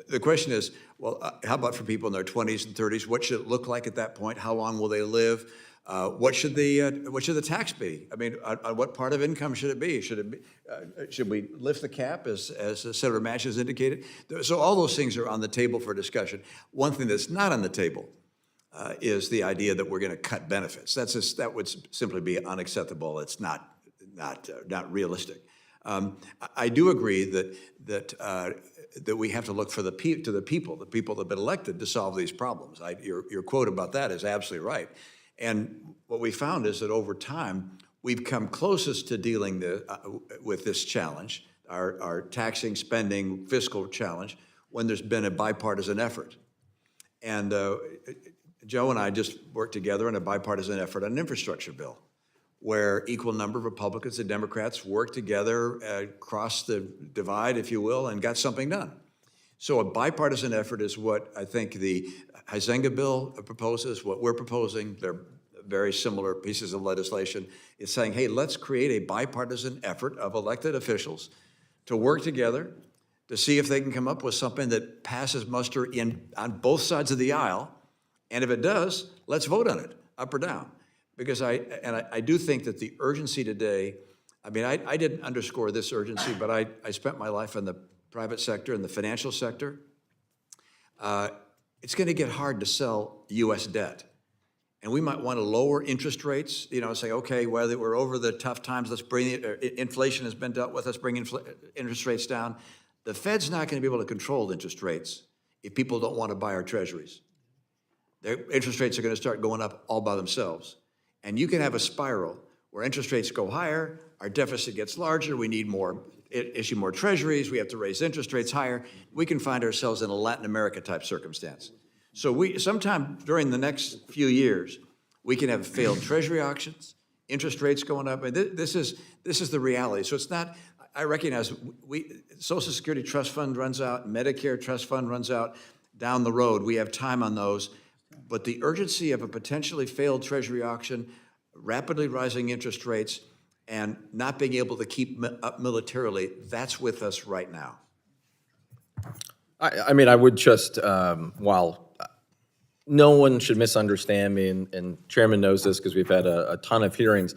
The question is, well, how about for people in their 20s and 30s? What should it look like at that point? How long will they live? What should the tax be? I mean, on what part of income should it be? Should we lift the cap, as Senator Manchin has indicated? So all those things are on the table for discussion. One thing that's not on the table is the idea that we're going to cut benefits. That would simply be unacceptable. It's not realistic. I do agree that we have to look to the people that have been elected to solve these problems. Your quote about that is absolutely right. And what we found is that over time, we've come closest to dealing with this challenge, our taxing, spending, fiscal challenge, when there's been a bipartisan effort. And Joe and I just worked together on a bipartisan effort on an infrastructure bill, where equal number of Republicans and Democrats worked together, crossed the divide, if you will, and got something done. So a bipartisan effort is what I think the Huizenga bill proposes, what we're proposing. They're very similar pieces of legislation. It's saying, hey, let's create a bipartisan effort of elected officials to work together to see if they can come up with something that passes muster on both sides of the aisle. And if it does, let's vote on it, up or down. Because I do think that the urgency today I mean, I didn't underscore this urgency, but I spent my life in the private sector, in the financial sector. It's going to get hard to sell U.S. debt. And we might want to lower interest rates, you know, say, okay, whether we're over the tough times, let's bring inflation has been dealt with, let's bring interest rates down. The Fed's not going to be able to control interest rates if people don't want to buy our treasuries. Their interest rates are going to start going up all by themselves. And you can have a spiral where interest rates go higher, our deficit gets larger, we need more, issue more treasuries, we have to raise interest rates higher. We can find ourselves in a Latin America type circumstance. So sometime during the next few years, we can have failed treasury auctions, interest rates going up. And this is the reality. So it's not, I recognize Social Security Trust Fund runs out, Medicare Trust Fund runs out down the road. We have time on those. But the urgency of a potentially failed treasury auction, rapidly rising interest rates, and not being able to keep up militarily, that's with us right now. I mean, I would just, while no one should misunderstand me, and Chairman knows this because we've had a ton of hearings,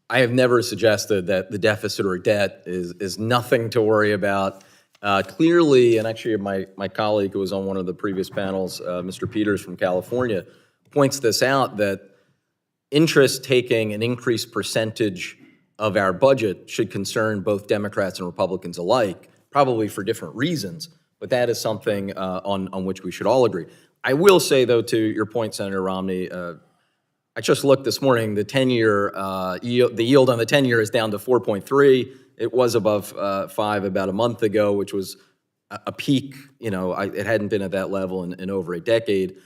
I have never suggested that the deficit or debt is nothing to worry about. Clearly, and actually my colleague who was on one of the previous panels, Mr. Peters from California, points this out, that interest taking an increased percentage of our budget should concern both Democrats and Republicans alike, probably for different reasons, but that is something on which we should all agree. I will say, though, to your point, Senator Romney, I just looked this morning, the 10-year yield, the yield on the 10-year is down to 4.3. It was above 5 about a month ago, which was a peak. You know, it hadn't been at that level in over a decade.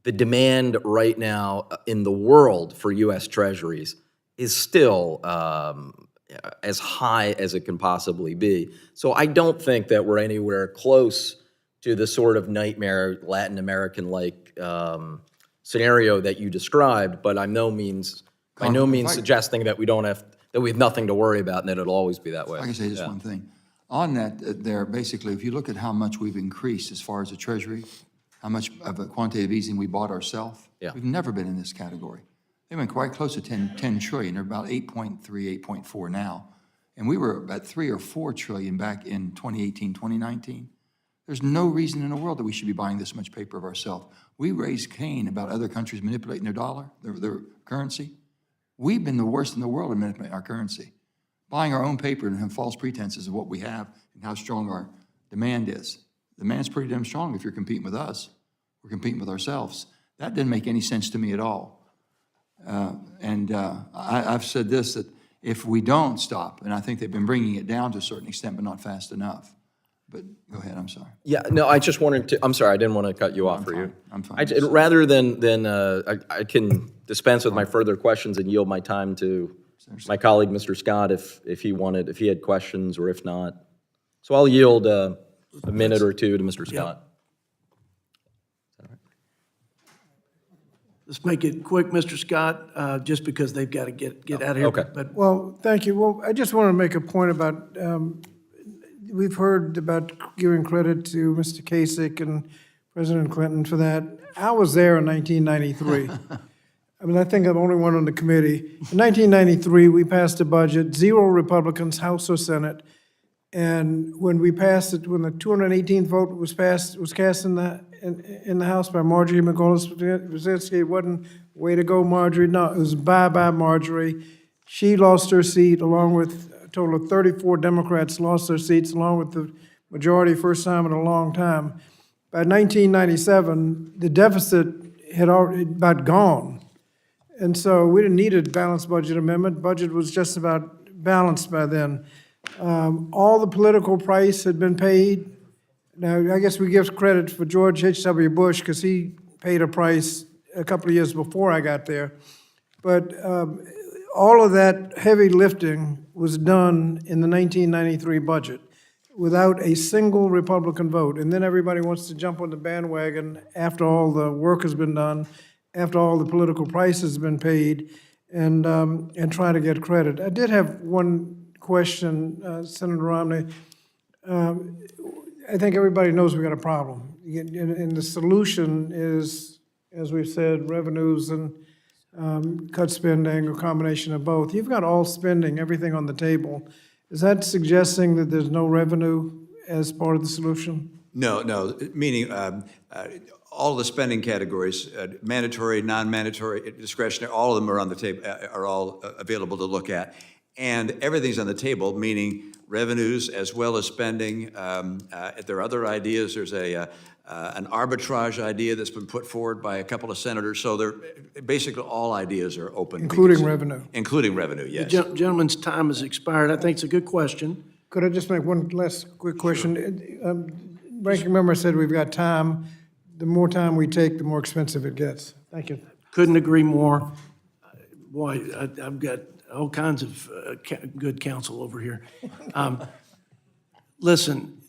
The demand right now in the world for U.S. Treasuries is still as high as it can possibly be. So I don't think that we're anywhere close to the sort of nightmare Latin American-like scenario that you described, but by no means suggesting that we have nothing to worry about and that it'll always be that way. I can say just one thing. On that, there basically, if you look at how much we've increased as far as the Treasury, how much of a quantitative easing we bought ourselves, we've never been in this category. They went quite close to 10 trillion. They're about 8.3, 8.4 now. And we were about 3 or 4 trillion back in 2018, 2019. There's no reason in the world that we should be buying this much paper of ourselves. We raised Cain about other countries manipulating their dollar, their currency. We've been the worst in the world at manipulating our currency. Buying our own paper and have false pretenses of what we have and how strong our demand is. The demand's pretty damn strong if you're competing with us. We're competing with ourselves. That didn't make any sense to me at all. I've said this, that if we don't stop, and I think they've been bringing it down to a certain extent, but not fast enough. But go ahead, I'm sorry. Yeah, no, I just wanted to, I'm sorry, I didn't want to cut you off for you. I'm fine. Rather than I can dispense with my further questions and yield my time to my colleague, Mr. Scott, if he had questions, or if not. So I'll yield a minute or two to Mr. Scott. Let's make it quick, Mr. Scott, just because they've got to get out of here. Okay. But Well, thank you. Well, I just want to make a point about, we've heard about giving credit to Mr. Kasich and President Clinton for that. I was there in 1993. I mean, I think I'm the only one on the committee. In 1993, we passed a budget, 0 Republicans, House or Senate. And when we passed it, when the 218th vote was cast in the House by Marjorie McGuinness-Brzezinski, it wasn't way to go, Marjorie. No, it was bye-bye, Marjorie. She lost her seat, along with a total of 34 Democrats lost their seats, along with the majority, first time in a long time. By 1997, the deficit had already about gone. And so we didn't need a balanced budget amendment. Budget was just about balanced by then. All the political price had been paid. Now, I guess we give credit for George H.W. Bush because he paid a price a couple of years before I got there. But all of that heavy lifting was done in the 1993 budget without a single Republican vote. And then everybody wants to jump on the bandwagon after all the work has been done, after all the political price has been paid, and try to get credit. I did have one question, Senator Romney. I think everybody knows we got a problem. And the solution is, as we've said, revenues and cut spending, or combination of both. You've got all spending, everything on the table. Is that suggesting that there's no revenue as part of the solution? No, meaning all the spending categories, mandatory, non-mandatory, discretionary, all of them are on the table, are all available to look at. And everything's on the table, meaning revenues as well as spending. If there are other ideas, there's an arbitrage idea that's been put forward by a couple of senators. So basically all ideas are open. Including revenue? Including revenue, yes. The gentleman's time has expired. I think it's a good question. Could I just make one last quick question? Ranking member said we've got time. The more time we take, the more expensive it gets. Thank you. Couldn't agree more. Boy, I've got all kinds of good counsel over here. Listen,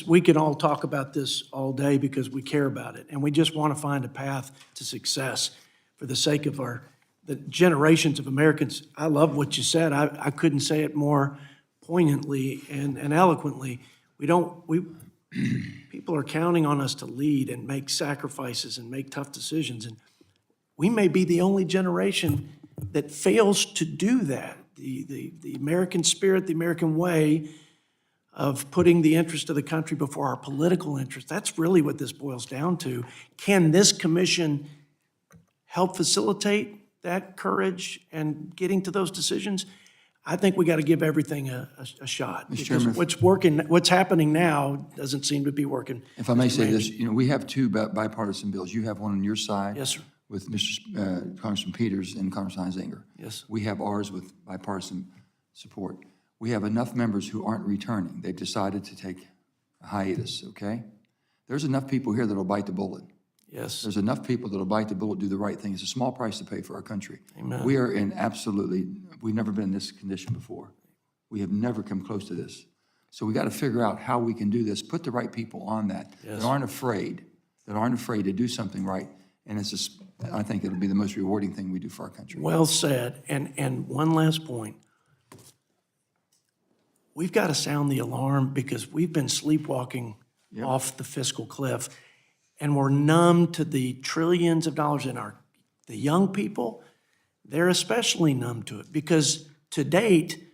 we can all talk about this all day because we care about it, and we just want to find a path to success for the sake of the generations of Americans. I love what you said. I couldn't say it more poignantly and eloquently. People are counting on us to lead and make sacrifices and make tough decisions, and we may be the only generation that fails to do that. The American spirit, the American way of putting the interest of the country before our political interest, that's really what this boils down to. Can this commission help facilitate that courage and getting to those decisions? I think we got to give everything a shot. Mr. Chairman, What's happening now doesn't seem to be working. if I may say this, we have two bipartisan bills. You have one on your side. Yes, sir. With Congressman Peters and Congressman Heinzinger. Yes. We have ours with bipartisan support. We have enough members who aren't returning. They've decided to take a hiatus, okay? There's enough people here that'll bite the bullet. Yes. There's enough people that'll bite the bullet, do the right thing. It's a small price to pay for our country. Amen. We are we've never been in this condition before. We have never come close to this. So we got to figure out how we can do this, put the right people on that aren't afraid to do something right. And it's just, I think it'll be the most rewarding thing we do for our country. Well said. And one last point. We've got to sound the alarm because we've been sleepwalking off the fiscal cliff, and we're numb to the trillions of dollars in the young people. They're especially numb to it because to date,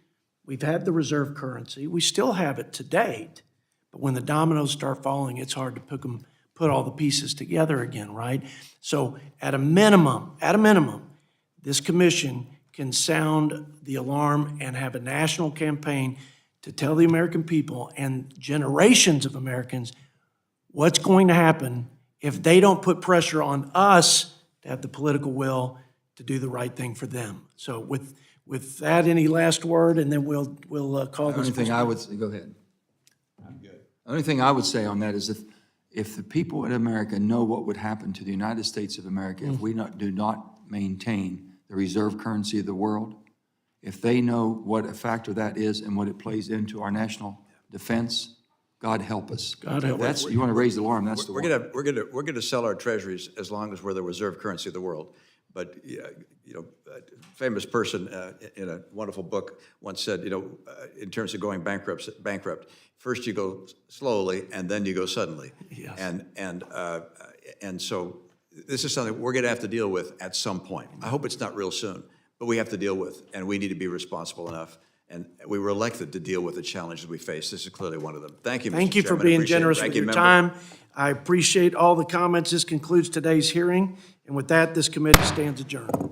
we've had the reserve currency. We still have it to date, but when the dominoes start falling, it's hard to put all the pieces together again, right? So at a minimum, this commission can sound the alarm and have a national campaign to tell the American people and generations of Americans what's going to happen if they don't put pressure on us to have the political will to do the right thing for them. So with that, any last word, and then we'll call this. The only thing I would say, go ahead. I'm good. The only thing I would say on that is if the people in America know what would happen to the United States of America if we do not maintain the reserve currency of the world, if they know what a factor that is and what it plays into our national defense, God help us. God help us. You want to raise the alarm, that's the one. We're gonna sell our treasuries as long as we're the reserve currency of the world. But a famous person in a wonderful book once said, in terms of going bankrupt, first you go slowly and then you go suddenly. Yes. And so this is something we're going to have to deal with at some point. I hope it's not real soon, but we have to deal with, and we need to be responsible enough. And we were elected to deal with the challenges we face. This is clearly one of them. Thank you, Mr. Thank you for Chairman. being Appreciate it. generous Thank with you, your member. time. I appreciate all the comments. This concludes today's hearing. And with that, this committee stands adjourned.